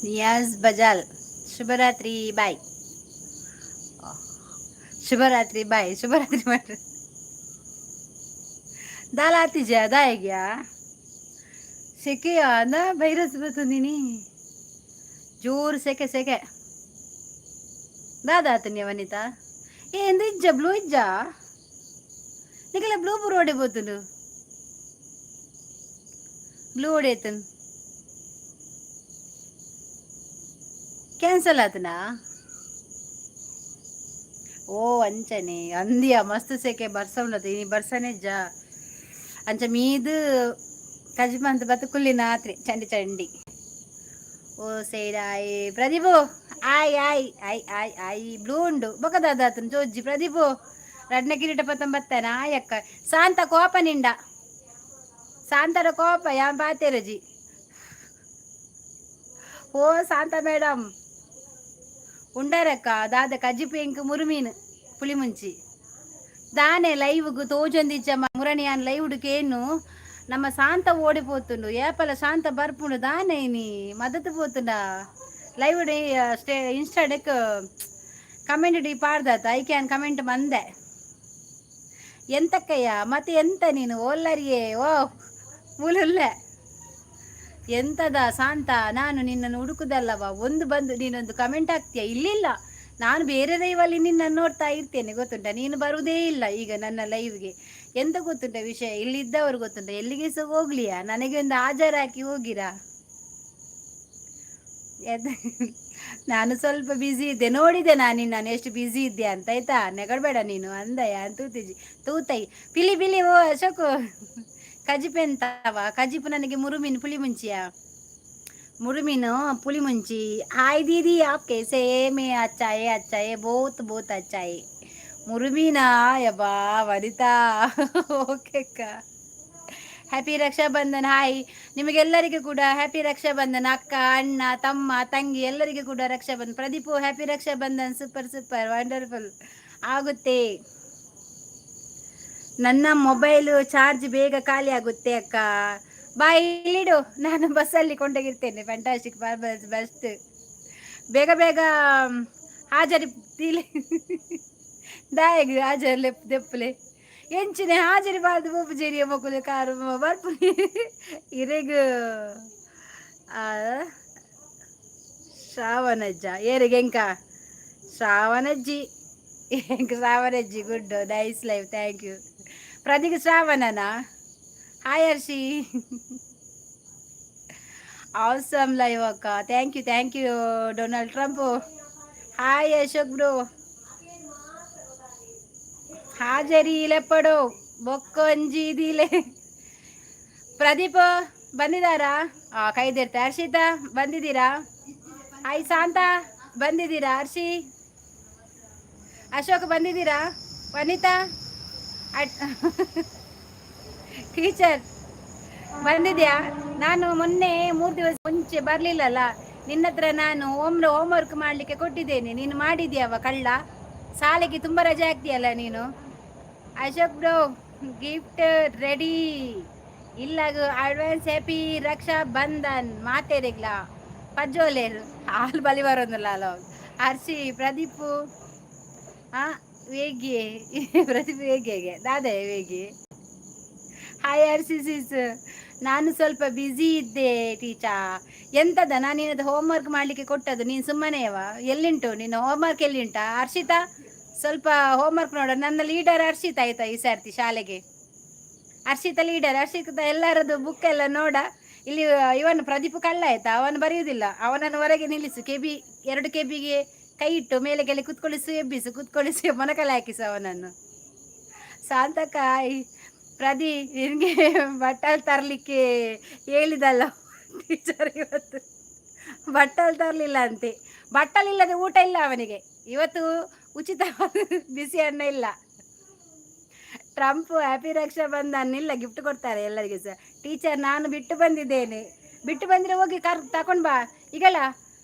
ನಿಯಾಜ್ ಬಜಾಲ್ ಶುಭರಾತ್ರಿ ಬಾಯ್. ಶುಭರಾತ್ರಿ ಬಾಯ್. ಶುಭರಾತ್ರಿ ಮಾಡ್ರಿ. दाल आती ज्यादा है क्या? सेके ना వైరస్ బతుందిని జోర్ సెకే సెకే దాదా అతని వనిత ఏంది ఇజ్జ బ్లూ ఇజ్జా నీకలా బ్లూ బుర్ ఓడిపోతుండు బ్లూ ఓడేతన్ ಕ್ಯಾನ್ಸಲ್ ಆತನಾ? ಓ ಅಂಚನೆ ಅಂದಿಯ ಮಸ್ತ್ ಸೆಕೆ ಬರ್ಸ ಉಂಡತ ಇನಿ ಬರ್ಸನೆ ಜಾ ಅಂಚ ಮೀದು ಕಜಿಮಂತ ಬತ್ತು ಕುಲ್ಲಿನ ಆತ್ರಿ ಚಂಡಿ ಚಂಡಿ. ಓ ಸೈಡಾಯ್ ಪ್ರದೀಪು ಆಯ್ ಆಯ್ ಆಯ್ ಆಯ್ ಆಯ್ ಬ್ಲೂ ಉಂಡು ಬೊಕದಾದಾತನ್ ಜೋಜ್ಜಿ ಪ್ರದೀಪು ರಡ್ನ ಕಿರೀಟ ಪತ್ತಂ ಬತ್ತಾನ ಆಯಕ್ಕ ಶಾಂತ ಕೋಪ ನಿಂಡ ಶಾಂತರ ಕೋಪ ಯಾ ಬಾತೇರಜಿ. ಓ ಶಾಂತ ಮೇಡಮ್ ఉండారక్క దాద కజ్జిపు ఇంక మురుమీన్ పులి ముంచి దానే లైవ్కు తోచొందిచ్చమ్మ మురణి అని లైవ్డుకేను ನಮ್ಮ ಶಾಂತ ಓಡಿಪೋತುಂಡು ಏಪಲ ಶಾಂತ ಬರ್ಪುಂಡು ದಾನೆ ನೀ ಮದತ್ತು ಪೋತುಂಡ ಲೈವ್ ಸ್ಟೇ ಇನ್ಸ್ಟಾಡೆಕ್ ಕಮೆಂಟ್ ಡಿ ಪಾಡ್ದಾತ ಐ ಕ್ಯಾನ್ ಕಮೆಂಟ್ ಮಂದೆ ಎಂತಕ್ಕಯ್ಯ ಮತ್ತೆ ಎಂತ ನೀನು ಓಲ್ಲರಿಯೇ ಓ ಮೂಲುಲ್ಲ ಎಂತದ ಶಾಂತ ನಾನು ನಿನ್ನನ್ನು ಹುಡುಕುದಲ್ಲವ ಒಂದು ಬಂದು ನೀನೊಂದು ಕಮೆಂಟ್ ಹಾಕ್ತೀಯ ಇಲ್ಲಿಲ್ಲ ನಾನು ಬೇರೆ ಲೈವಲ್ಲಿ ನಿನ್ನನ್ನು ನೋಡ್ತಾ ಇರ್ತೇನೆ ಗೊತ್ತುಂಟ ನೀನು ಬರುವುದೇ ಇಲ್ಲ ಈಗ ನನ್ನ ಲೈವ್ಗೆ ಎಂತ ಗೊತ್ತುಂಟ ವಿಷಯ ಇಲ್ಲಿದ್ದವರು ಗೊತ್ತುಂಟ ಎಲ್ಲಿಗೆ ಸಹ ಹೋಗ್ಲಿಯಾ ನನಗೆ ಒಂದು ಹಾಜರು ಹಾಕಿ ಹೋಗಿರಾ ನಾನು ಸ್ವಲ್ಪ ಬ್ಯುಸಿ ಇದ್ದೆ ನೋಡಿದೆ ನಾನು ಎಷ್ಟು ಬ್ಯುಸಿ ಇದ್ದೆ ಅಂತ ಆಯ್ತಾ ನೆಗಡ್ಬೇಡ ನೀನು ಅಂದಯ್ಯ ತೂತಿಜಿ ತೂತೈ ಪಿಲಿ ಪಿಲಿ ಓ ಅಶೋಕು ಕಜಿಪು ಎಂತವ ಕಜಿಪು ನನಗೆ ಮುರುಮೀನು ಪುಳಿ ಮುಂಚಿಯ ಮುರುಮೀನು पुली मुंची हाय दीदी आप कैसे है मैं अच्छा है बहुत बहुत अच्छा है ಮುರುಮೀನಾ ಯಬ್ಬಾ ವನಿತಾ ಓಕೆ ಅಕ್ಕ ಹ್ಯಾಪಿ ರಕ್ಷಾಬಂಧನ್ ಹಾಯ್ ನಿಮಗೆಲ್ಲರಿಗೂ ಕೂಡ ಹ್ಯಾಪಿ ರಕ್ಷಾಬಂಧನ್ ಅಕ್ಕ ಅಣ್ಣ ತಮ್ಮ ತಂಗಿ ಎಲ್ಲರಿಗೂ ಕೂಡ Rakshabandhan Pradeep happy Rakshabandhan super super wonderful ಆಗುತ್ತೆ ನನ್ನ ಮೊಬೈಲು ಚಾರ್ಜ್ ಬೇಗ ಖಾಲಿ ಆಗುತ್ತೆ ಅಕ್ಕ ಬಾಯ್ ಇಲ್ಲಿಡು ನಾನು ಬಸ್ಸಲ್ಲಿ ಕೊಂಡೋಗಿರ್ತೇನೆ ಫ್ಯಾಂಟಾಸ್ಟಿಕ್ ಬಸ್ ಬೇಗ ಬೇಗ ಹಾಜರಿ ತೀಲೆ ದಾಯಗ ಹಾಜರ್ ಲೆಪ್ ದೆಪ್ಪಲೆ ಎಂಚಿನ ಹಾಜರಿ ಬಾರ್ದು ಬೊಬ್ಬು ಜೇರಿಯ ಮಕ್ಕಳು ಕಾರು ಬರ್ಪು ಇರೆಗ ಶ್ರಾವಣಜ್ಜ ಏರಿಗೆ ಎಂಕ ಶ್ರಾವಣಜ್ಜಿ ಎಂಕ ಶ್ರಾವಣಜ್ಜಿ good nice life thank you Pradeek ಶ್ರಾವಣನಾ hi Harshi awesome live akka thank you Donald Trump hi Ashok bro ಹಾಜರಿ ಲೆಪ್ಪಡು ಬೊಕ್ಕೊಂಜಿ ದಿಲೆ ಪ್ರದೀಪ್ ಬಂದಿದ್ದಾರಾ ಕೈದಿರ್ತೆ ಹರ್ಷಿತಾ ಬಂದಿದ್ದೀರಾ ಹಾಯ್ ಶಾಂತ ಬಂದಿದ್ದೀರಾ ಹರ್ಷಿ ಅಶೋಕ್ ಬಂದಿದ್ದೀರಾ ವನಿತಾ ಟೀಚರ್ ಬಂದಿದ್ಯಾ ನಾನು ಮೊನ್ನೆ 3 ದಿವಸ ಮುಂಚೆ ಬರ್ಲಿಲ್ಲಲ್ಲ ನಿನ್ನ ಹತ್ರ ನಾನು ಹೋಮ್ವರ್ಕ್ ಮಾಡ್ಲಿಕ್ಕೆ ಕೊಟ್ಟಿದ್ದೇನೆ ನೀನು ಮಾಡಿದ್ಯಾವ ಕಳ್ಳ ಶಾಲೆಗೆ ತುಂಬಾ ರಜೆ ಆಗ್ತೀಯಲ್ಲ ನೀನು ಅಶೋಕ್ ಬ್ರೋ ಗಿಫ್ಟ್ ರೆಡಿ ಇಲ್ಲ ಅಡ್ವಾನ್ಸ್ ಹ್ಯಾಪಿ ರಕ್ಷಾ ಬಂಧನ್ ಮಾತೇರಿಗ್ಲ ಪಜ್ಜೋಲೇರು ಹಾಲು ಬಲಿ ಬರೋದಿಲ್ಲ ಅಲ್ಲ ಹರ್ಷಿ ಪ್ರದೀಪು ವೇಗಿ ಪ್ರದೀಪ್ ವೇಗಿಗೆ ದಾದೆ ವೇಗಿ ಹಾಯ್ ಹರ್ಷಿಸಿಸ್ ನಾನು ಸ್ವಲ್ಪ ಬ್ಯುಸಿ ಇದ್ದೆ ಟೀಚಾ ಎಂತದ ನಾನು ನಿನ್ನದು ಹೋಮ್ವರ್ಕ್ ಮಾಡಲಿಕ್ಕೆ ಕೊಟ್ಟದ್ದು ನೀನು ಸುಮ್ಮನೆಯವ ಎಲ್ಲಿಂಟು ನಿನ್ನ ಹೋಮ್ವರ್ಕ್ ಎಲ್ಲಿಂಟ ಹರ್ಷಿತಾ ಸ್ವಲ್ಪ ಹೋಮ್ವರ್ಕ್ ನೋಡ ನನ್ನ ಲೀಡರ್ ಹರ್ಷಿತಾ ಆಯ್ತಾ ಈ ಸರ್ತಿ ಶಾಲೆಗೆ ಹರ್ಷಿತಾ ಲೀಡರ್ ಹರ್ಷಿತಾ ಎಲ್ಲರದ್ದು ಬುಕ್ ಎಲ್ಲ ನೋಡ ಇಲ್ಲಿ ಇವನು ಪ್ರದೀಪ್ ಕಳ್ಳ ಆಯ್ತಾ ಅವನು ಬರೆಯುವುದಿಲ್ಲ ಅವನನ್ನು ಹೊರಗೆ ನಿಲ್ಲಿಸು ಕೆಬಿ 2 ಕೆಬಿಗೆ ಕೈ ಇಟ್ಟು ಮೇಲೆ ಕೆಲೆ ಕುತ್ಕೊಳಿಸು ಎಬ್ಬಿಸು ಕುತ್ಕೊಳಿಸು ಮೊನಕಲೆ ಹಾಕಿಸು ಅವನನ್ನು ಶಾಂತಕಾಯಿ ಪ್ರದಿ ನಿನಗೆ ಬಟ್ಟಲು ತರಲಿಕ್ಕೆ ಹೇಳಿದಲ್ಲ ಟೀಚರ್ ಇವತ್ತು ಬಟ್ಟಲು ತರಲಿಲ್ಲ ಅಂತೆ ಬಟ್ಟಲಿಲ್ಲದೆ ಊಟ ಇಲ್ಲ ಅವನಿಗೆ ಇವತ್ತು ಉಚಿತ ಬಿಸಿ ಅನ್ನ ಇಲ್ಲ ಟ್ರಂಪ್ ಹ್ಯಾಪಿ ರಕ್ಷಾ ಬಂಧನ್ ಇಲ್ಲ ಗಿಫ್ಟ್ ಕೊಡ್ತಾರೆ ಎಲ್ಲರಿಗೂ ಸಹ ಟೀಚರ್ ನಾನು ಬಿಟ್ಟು ಬಂದಿದ್ದೇನೆ ಬಿಟ್ಟು ಬಂದರೆ ಹೋಗಿ ತಗೊಂಡು ಬಾ ಈಗಲ್ಲ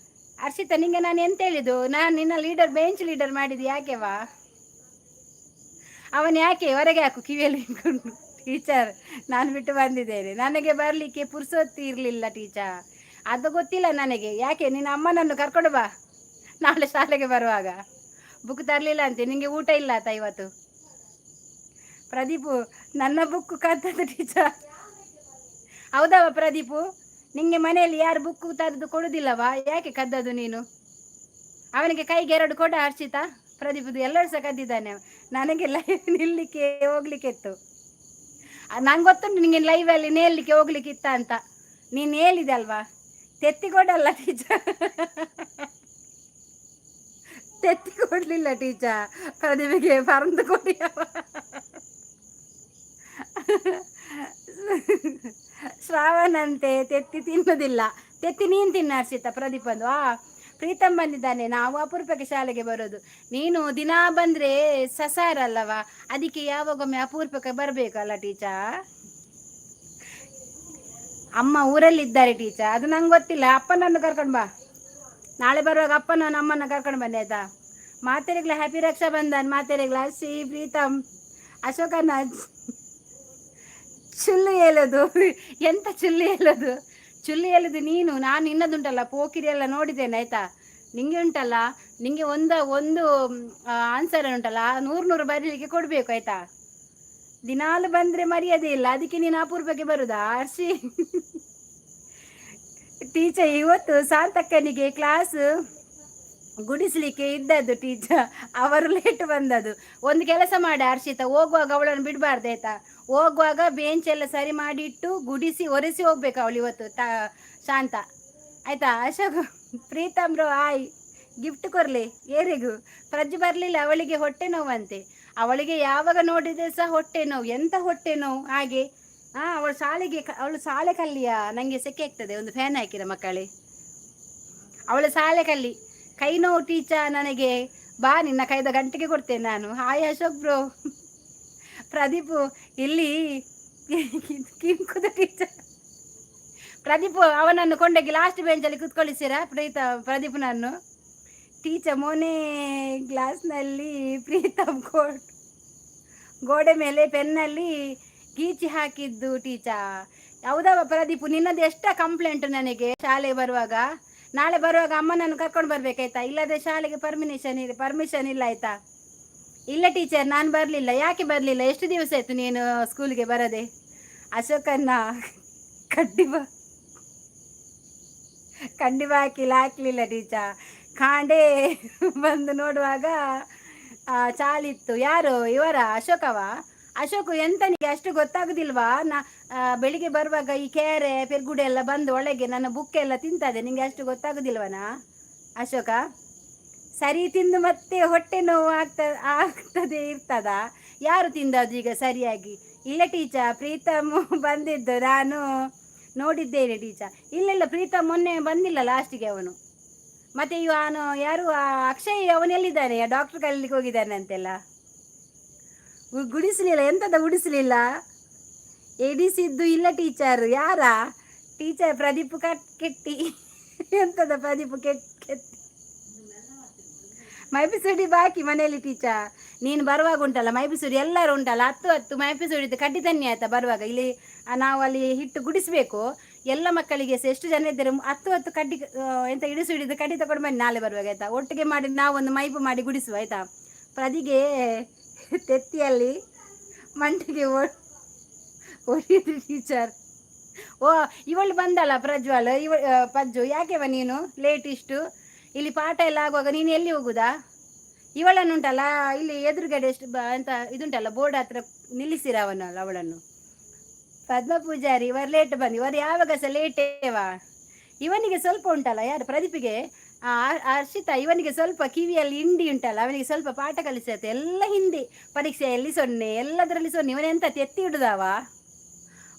ಹರ್ಷಿತಾ ನಿಂಗೆ ನಾನು ಎಂತ ಹೇಳಿದ್ದು ನಾನು ನಿನ್ನ ಲೀಡರ್ ಬೆಂಚ್ ಲೀಡರ್ ಮಾಡಿದ್ದು ಯಾಕೆವಾ ಅವನು ಯಾಕೆ ಹೊರಗೆ ಹಾಕು ಕಿವಿಯಲ್ಲಿ ಟೀಚರ್ ನಾನು ಬಿಟ್ಟು ಬಂದಿದ್ದೇನೆ ನನಗೆ ಬರಲಿಕ್ಕೆ ಪುರ್ಸೊತ್ತಿ ಇರಲಿಲ್ಲ ಟೀಚರ್ ಅದು ಗೊತ್ತಿಲ್ಲ ನನಗೆ. ಯಾಕೆ ನಿನ್ನ ಅಮ್ಮನನ್ನು ಕರ್ಕೊಂಡು ಬಾ ನಾಳೆ ಶಾಲೆಗೆ ಬರುವಾಗ. ಬುಕ್ ತರಲಿಲ್ಲ ಅಂತೆ, ನಿಂಗೆ ಊಟ ಇಲ್ಲ ಆತ ಇವತ್ತು. ಪ್ರದೀಪು, ನನ್ನ ಬುಕ್ ಕದ್ದದ್ದು ಟೀಚರ್. ಹೌದವ ಪ್ರದೀಪು, ನಿಂಗೆ ಮನೆಯಲ್ಲಿ ಯಾರು ಬುಕ್ ತರದು ಕೊಡುದಿಲ್ಲವಾ? ಯಾಕೆ ಕದ್ದದು ನೀನು? ಅವನಿಗೆ ಕೈಗೆ 2 ಕೊಡ ಹರ್ಷಿತಾ. ಪ್ರದೀಪದು ಎಲ್ಲರೂ ಸಹ ಕದ್ದಿದ್ದಾನೆ. ನನಗೆ ಲೈವ್ ನಿಲ್ಲಿಕ್ಕೆ ಹೋಗ್ಲಿಕ್ಕೆ ಇತ್ತು. ನಂಗೆ ಗೊತ್ತುಂಟು ನಿಂಗೆ ಲೈವಲ್ಲಿ ನೇರ್ಲಿಕ್ಕೆ ಹೋಗ್ಲಿಕ್ಕೆ ಇತ್ತ ಅಂತ. ನೀನು ಹೇಳಿದೆ ಅಲ್ವಾ? ತೆತ್ತಿ ಕೊಡಲ್ಲ ಟೀಚರ್. ತೆತ್ತಿ ಕೊಡ್ಲಿಲ್ಲ ಟೀಚರ್. ಪ್ರದೀಪಿಗೆ ಪರಂದು ಕೊಡಿ. ಶ್ರಾವಣಂತೆ ತೆತ್ತಿ ತಿನ್ನೋದಿಲ್ಲ. ತೆತ್ತಿ ನೀನು ತಿನ್ನ ಹರ್ಷಿತಾ. ಪ್ರದೀಪ್ ಅಂದು ಪ್ರೀತಮ್ ಬಂದಿದ್ದಾನೆ. ನಾವು ಅಪರೂಪಕ್ಕೆ ಶಾಲೆಗೆ ಬರೋದು. ನೀನು ದಿನಾ ಬಂದರೆ ಸಸಾರಲ್ಲವಾ, ಅದಕ್ಕೆ ಯಾವಾಗೊಮ್ಮೆ ಅಪರೂಪಕ್ಕೆ ಬರಬೇಕಲ್ಲ ಟೀಚರ್. ಅಮ್ಮ ಊರಲ್ಲಿದ್ದಾರೆ ಟೀಚರ್, ಅದು ನಂಗೆ ಗೊತ್ತಿಲ್ಲ. ಅಪ್ಪನನ್ನು ಕರ್ಕೊಂಡು ಬಾ. ನಾಳೆ ಬರುವಾಗ ಅಪ್ಪನ ಅಮ್ಮನ ಕರ್ಕೊಂಡು ಬನ್ನಿ ಆಯ್ತಾ. ಮಾತೆರೆಗ್ಲ ಹ್ಯಾಪಿ ರಕ್ಷಾ ಬಂಧನ್. ಮಾತೆರೆಗ್ಲ ಹರ್ಷಿ, ಪ್ರೀತಮ್, ಅಶೋಕನ ಚುಲ್ಲು ಹೇಳೋದು. ಎಂತ ಚುಲ್ಲು ಹೇಳೋದು? ಚುಲ್ಲು ಹೇಳೋದು ನೀನು. ನಾನು ಇನ್ನದುಂಟಲ್ಲ ಪೋಕಿರಿ ಎಲ್ಲ ನೋಡಿದ್ದೇನೆ ಆಯ್ತಾ. ನಿಂಗೆ ಉಂಟಲ್ಲ, ನಿಂಗೆ ಒಂದು ಆನ್ಸರ್ ಉಂಟಲ್ಲ 100 ಬರೀಲಿಕ್ಕೆ ಕೊಡಬೇಕು ಆಯ್ತಾ. ದಿನಾಲು ಬಂದರೆ ಮರ್ಯಾದೆ ಇಲ್ಲ, ಅದಕ್ಕೆ ನೀನು ಅಪೂರ್ವಕ್ಕೆ ಬರುದಾ ಹರ್ಷಿ? ಟೀಚರ್ ಇವತ್ತು ಸಾಂತಕ್ಕನಿಗೆ ಕ್ಲಾಸ್ ಗುಡಿಸ್ಲಿಕ್ಕೆ ಇದ್ದದ್ದು ಟೀಚರ್, ಅವರು ಲೇಟ್ ಬಂದದ್ದು. ಒಂದು ಕೆಲಸ ಮಾಡಿ ಹರ್ಷಿತಾ, ಹೋಗುವಾಗ ಅವಳನ್ನು ಬಿಡಬಾರ್ದು ಆಯ್ತಾ. ಹೋಗುವಾಗ ಬೆಂಚ್ ಎಲ್ಲ ಸರಿ ಮಾಡಿಟ್ಟು ಗುಡಿಸಿ ಒರೆಸಿ ಹೋಗ್ಬೇಕು ಅವಳು ಇವತ್ತು ಶಾಂತ ಆಯ್ತಾ. ಅಶೋಕ್, ಪ್ರೀತಮ್ ಬ್ರೋ ಆಯ್, ಗಿಫ್ಟ್ ಕೊರ್ಲಿ ಏರಿಗೂ. ಪ್ರಜ್ಜು ಬರಲಿಲ್ಲ, ಅವಳಿಗೆ ಹೊಟ್ಟೆ ನೋವಂತೆ. ಅವಳಿಗೆ ಯಾವಾಗ ನೋಡಿದ್ರೆ ಸಹ ಹೊಟ್ಟೆ ನೋವು. ಎಂತ ಹೊಟ್ಟೆ ನೋವು ಹಾಗೆ. ಅವಳು ಶಾಲೆ ಕಲ್ಲಿಯ. ನನಗೆ ಸೆಕೆ ಆಗ್ತದೆ, ಒಂದು ಫ್ಯಾನ್ ಹಾಕಿರ ಮಕ್ಕಳೇ. ಅವಳು ಶಾಲೆ ಕಲ್ಲಿ. ಕೈ ನೋವು ಟೀಚರ್ ನನಗೆ. ಬಾ, ನಿನ್ನ ಕೈದ ಗಂಟೆಗೆ ಕೊಡ್ತೇನೆ ನಾನು. Hi Ashok bro. ಪ್ರದೀಪು ಇಲ್ಲಿ ಕಿಂಕುದ ಟೀಚರ್. ಪ್ರದೀಪು ಅವನನ್ನು ಕೊಂಡೋಗಿ ಲಾಸ್ಟ್ ಬೆಂಚಲ್ಲಿ ಕೂತ್ಕೊಳ್ಳಿಸಿರಾ ಪ್ರದೀಪ್ನನ್ನು. ಟೀಚರ್ ಮೊನ್ನೆ ಕ್ಲಾಸ್ನಲ್ಲಿ ಪ್ರೀತಮ್ ಗೋಡೆ ಮೇಲೆ ಪೆನ್ನಲ್ಲಿ ಗೀಚಿ ಹಾಕಿದ್ದು ಟೀಚರ್. ಹೌದವ ಪ್ರದೀಪು, ನಿನ್ನದು ಎಷ್ಟ ಕಂಪ್ಲೇಂಟ್ ನನಗೆ ಶಾಲೆಗೆ ಬರುವಾಗ. ನಾಳೆ ಬರುವಾಗ ಅಮ್ಮನನ್ನು ಕರ್ಕೊಂಡು ಬರ್ಬೇಕಾಯ್ತಾ, ಇಲ್ಲದೆ ಶಾಲೆಗೆ ಪರ್ಮಿಷನ್ ಇಲ್ಲ ಆಯ್ತಾ. ಇಲ್ಲ ಟೀಚರ್, ನಾನು ಬರಲಿಲ್ಲ. ಯಾಕೆ ಬರಲಿಲ್ಲ? ಎಷ್ಟು ದಿವಸ ಆಯಿತು ನೀನು ಸ್ಕೂಲಿಗೆ ಬರದೆ? ಅಶೋಕನ್ನ ಕಡ್ಡಿಬ ಹಾಕಲಿಲ್ಲ ಟೀಚರ್. ಕಾಂಡೆ ಬಂದು ನೋಡುವಾಗ ಚಾಲಿತ್ತು. ಯಾರು ಇವರ ಅಶೋಕವ? ಅಶೋಕು ಎಂತನಿಗೆ ಅಷ್ಟು ಗೊತ್ತಾಗುದಿಲ್ವಾ? ಬೆಳಿಗ್ಗೆ ಬರುವಾಗ ಈ ಕೆರೆ ಪೆರ್ಗುಡೆ ಎಲ್ಲ ಬಂದು ಒಳಗೆ ನನ್ನ ಬುಕ್ ಎಲ್ಲ ತಿಂತದೆ. ನಿಂಗೆ ಅಷ್ಟು ಗೊತ್ತಾಗುದಿಲ್ವನಾ ಅಶೋಕ? ಸರಿ ತಿಂದು ಮತ್ತೆ ಹೊಟ್ಟೆ ನೋವು ಆಗ್ತದೆ ಇರ್ತದ? ಯಾರು ತಿಂದದ್ದು ಈಗ ಸರಿಯಾಗಿ? ಇಲ್ಲ ಟೀಚರ್, ಪ್ರೀತಮ್ ಬಂದಿದ್ದು ನಾನು ನೋಡಿದ್ದೇನೆ ಟೀಚರ್. ಇಲ್ಲ ಪ್ರೀತಮ್ ಮೊನ್ನೆ ಬಂದಿಲ್ಲ ಲಾಸ್ಟಿಗೆ ಅವನು. ಮತ್ತೆ ಇವನು ಯಾರು ಅಕ್ಷಯ್, ಅವನೆಲ್ಲಿದ್ದಾನೆ? ಡಾಕ್ಟರ್ ಕಲಿಲಿಕ್ಕೆ ಹೋಗಿದ್ದಾನೆ ಅಂತೆಲ್ಲ. ಗುಡಿಸಲಿಲ್ಲ? ಎಂತದ ಗುಡಿಸಲಿಲ್ಲ? ಎಡಿಸಿದ್ದು ಇಲ್ಲ ಟೀಚರ್. ಯಾರ ಟೀಚರ್? ಪ್ರದೀಪ್ ಕೆಟ್ಟಿ. ಎಂತದ ಪ್ರದೀಪ್ ಕೆಟ್ಟಿ? ಮೈಪಿಸುಡಿ ಬಾಕಿ ಮನೆಯಲ್ಲಿ ಟೀಚರ್. ನೀನು ಬರುವಾಗ ಉಂಟಲ್ಲ ಮೈಪಿಸುಡಿ ಎಲ್ಲರೂ ಉಂಟಲ್ಲ 10 ಮೈಪಿಸುಡಿದ್ದು ಕಡ್ಡಿ ತನ್ನಿ ಆಯ್ತಾ. ಬರುವಾಗ ಇಲ್ಲಿ ನಾವು ಅಲ್ಲಿ ಹಿಟ್ಟು ಗುಡಿಸ್ಬೇಕು. ಎಲ್ಲ ಮಕ್ಕಳಿಗೆ ಎಷ್ಟು ಜನ ಇದ್ದಾರೆ 10 ಕಡ್ಡಿ ಎಂತ ಹಿಡಿದು ಕಡ್ಡಿ ತಗೊಂಡು ಬನ್ನಿ ನಾಳೆ ಬರುವಾಗ ಆಯ್ತಾ. ಒಟ್ಟಿಗೆ ಮಾಡಿ ನಾವೊಂದು ಮೈಪು ಮಾಡಿ ಗುಡಿಸುವ ಆಯ್ತಾ. ಪ್ರದಿಗೆ ತೆತ್ತಿಯಲ್ಲಿ ಮಂಟಿಗೆ ಹೊಡೆಯಿತು ಟೀಚರ್. ಓ, ಇವಳು ಬಂದಲ್ಲ ಪ್ರಜ್ವಲ್. ಪಜ್ಜು, ಯಾಕೆವ ನೀನು ಲೇಟ್ ಇಷ್ಟು? ಇಲ್ಲಿ ಪಾಠ ಎಲ್ಲ ಆಗುವಾಗ ನೀನು ಎಲ್ಲಿ ಹೋಗುದಾ? ಇವಳನ್ನುಂಟಲ್ಲ ಇಲ್ಲಿ ಎದುರುಗಡೆ ಎಷ್ಟು ಅಂತ ಇದುಂಟಲ್ಲ ಬೋರ್ಡ್ ಹತ್ರ ನಿಲ್ಲಿಸಿರ ಅವಳನ್ನು. ಪದ್ಮ ಪೂಜಾರಿ ಇವರು ಲೇಟ್ ಬಂದು, ಇವರು ಯಾವಾಗ ಸಹ ಲೇಟೇವಾ. ಇವನಿಗೆ ಸ್ವಲ್ಪ ಉಂಟಲ್ಲ, ಯಾರು ಪ್ರದೀಪಿಗೆ ಹರ್ಷಿತಾ, ಇವನಿಗೆ ಸ್ವಲ್ಪ ಕಿವಿಯಲ್ಲಿ ಹಿಂಡಿ ಉಂಟಲ್ಲ, ಅವನಿಗೆ ಸ್ವಲ್ಪ ಪಾಠ ಕಲಿಸತ್ತೆ. ಎಲ್ಲ ಹಿಂದಿ ಪರೀಕ್ಷೆಯಲ್ಲಿ 0, ಎಲ್ಲದರಲ್ಲಿ 0. ಇವನೆಂತ ತೆತ್ತಿ ಹಿಡುದವ?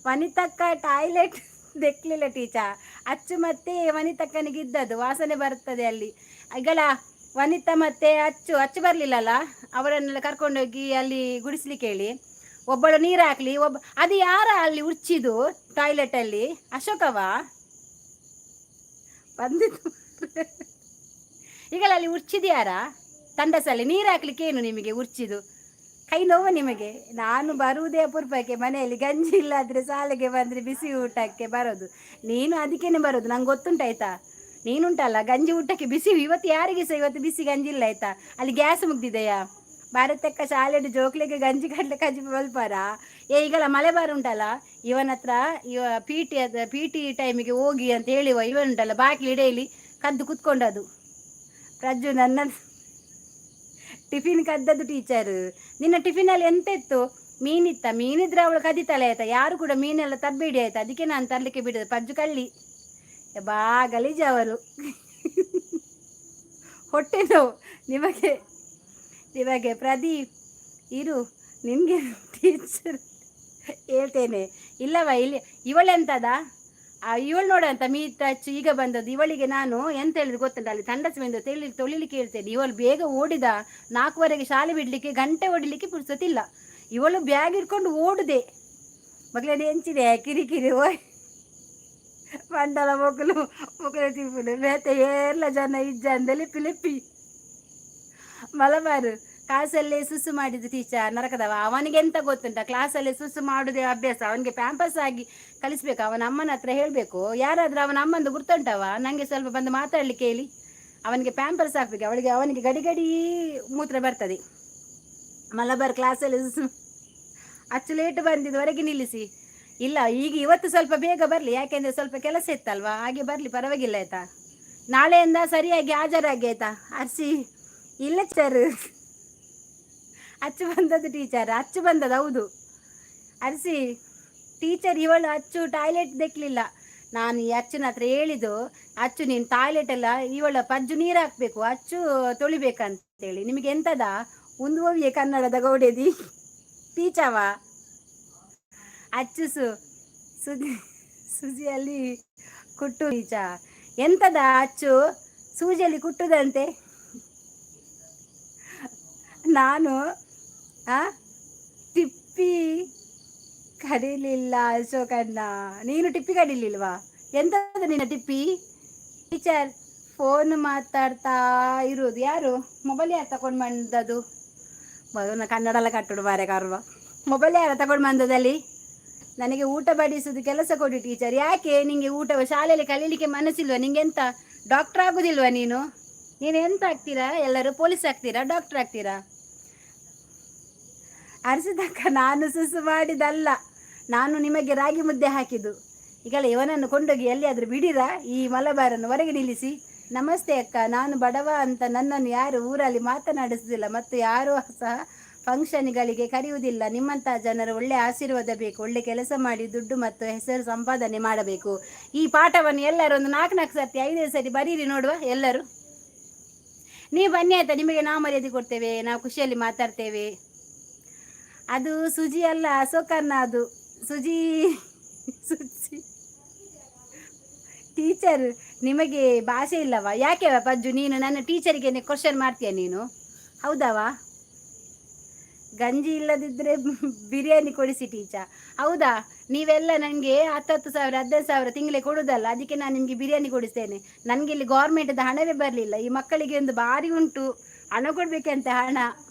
ವನಿತಕ್ಕ ಟಾಯ್ಲೆಟ್ ದೆಕ್ಲಿಲ್ಲ ಟೀಚರ್. ಅಚ್ಚು ಮತ್ತೆ ವನಿತಕ್ಕನಿಗೆ ಇದ್ದದ್ದು ವಾಸನೆ ಬರ್ತದೆ ಅಲ್ಲಿ. ಈಗಳ ವನಿತಾ ಮತ್ತೆ ಅಚ್ಚು ಬರಲಿಲ್ಲಲ್ಲ, ಅವರನ್ನೆಲ್ಲ ಕರ್ಕೊಂಡೋಗಿ ಅಲ್ಲಿ ಗುಡಿಸ್ಲಿಕ್ಕೆ ಹೇಳಿ. ಒಬ್ಬಳು ನೀರು ಹಾಕ್ಲಿ, ಅದು ಯಾರ ಅಲ್ಲಿ ಉಚ್ಚಿದು ಟಾಯ್ಲೆಟಲ್ಲಿ? ಅಶೋಕವ ಬಂದಿತ್ತು. ಈಗಲ ಅಲ್ಲಿ ಉಚ್ಚಿದ್ಯಾರ? ತಂಡಸಲ್ಲಿ ನೀರು ಹಾಕ್ಲಿಕ್ಕೆ ಏನು ನಿಮಗೆ ಉಚ್ಚಿದು? ಕೈ ನೋವ ನಿಮಗೆ? ನಾನು ಬರುವುದೇ ಅಪರೂಪಕ್ಕೆ, ಮನೆಯಲ್ಲಿ ಗಂಜಿ ಇಲ್ಲಾದ್ರೆ ಶಾಲೆಗೆ ಬಂದರೆ ಬಿಸಿ ಊಟಕ್ಕೆ ಬರೋದು. ನೀನು ಅದಕ್ಕೇನೆ ಬರೋದು, ನಂಗೆ ಗೊತ್ತುಂಟಾಯ್ತಾ. ನೀನುಂಟಲ್ಲ ಗಂಜಿ ಊಟಕ್ಕೆ ಬಿಸಿ, ಇವತ್ತು ಯಾರಿಗೆ ಸಹ ಇವತ್ತು ಬಿಸಿ ಗಂಜಿ ಇಲ್ಲ ಆಯ್ತಾ. ಅಲ್ಲಿ ಗ್ಯಾಸ್ ಮುಗ್ದಿದೆಯಾ? ಭಾರತಕ್ಕ ಶಾಲೆಡು ಜೋಕ್ಲಿಗೆ ಗಂಜಿ ಕಡ್ಲೆ ಕಜ್ಜಿ ಬಲ್ಪಾರ. ಈಗಲ್ಲ ಮಳೆ ಉಂಟಲ್ಲ, ಇವನ ಹತ್ರ ಪಿ ಟಿ ಟೈಮಿಗೆ ಹೋಗಿ ಅಂತ ಹೇಳಿವ ಇವನುಂಟಲ್ಲ ಬಾಕ್ಲಿ ಡೈಲಿ ಕದ್ದು ಕುತ್ಕೊಂಡದು. ಪ್ರಜ್ಜು ನನ್ನ ಟಿಫಿನ್ ಕದ್ದದ್ದು ಟೀಚರ್. ನಿನ್ನ ಟಿಫಿನಲ್ಲಿ ಎಂತ ಇತ್ತು? ಮೀನಿತ್ತ? ಮೀನಿದ್ರೆ ಅವಳು ಕದಿತಾಳೆ ಆಯ್ತಾ. ಯಾರು ಕೂಡ ಮೀನೆಲ್ಲ ತರಬೇಡಿ ಆಯ್ತಾ, ಅದಕ್ಕೆ ನಾನು ತರಲಿಕ್ಕೆ ಬಿಡೋದು. ಪಜ್ಜು ಕಳ್ಳಿ ಬಾ ಗಲೀಜು ಅವರು. ಹೊಟ್ಟೆ ನೋವು ನಿಮಗೆ, ನಿಮಗೆ ಪ್ರದೀಪ್ ಇರು, ನಿನಗೆ ಟೀಚರ್ ಹೇಳ್ತೇನೆ. ಇಲ್ಲವ ಇಲ್ಲಿ ಇವಳೆಂತದ ಇವಳು ನೋಡಂತ ಮೀಟ್ ಟಚ್ ಈಗ ಬಂದದ್ದು. ಇವಳಿಗೆ ನಾನು ಎಂತ ಹೇಳಿದ್ರು ಗೊತ್ತುಂಟ, ಅಲ್ಲಿ ತಂಡಸ್ವೆಂದು ತೊಳಿಲಿಕ್ಕೆ ಹೇಳ್ತೇನೆ. ಇವಳು ಬೇಗ ಓಡಿದ, 4:15 ಶಾಲೆ ಬಿಡ್ಲಿಕ್ಕೆ, ಗಂಟೆ ಓಡಿಲಿಕ್ಕೆ ಪುರ್ಸೊತ್ತಿಲ್ಲ. ಇವಳು ಬ್ಯಾಗ್ ಇಟ್ಕೊಂಡು ಓಡುದೆ. ಮಕ್ಕಳಲ್ಲಿ ಹೆಂಚಿದೆ ಕಿರಿಕಿರಿ ಓಯ್ ಮಂಡಲ ಮೊಗಲು ತಿಪ್ಪುಲು ಬೇತೆ ಎಲ್ಲ ಜನ ಇಜ್ಜಂದಲ್ಲಿ ಪಿಲಿಪಿ ಮಲಬಾರು ಕ್ಲಾಸಲ್ಲೇ ಸುಸು ಮಾಡಿದ್ದು ಟೀಚರ್ ನರಕದವ. ಅವನಿಗೆ ಎಂತ ಗೊತ್ತುಂಟ, ಕ್ಲಾಸಲ್ಲೇ ಸುಸು ಮಾಡುದೇ ಅಭ್ಯಾಸ. ಅವನಿಗೆ ಪ್ಯಾಂಪಸ್ ಆಗಿ ಕಲಿಸ್ಬೇಕು. ಅವನ ಅಮ್ಮನ ಹತ್ರ ಹೇಳಬೇಕು. ಯಾರಾದರೂ ಅವನ ಅಮ್ಮಂದು ಗುರ್ತುಂಟವ, ನನಗೆ ಸ್ವಲ್ಪ ಬಂದು ಮಾತಾಡಲಿಕ್ಕೆ ಹೇಳಿ. ಅವನಿಗೆ ಪ್ಯಾಂಪರ್ಸ್ ಹಾಕ್ಬೇಕು. ಅವನಿಗೆ ಗಡಿ ಗಡಿ ಮೂತ್ರ ಬರ್ತದೆ. ಮಲಬಾರ್ ಕ್ಲಾಸಲ್ಲಿ ಸುಸು ಅಚ್ಚು ಲೇಟ್ ಬಂದಿದ್ದು ಹೊರಗೆ ನಿಲ್ಲಿಸಿ. ಇಲ್ಲ ಈಗ ಇವತ್ತು ಸ್ವಲ್ಪ ಬೇಗ ಬರಲಿ, ಯಾಕೆಂದರೆ ಸ್ವಲ್ಪ ಕೆಲಸ ಇತ್ತಲ್ವಾ, ಹಾಗೆ ಬರಲಿ, ಪರವಾಗಿಲ್ಲ ಆಯ್ತಾ. ನಾಳೆಯಿಂದ ಸರಿಯಾಗಿ ಹಾಜರಾಗಿ ಆಯ್ತಾ. ಅರ್ಸಿ ಇಲ್ಲ ಸರ್, ಅಚ್ಚು ಬಂದದ್ದು ಟೀಚರ್, ಅಚ್ಚು ಬಂದದ್ದು ಹೌದು. ಅರ್ಸಿ ಟೀಚರ್ ಇವಳು ಅಚ್ಚು ಟಾಯ್ಲೆಟ್ ದೆಕ್ಲಿಲ್ಲ. ನಾನು ಈ ಅಚ್ಚನ ಹತ್ರ ಹೇಳಿದ್ದು, ಅಚ್ಚು ನೀನು ಟಾಯ್ಲೆಟ್ ಎಲ್ಲ ಇವಳ ಪಜ್ಜು ನೀರು ಹಾಕಬೇಕು, ಅಚ್ಚು ತೊಳಿಬೇಕಂತೇಳಿ. ನಿಮಗೆ ಎಂತದ ಒಂದು ಹೋಗಿಯೇ ಕನ್ನಡದ ಗೌಡೆದಿ ಟೀಚವ ಅಚ್ಚು ಸೂಜಿಯಲ್ಲಿ ಕುಟ್ಟು ಟೀಚ. ಎಂತದ ಅಚ್ಚು ಸೂಜಿಯಲ್ಲಿ ಕುಟ್ಟುದಂತೆ. ನಾನು ಟಿಪ್ಪಿ ಕಡಿಲಿಲ್ಲ ಅಶೋಕಣ್ಣ. ನೀನು ಟಿಪ್ಪಿ ಕಡಿಲಿಲ್ವಾ? ಎಂತದ ನಿನ್ನ ಟಿಪ್ಪಿ? ಟೀಚರ್ ಫೋನ್ ಮಾತಾಡ್ತಾ ಇರೋದು. ಯಾರು ಮೊಬೈಲ್ ಯಾರು ತಗೊಂಡು ಬಂದದ್ದು? ಕನ್ನಡ ಕಟ್ಟುಡು ಬಾರೆ ಕರ್ವ. ಮೊಬೈಲ್ ಯಾರು ತಗೊಂಡು ಬಂದದಲ್ಲಿ? ನನಗೆ ಊಟ ಬಡಿಸೋದು ಕೆಲಸ ಕೊಡಿ ಟೀಚರ್. ಯಾಕೆ ನಿಂಗೆ ಊಟ ಶಾಲೆಯಲ್ಲಿ ಕಲೀಲಿಕ್ಕೆ ಮನಸ್ಸಿಲ್ವಾ? ನಿಂಗೆ ಎಂತ ಡಾಕ್ಟರ್ ಆಗೋದಿಲ್ವಾ ನೀನು? ನೀನು ಎಂತ ಆಗ್ತೀರಾ? ಎಲ್ಲರೂ ಪೊಲೀಸ್ ಆಗ್ತೀರಾ, ಡಾಕ್ಟರ್ ಆಗ್ತೀರಾ? ಅರಿಸಿದಕ್ಕ ನಾನು ಸುಸು ಮಾಡಿದಲ್ಲ, ನಾನು ನಿಮಗೆ ರಾಗಿ ಮುದ್ದೆ ಹಾಕಿದ್ದು. ಈಗಲ್ಲ ಇವನನ್ನು ಕೊಂಡೋಗಿ ಎಲ್ಲಿಯಾದರೂ ಬಿಡಿರಾ? ಈ ಮಲಬಾರನ್ನು ಹೊರಗೆ ನಿಲ್ಲಿಸಿ. ನಮಸ್ತೆ ಅಕ್ಕ, ನಾನು ಬಡವ ಅಂತ ನನ್ನನ್ನು ಯಾರು ಊರಲ್ಲಿ ಮಾತನಾಡಿಸುವುದಿಲ್ಲ ಮತ್ತು ಯಾರೂ ಸಹ ಫಂಕ್ಷನ್ಗಳಿಗೆ ಕರೆಯುವುದಿಲ್ಲ. ನಿಮ್ಮಂಥ ಜನರು ಒಳ್ಳೆ ಆಶೀರ್ವಾದ ಬೇಕು. ಒಳ್ಳೆ ಕೆಲಸ ಮಾಡಿ ದುಡ್ಡು ಮತ್ತು ಹೆಸರು ಸಂಪಾದನೆ ಮಾಡಬೇಕು. ಈ ಪಾಠವನ್ನು ಎಲ್ಲರೂ ಒಂದು 4 ಸರ್ತಿ 5 ಸರಿ ಬರೀರಿ ನೋಡುವ ಎಲ್ಲರೂ. ನೀವು ಬನ್ನಿ ಆಯ್ತಾ, ನಿಮಗೆ ನಾವು ಮರ್ಯಾದೆ ಕೊಡ್ತೇವೆ, ನಾವು ಖುಷಿಯಲ್ಲಿ ಮಾತಾಡ್ತೇವೆ. ಅದು ಸುಜಿ ಅಲ್ಲ ಅಶೋಕನ್ನ, ಅದು ಸುಜಿ ಟೀಚರ್. ನಿಮಗೆ ಭಾಷೆ ಇಲ್ಲವಾ? ಯಾಕೆವ ಪಜ್ಜು ನೀನು ನನ್ನ ಟೀಚರಿಗೆ ಕ್ವಶನ್ ಮಾಡ್ತೀಯ ನೀನು? ಹೌದವಾ? ಗಂಜಿ ಇಲ್ಲದಿದ್ದರೆ ಬಿರಿಯಾನಿ ಕೊಡಿಸಿ ಟೀಚರ್. ಹೌದಾ? ನೀವೆಲ್ಲ ನನಗೆ 10,000 15,000 ತಿಂಗಳೇ ಕೊಡೋದಲ್ಲ, ಅದಕ್ಕೆ ನಾನು ನಿಮಗೆ ಬಿರಿಯಾನಿ ಕೊಡಿಸ್ತೇನೆ. ನನಗೆ ಇಲ್ಲಿ ಗೌರ್ಮೆಂಟ್ದ ಹಣವೇ ಬರಲಿಲ್ಲ. ಈ ಮಕ್ಕಳಿಗೆ ಒಂದು ಭಾರಿ ಉಂಟು, ಹಣ ಕೊಡಬೇಕಂತೆ ಹಣ.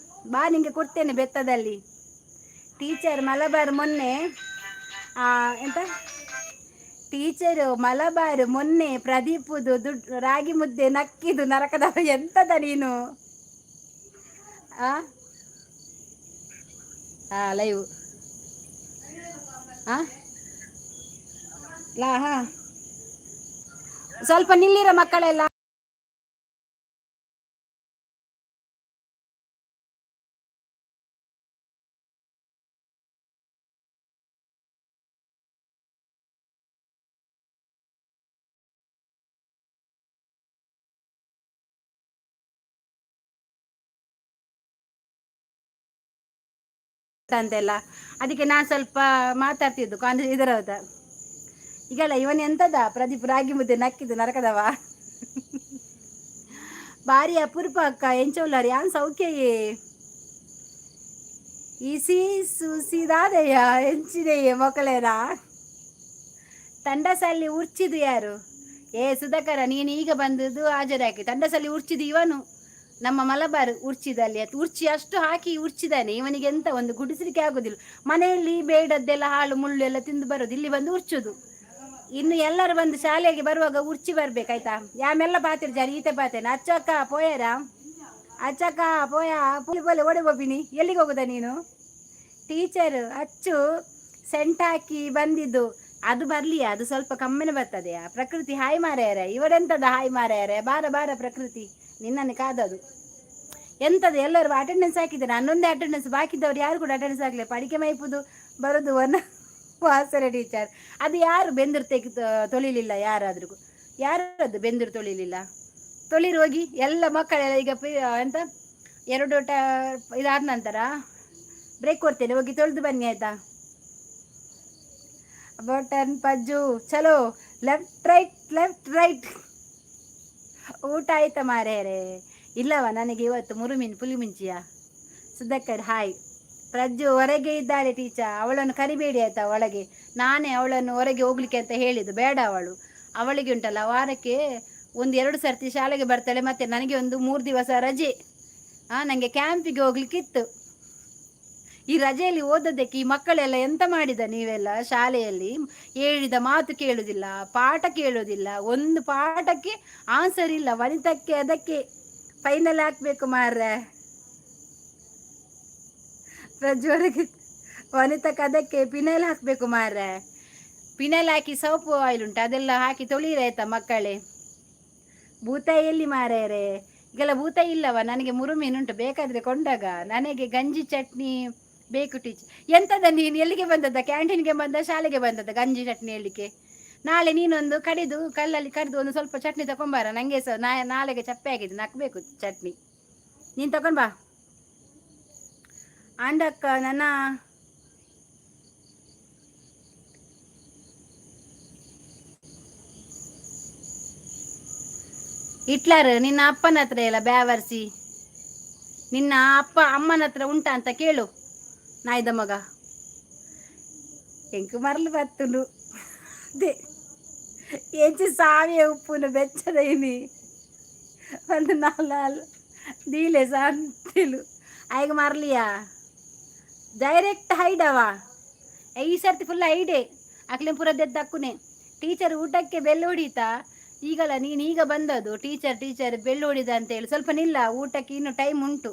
ಬಾ ನಿಮಗೆ ಕೊಡ್ತೇನೆ ಬೆತ್ತದಲ್ಲಿ. ಟೀಚರ್ ಮಲಬಾರ್ ಮೊನ್ನೆ ಎಂತ ಟೀಚರು ಮಲಬಾರ್ ಮೊನ್ನೆ ಪ್ರದೀಪುದು ದುಡ್ಡು ರಾಗಿ ಮುದ್ದೆ ನಕ್ಕಿದು ನರಕದ. ಎಂತದ ನೀನು? ಲೈವ್ ಸ್ವಲ್ಪ ನಿಲ್ಲಿರ ಮಕ್ಕಳೆಲ್ಲ. ಅಂತೆಲ್ಲ ಅದಕ್ಕೆ ನಾನು ಸ್ವಲ್ಪ ಮಾತಾಡ್ತಿದ್ದು ಇದರದ. ಈಗಲ್ಲ ಇವನ್ ಎಂತದ ಪ್ರದೀಪ್ ರಾಗಿ ಮುದ್ದೆ ನಕ್ಕಿದ್ದು ನರಕದವ. ಭಾರಿ ಅಪೂರ್ವ ಅಕ್ಕ ಎಂಚೋಲ್ಲಾರಿ ಯಾನ್ ಸೌಖ್ಯಯೇ ಇಸಿ ಸುಸಿದಾದಯ್ಯ ಎಂಚಿದೆಯೇ ಮಕ್ಕಳೇನ. ತಂಡಸಲ್ಲಿ ಉರ್ಚಿದು ಯಾರು? ಸುಧಾಕರ ನೀನು ಈಗ ಬಂದದ್ದು ಹಾಜರಾಕಿ. ತಂಡಸಲ್ಲಿ ಉರ್ಚಿದು ಇವನು. ನಮ್ಮ ಮಲಬಾರ್ ಉರ್ಚಿದಲ್ಲಿ ಅದು ಉರ್ಚಿ ಅಷ್ಟು ಹಾಕಿ ಉರ್ಚಿದಾನೆ. ಇವನಿಗೆ ಎಂತ ಒಂದು ಗುಡಿಸಲಿಕ್ಕೆ ಆಗುದಿಲ್ಲ. ಮನೆಯಲ್ಲಿ ಬೇಡದ್ದೆಲ್ಲ ಹಾಳು ಮುಳ್ಳು ಎಲ್ಲ ತಿಂದು ಬರೋದು, ಇಲ್ಲಿ ಬಂದು ಉರ್ಚುದು. ಇನ್ನು ಎಲ್ಲರೂ ಬಂದು ಶಾಲೆಗೆ ಬರುವಾಗ ಉರ್ಚಿ ಬರ್ಬೇಕಾಯ್ತಾ. ಯಾಮೆಲ್ಲ ಪಾತಿರು ಜಾರಿ ಈತೆ ಪಾತೇನೆ ಅಚ್ಚಕ್ಕ ಪೋಯಾರ ಅಚ್ಚಕ್ಕ ಪೋಯ ಪುಲಿ ಪೋಲೆ ಓಡಿ ಬೋಪಿನಿ. ಎಲ್ಲಿಗೆ ಹೋಗುದ ನೀನು? ಟೀಚರ್ ಅಚ್ಚು ಸೆಂಟ್ ಹಾಕಿ ಬಂದಿದ್ದು ಅದು ಬರ್ಲಿ, ಅದು ಸ್ವಲ್ಪ ಕಮ್ಮಿನೇ ಬರ್ತದೆಯಾ. ಪ್ರಕೃತಿ ಹಾಯ್ ಮಾರ್ಯಾರ, ಇವರೆಂತದ ಹಾಯ್ ಮಾರ್ಯಾರ. ಬಾರ ಬಾರ ಪ್ರಕೃತಿ, ನಿನ್ನನ್ನು ಕಾದದು ಎಂತದ್ದು. ಎಲ್ಲರೂ ಅಟೆಂಡೆನ್ಸ್ ಹಾಕಿದ್ದಾರೆ, ಹನ್ನೊಂದೇ ಅಟೆಂಡೆನ್ಸ್. ಬಾಕಿದ್ದವ್ರು ಯಾರು ಕೂಡ ಅಟೆಂಡೆನ್ಸ್ ಹಾಕಲಿಲ್ಲ. ಪಡಿಕೆ ಮೈಪುದು ಬರೋದು ವಾಸರ ಟೀಚರ್. ಅದು ಯಾರು ಬೆಂದೂರು ತೊಳಿಲಿಲ್ಲ ಯಾರಾದ್ರೂ? ಯಾರದು ಬೆಂದೂರು ತೊಳಿಲಿಲ್ಲ? ತೊಳಿರು ಹೋಗಿ ಎಲ್ಲ ಮಕ್ಕಳೆಲ್ಲ ಈಗ ಎಂತ 2 ಇದಾದ ನಂತರ ಬ್ರೇಕ್ ಕೊಡ್ತೇನೆ, ಹೋಗಿ ತೊಳೆದು ಬನ್ನಿ ಆಯ್ತಾ. ಬಟನ್ ಪಜ್ಜು ಚಲೋ, ಲೆಫ್ಟ್ ರೈಟ್. ಊಟ ಆಯ್ತಾ ಮಾರೇರೆ? ಇಲ್ಲವ, ನನಗೆ ಇವತ್ತು ಮುರುಮಿನ್ ಪುಲಿ ಮುಂಚಿಯ ಸುದ್ದಕ್ಕಡ್ ಹಾಯ್. ಪ್ರಜ್ಜು ಹೊರಗೆ ಇದ್ದಾಳೆ ಟೀಚರ್, ಅವಳನ್ನು ಕರಿಬೇಡಿ ಆಯ್ತಾ ಒಳಗೆ. ನಾನೇ ಅವಳನ್ನು ಹೊರಗೆ ಹೋಗ್ಲಿಕ್ಕೆ ಅಂತ ಹೇಳಿದ್ದು, ಬೇಡ ಅವಳಿಗೆ ಉಂಟಲ್ಲ ವಾರಕ್ಕೆ 1-2 ಸರ್ತಿ ಶಾಲೆಗೆ ಬರ್ತಾಳೆ. ಮತ್ತೆ ನನಗೆ ಒಂದು 3 ದಿವಸ ರಜೆ. ನನಗೆ ಕ್ಯಾಂಪಿಗೆ ಹೋಗ್ಲಿಕ್ಕಿತ್ತು. ಈ ರಜೆಯಲ್ಲಿ ಓದೋದಕ್ಕೆ ಈ ಮಕ್ಕಳೆಲ್ಲ ಎಂತ ಮಾಡಿದ ನೀವೆಲ್ಲ ಶಾಲೆಯಲ್ಲಿ? ಹೇಳಿದ ಮಾತು ಕೇಳುವುದಿಲ್ಲ, ಪಾಠ ಕೇಳುವುದಿಲ್ಲ, ಒಂದು ಪಾಠಕ್ಕೆ ಆನ್ಸರ್ ಇಲ್ಲ. ವನಿತಕ್ಕೆ ಅದಕ್ಕೆ ಫೈನಲ್ ಹಾಕ್ಬೇಕು ಮಾರ್ರೆ. ಪ್ರಜ್ವರೆಗೆ ವನಿತಕ್ಕೆ ಅದಕ್ಕೆ ಪಿನೈಲ್ ಹಾಕ್ಬೇಕು ಮಾರ್ರೆ. ಪಿನೈಲ್ ಹಾಕಿ ಸೋಪು ಆಯಿಲ್ ಉಂಟು, ಅದೆಲ್ಲ ಹಾಕಿ ತೊಳಿರಾಯ್ತಾ ಮಕ್ಕಳೇ. ಭೂತಾಯಿ ಎಲ್ಲಿ ಮಾರ್ಯಾರೆ? ಈಗೆಲ್ಲ ಭೂತಾಯಿ ಇಲ್ಲವ. ನನಗೆ ಮುರುಮೀನುಂಟು, ಬೇಕಾದರೆ ಕೊಂಡಾಗ. ನನಗೆ ಗಂಜಿ ಚಟ್ನಿ ಬೇಕು ಟೀಚರ್. ಎಂತದ ನೀನು? ಎಲ್ಲಿಗೆ ಬಂದದ್ದ? ಕ್ಯಾಂಟೀನ್ಗೆ ಬಂದ, ಶಾಲೆಗೆ ಬಂದದ್ದ ಗಂಜಿ ಚಟ್ನಿ ಹೇಳಲಿಕ್ಕೆ? ನಾಳೆ ನೀನೊಂದು ಕಡಿದು ಕಲ್ಲಲ್ಲಿ ಕರೆದು ಒಂದು ಸ್ವಲ್ಪ ಚಟ್ನಿ ತಗೊಂಬಾರ. ನನಗೆ ನಾಳೆಗೆ ಚಪ್ಪೆ ಆಗಿದೆ, ನಕ್ಬೇಕು ಚಟ್ನಿ. ನೀನು ತಗೊಂಡ್ಬಾ ಅಂಡಕ್ಕ. ನನ್ನ ಹಿಟ್ಲರ್ ನಿನ್ನ ಅಪ್ಪನ ಹತ್ರ ಎಲ್ಲ ಬ್ಯಾವರ್ಸಿ, ನಿನ್ನ ಅಮ್ಮನ ಹತ್ರ ಉಂಟಾ ಅಂತ ಕೇಳು. ನಾಯ್ದ ಮಗ ಎಂಕು ಮರಲು ಬತ್ತುಂಡು ಎಂಚು ಸಾವಿಯ ಉಪ್ಪುನು ಬೆಚ್ಚದ ಇನಿ ಒಂದು 4 ದೀಲೆ ಸಾಂತಿಲು ಆಯ್ಗ ಮರಲಿಯಾ ಡೈರೆಕ್ಟ್ ಹೈಡವ. ಈ ಸರ್ತಿ ಫುಲ್ ಹೈಡೆ ಅಕ್ಲೆ ಪುರದ್ದಕ್ಕುನೆ. ಟೀಚರ್ ಊಟಕ್ಕೆ ಬೆಲ್ ಹೊಡೀತಾ ಈಗಲ್ಲ, ನೀನು ಈಗ ಬಂದದ್ದು. ಟೀಚರ್ ಬೆಲ್ ಹೊಡಿದ ಅಂತ ಹೇಳಿ ಸ್ವಲ್ಪ ನಿಲ್ಲ, ಊಟಕ್ಕೆ ಇನ್ನು ಟೈಮ್ ಉಂಟು.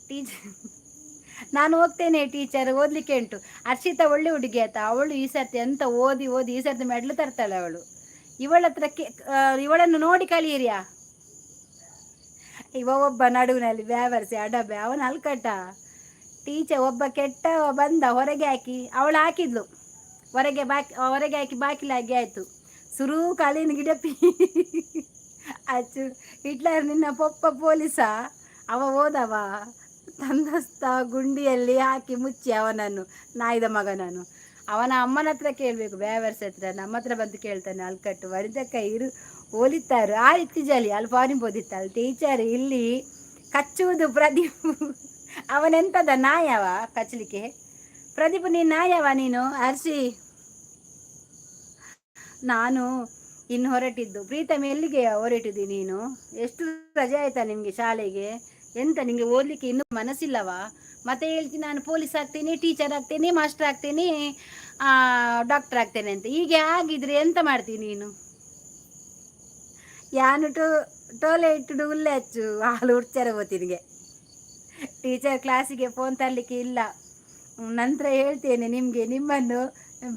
ಟೀಚರ್ ನಾನು ಹೋಗ್ತೇನೆ ಟೀಚರ್, ಓದಲಿಕ್ಕೆ ಉಂಟು. ಅರ್ಷಿತಾ ಒಳ್ಳೆ ಹುಡುಗಿ ಆಯ್ತಾ, ಅವಳು ಈ ಸರ್ತಿ ಅಂತ ಓದಿ ಈ ಸರ್ತಿ ಮೆಡ್ಲು ತರ್ತಾಳೆ ಅವಳು. ಇವಳ ಹತ್ರ ಇವಳನ್ನು ನೋಡಿ ಕಲಿಯಿರಿಯಾ. ಒಬ್ಬ ನಡುವಿನಲ್ಲಿ ಬ್ಯಾವರ್ಸಿ ಅಡಬೆ, ಅವನ ಅಲ್ಕಟ. ಟೀಚರ್ ಒಬ್ಬ ಕೆಟ್ಟ ಬಂದ, ಹೊರಗೆ ಹಾಕಿ ಅವಳು ಹಾಕಿದ್ಲು, ಹೊರಗೆ ಹಾಕಿ ಬಾಕಿಲಾಗಿ ಆಯ್ತು. ಸುರು ಕಾಲಿನ ಗಿಡಪಿ ಅಚ್ಚು ಹಿಟ್ಲರ್ ನಿನ್ನ ಪೊಪ್ಪ ಪೊಲೀಸ. ಅವ ಹೋದವ ತಂದಸ್ತ ಗುಂಡಿಯಲ್ಲಿ ಹಾಕಿ ಮುಚ್ಚಿ ಅವನನ್ನು, ನಾಯ್ದ ಮಗನನ್ನು. ಅವನ ಅಮ್ಮನ ಹತ್ರ ಕೇಳಬೇಕು, ಬ್ಯಾವರ್ಸ್ ಹತ್ರ. ನಮ್ಮ ಹತ್ರ ಬಂದು ಕೇಳ್ತಾನೆ ಅಲ್ಕಟ್ಟು. ವರಿದಕ್ಕ ಇರು ಓಲಿತ್ತಾರು ಆ ಇತ್ತಿಜಲಿ ಅಲ್ಲಿ ಫಾರಿನ್ ಓದಿತ್ತಾಳು ಟೀಚರ್. ಇಲ್ಲಿ ಕಚ್ಚುವುದು ಪ್ರದೀಪ್. ಅವನೆಂತದ ನಾಯವ ಕಚ್ಚಲಿಕ್ಕೆ? ಪ್ರದೀಪ್ ನೀನು ನಾಯವ ನೀನು? ಹರ್ಷಿ ನಾನು ಇನ್ನು ಹೊರಟಿದ್ದು. ಪ್ರೀತಮ್ ಎಲ್ಲಿಗೆ ಹೊರಟಿದ್ದಿ ನೀನು? ಎಷ್ಟು ರಜೆ ಆಯ್ತಾ ನಿಮಗೆ ಶಾಲೆಗೆ? ಎಂತ ನಿಮಗೆ ಓದಲಿಕ್ಕೆ ಇನ್ನೂ ಮನಸ್ಸಿಲ್ಲವಾ? ಮತ್ತೆ ಹೇಳ್ತೀನಿ ನಾನು ಪೊಲೀಸ್ ಆಗ್ತೇನೆ, ಟೀಚರ್ ಆಗ್ತೇನೆ, ಮಾಸ್ಟರ್ ಆಗ್ತೇನೆ, ಡಾಕ್ಟರ್ ಆಗ್ತೇನೆ ಅಂತ. ಹೀಗೆ ಆಗಿದ್ರೆ ಎಂತ ಮಾಡ್ತೀನಿ ನೀನು? ಯಾನು ಟೋಲೆ ಇಟ್ಟು ಉಲ್ಲೆ ಹಚ್ಚು ಹಾಲು ಉಡ್ಚಾರ ಹೋತಿನಿಗೆ. ಟೀಚರ್ ಕ್ಲಾಸಿಗೆ ಫೋನ್ ತರಲಿಕ್ಕೆ ಇಲ್ಲ, ನಂತರ ಹೇಳ್ತೇನೆ ನಿಮಗೆ, ನಿಮ್ಮನ್ನು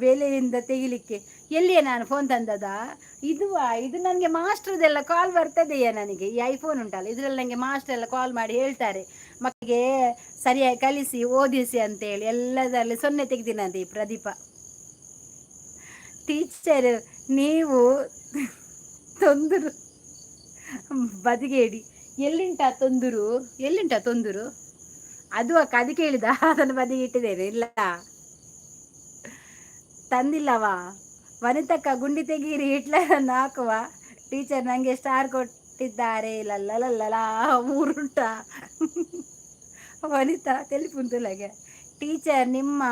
ಬೇಲೆಯಿಂದ ತೆಗಿಲಿಕ್ಕೆ. ಎಲ್ಲಿಯೇ ನಾನು ಫೋನ್ ತಂದದ? ಇದು ನನಗೆ ಮಾಸ್ಟ್ರದೆಲ್ಲ ಕಾಲ್ ಬರ್ತದೆಯಾ ನನಗೆ? ಈ ಐಫೋನ್ ಉಂಟಲ್ಲ, ಇದರಲ್ಲಿ ನನಗೆ ಮಾಸ್ಟರ್ ಎಲ್ಲ ಕಾಲ್ ಮಾಡಿ ಹೇಳ್ತಾರೆ ಮಕ್ಕಳಿಗೆ ಸರಿಯಾಗಿ ಕಲಿಸಿ ಓದಿಸಿ ಅಂತೇಳಿ. ಎಲ್ಲದರಲ್ಲಿ 0 ತೆಗ್ದಿನಂತೆ ಈ ಪ್ರದೀಪ. ಟೀಚರ್ ನೀವು ತೊಂದರು ಬದಿಗೇಡಿ. ಎಲ್ಲಿಂಟ ತೊಂದರು? ಅದು ಅದು ಕೇಳಿದ, ಅದನ್ನು ಬದಿಗೆ ಇಟ್ಟಿದ್ದೇನೆ. ಇಲ್ಲ ತಂದಿಲ್ಲವಾ? ವನಿತಕ್ಕ ಗುಂಡಿ ತೆಗೀರಿ, ಹಿಟ್ಲರನ್ನು ಹಾಕುವ. ಟೀಚರ್ ನನಗೆ ಸ್ಟಾರ್ ಕೊಟ್ಟಿದ್ದಾರೆ. ಲಲ್ಲಲಲ್ಲ ಊರುಂಟ. ವನಿತಾ ತೆಲಿಪುಂತುಲಗೆ. ಟೀಚರ್ ನಿಮ್ಮ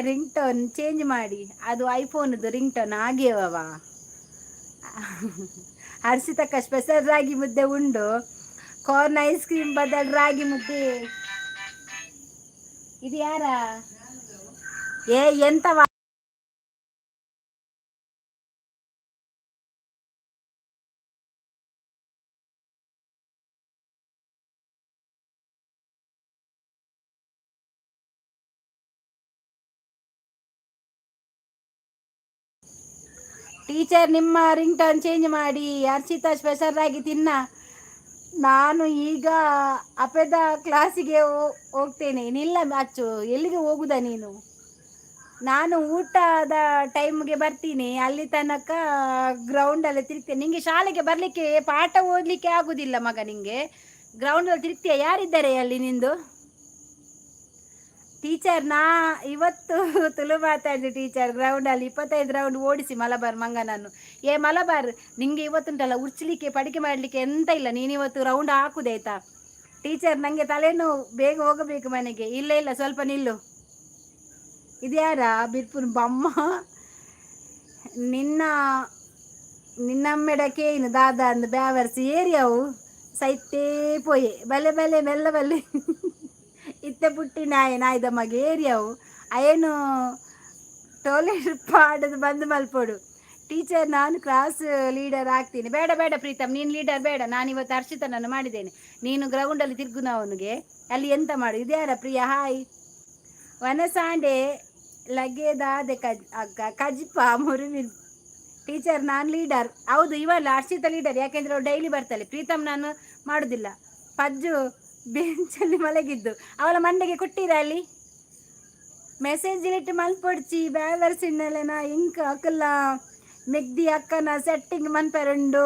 ರಿಂಗ್ ಟೋನ್ ಚೇಂಜ್ ಮಾಡಿ, ಅದು ಐಫೋನದು ರಿಂಗ್ ಟೋನ್ ಆಗ್ಯವವ. ಹರ್ಷಿತಕ್ಕ ಸ್ಪೆಷಲ್ ರಾಗಿ ಮುದ್ದೆ ಉಂಡು ಕಾರ್ನ್ ಐಸ್ ಕ್ರೀಮ್ ಬದಲು ರಾಗಿ ಮುದ್ದೆ. ಇದು ಯಾರ ಏ ಎಂತ ಟೀಚರ್ ನಿಮ್ಮ ರಿಂಗ್ ಟೋನ್ ಚೇಂಜ್ ಮಾಡಿ ಹರ್ಷಿತಾ ಸ್ಪೆಷಲ್ ಆಗಿ ತಿನ್ನ. ನಾನು ಈಗ ಅಪೆದ ಕ್ಲಾಸಿಗೆ ಹೋಗ್ತೇನೆ. ನಿಲ್ಲ ಅಚ್ಚು, ಎಲ್ಲಿಗೆ ಹೋಗುದಾ ನೀನು? ನಾನು ಊಟದ ಟೈಮ್ಗೆ ಬರ್ತೀನಿ, ಅಲ್ಲಿ ತನಕ ಗ್ರೌಂಡಲ್ಲಿ ತಿರುಗ್ತೇನೆ. ನಿಂಗೆ ಶಾಲೆಗೆ ಬರಲಿಕ್ಕೆ ಪಾಠ ಓದಲಿಕ್ಕೆ ಆಗುದಿಲ್ಲ ಮಗ, ನಿಂಗೆ ಗ್ರೌಂಡಲ್ಲಿ ತಿರುಗ್ತೀಯ. ಯಾರಿದ್ದಾರೆ ಅಲ್ಲಿ ನಿಂದು ಟೀಚರ್? ಇವತ್ತು ತುಳು ಮಾತಾಡಿದೆ ಟೀಚರ್. ಗ್ರೌಂಡಲ್ಲಿ 25 ರೌಂಡ್ ಓಡಿಸಿ ಮಲಬಾರ್ ಮಂಗನನ್ನು. ಏ ಮಲಬಾರ್, ನಿಂಗೆ ಇವತ್ತುಂಟಲ್ಲ ಉರ್ಚಲಿಕ್ಕೆ ಪಡಿಕೆ ಮಾಡಲಿಕ್ಕೆ ಎಂತ ಇಲ್ಲ. ನೀನು ಇವತ್ತು ರೌಂಡ್ ಹಾಕುದಾಯ್ತಾ? ಟೀಚರ್ ನನಗೆ ತಲೆನೋವು, ಬೇಗ ಹೋಗಬೇಕು ಮನೆಗೆ. ಇಲ್ಲ ಇಲ್ಲ, ಸ್ವಲ್ಪ ನಿಲ್ಲು. ಇದ್ಯಾರ ಬಿರ್ಪುರ್ ಬಮ್ಮ? ನಿನ್ನ ನಿನ್ನಮ್ಮೆಡಕೇನು ದಾದ ಅಂದು ಬ್ಯಾವರ್ಸಿ ಏರಿಯಾವು ಸೈತೇ ಪೋಯೆ ಬಲೆ ಬಲೆ ಮೆಲ್ಲ ಬಲ್ಲೆ ಇತ್ತೆ ಪುಟ್ಟಿ ನಾಯ್ದ ಮಗೆ ಏರಿಯಾವು ಅಯ್ಯನು ಟೋಯ್ಲೆಟ್ ಪಾಡದು ಬಂದು ಮಲ್ಪೋಡು. ಟೀಚರ್ ನಾನು ಕ್ಲಾಸ್ ಲೀಡರ್ ಆಗ್ತೀನಿ. ಬೇಡ ಬೇಡ ಪ್ರೀತಮ್, ನೀನು ಲೀಡರ್ ಬೇಡ. ನಾನು ಇವತ್ತು ಹರ್ಷಿತನನ್ನು ಮಾಡಿದ್ದೇನೆ. ನೀನು ಗ್ರೌಂಡಲ್ಲಿ ತಿರುಗು ಅವನಿಗೆ. ಅಲ್ಲಿ ಎಂತ ಮಾಡು. ಇದ್ಯಾರ ಪ್ರಿಯಾ? ಹಾಯ್. ವನಸಾಂಡೆ ಲಗೇದಾದೆ ಕಜಿಪ ಮುರುವಿನ್. ಟೀಚರ್ ನಾನು ಲೀಡರ್. ಹೌದು, ಇವಲ್ಲ ಹರ್ಷಿತ ಲೀಡರ್, ಯಾಕೆಂದ್ರೆ ಅವ್ರು ಡೈಲಿ ಬರ್ತಾಳೆ. ಪ್ರೀತಮ್ ನಾನು ಮಾಡೋದಿಲ್ಲ. ಪಜ್ಜು ಬೆಂಚಲ್ಲಿ ಮಲಗಿದ್ದು, ಅವಳ ಮಂಡೆಗೆ ಕೊಟ್ಟಿರ ಅಲ್ಲಿ ಮೆಸೇಜ್ ಇಟ್ಟು ಮಲ್ಪೊಡ್ಚಿ ಬ್ಯಾವರ್ಸಿನ್ನಲೆನ ಇಂಕ ಅಕ್ಕಲ್ಲ ಮೆಗ್ದಿ ಅಕ್ಕನ ಸೆಟ್ಟಿಂಗ್ ಮನ್ಪೆರುಂಡು.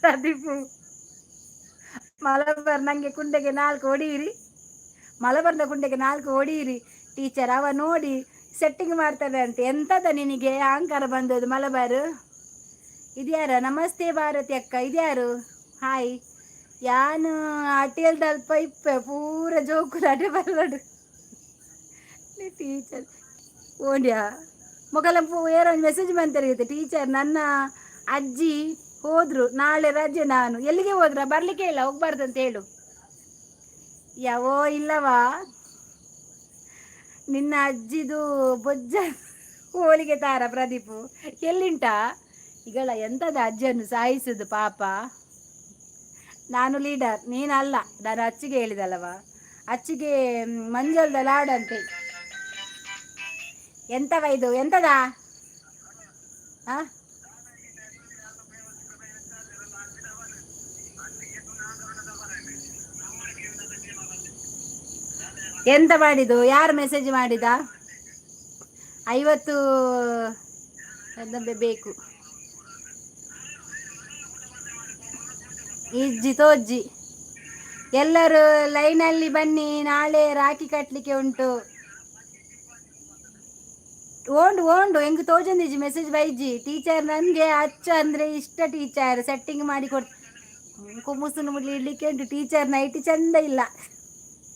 ಪ್ರದೀಪು ಮಲಬಾರ್ ನಂಗೆ ಕುಂಡೆಗೆ 4 ಹೊಡೀರಿ. ಮಲಬಾರ್ನ ಕುಂಡೆಗೆ 4 ಹೊಡೀರಿ ಟೀಚರ್. ಅವ ನೋಡಿ ಸೆಟ್ಟಿಂಗ್ ಮಾಡ್ತಾರೆ ಅಂತ. ಎಂತದ ನಿನಗೆ ಅಹಂಕಾರ ಬಂದದ್ದು ಮಲಬಾರು? ಇದ್ಯಾರ? ನಮಸ್ತೆ ಭಾರತಿ ಅಕ್ಕ. ಇದ್ಯಾರು? ಹಾಯ್. ಯಾನು ಅಟಿಯಲ್ದಲ್ಲಿ ಪೈಪ್ ಪೂರ ಜೋಕು ಅಡೆ ಬರಡು ಟೀಚರ್ ಓಡ್ಯಾ ಮೊಗಲ ಏನೋ ಮೆಸೇಜ್ ಬಂತಿರುತ್ತೆ. ಟೀಚರ್ ನನ್ನ ಅಜ್ಜಿ ಹೋದ್ರು, ನಾಳೆ ರಜೆ. ನಾನು ಎಲ್ಲಿಗೆ ಹೋದ್ರ? ಬರ್ಲಿಕ್ಕೆ ಇಲ್ಲ, ಹೋಗ್ಬಾರ್ದು ಅಂತ ಹೇಳು. ಯಾವೋ ಇಲ್ಲವಾ ನಿನ್ನ ಅಜ್ಜಿದು ಬೊಜ್ಜ ಹೋಳಿಗೆ ತಾರ ಪ್ರದೀಪು ಎಲ್ಲಿಂಟಾ ಈಗಳ? ಎಂತದ ಅಜ್ಜಿಯನ್ನು ಸಾಯಿಸುದು ಪಾಪ. ನಾನು ಲೀಡರ್, ನೀನಲ್ಲ. ನಾನು ಅಚ್ಚಿಗೆ ಹೇಳಿದಲ್ಲವ, ಅಚ್ಚಿಗೆ ಮಂಜಲ್ದ ಲಾಡಂತೆ. ಎಂತವ ಇದು? ಎಂತದ? ಎಂತ ಮಾಡಿದ್ದು? ಯಾರು ಮೆಸೇಜ್ ಮಾಡಿದ? 50 ಬೇಕು. ಇಜ್ಜಿ ತೋಜ್ಜಿ ಎಲ್ಲರೂ ಲೈನಲ್ಲಿ ಬನ್ನಿ, ನಾಳೆ ರಾಖಿ ಕಟ್ಟಲಿಕ್ಕೆ ಉಂಟು. ಓಂಡು ಹೆಂಗೆ ತೋಜಂದಿಜ್ಜಿ ಮೆಸೇಜ್ ಬೈಜಿ. ಟೀಚರ್ ನನಗೆ ಅಚ್ಚ ಅಂದರೆ ಇಷ್ಟ. ಟೀಚರ್ ಸೆಟ್ಟಿಂಗ್ ಮಾಡಿ ಕುಮ್ಮುಸುನು ಮುಡ್ಲಿ ಇಡ್ಲಿಕ್ಕೆ ಉಂಟು. ಟೀಚರ್ ನೈಟಿ ಚಂದ ಇಲ್ಲ.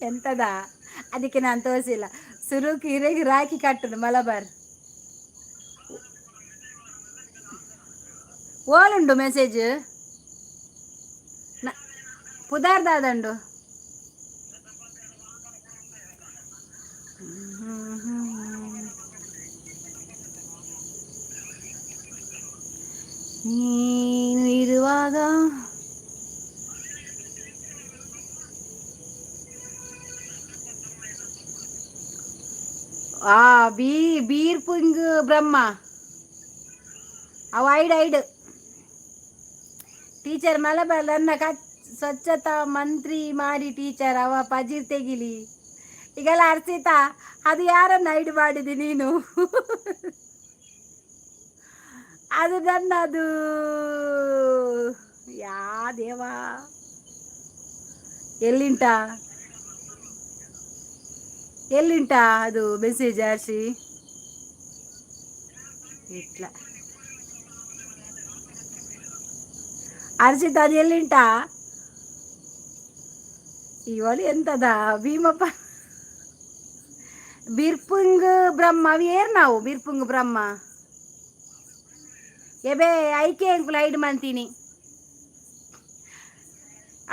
ಎಂತದ? ಅದಕ್ಕೆ ನಾನು ತೋರಿಸಿಲ್ಲ. ಸುರುಕಿ ಹಿರೇಗಿ ರಾಖಿ ಕಟ್ಟುದು ಮಲಬಾರ್. ಓಲುಂಡು ಮೆಸೇಜ್ ಪುದಾರ್ದಾದಂಡು. ನೀನು ಇರುವಾಗ ಬೀರ್ಪುಂಗ್ ಬ್ರಹ್ಮ ಅವ ಐಡ್ ಟೀಚರ್ ಮಲಬಾರ್ ನನ್ನ ಸ್ವಚ್ಛತಾ ಮಂತ್ರಿ ಮಾಡಿ ಟೀಚರ್. ಅವ ಪಜೀರ್ ತೆಗಿಲಿ ಈಗೆಲ್ಲ. ಹರ್ಷಿತಾ, ಅದು ಯಾರನ್ನ ಐಡ್ ಮಾಡಿದಿ ನೀನು? ಅದು ನನ್ನದು. ಯಾ ದೇವಾ, ಎಲ್ಲಿಂಟಾ ಅದು ಮೆಸೇಜ್? ಹರ್ಷಿ ಇಟ್ಲ. ಹರ್ಷಿತ ಅದು ಎಲ್ಲಿಂಟಾ? ಇವಳು ಎಂತದ? ಭೀಮಪ್ಪ ಬಿರ್ಪುಂಗ್ ಬ್ರಹ್ಮ ಅವು ಏರ್ ನಾವು ಬಿರ್ಪುಂಗ್ ಬ್ರಹ್ಮ ಎಬೆ ಐಕೆ ಅಂಕುಲ್ ಐಡ್ ಮಾಡ್ತೀನಿ.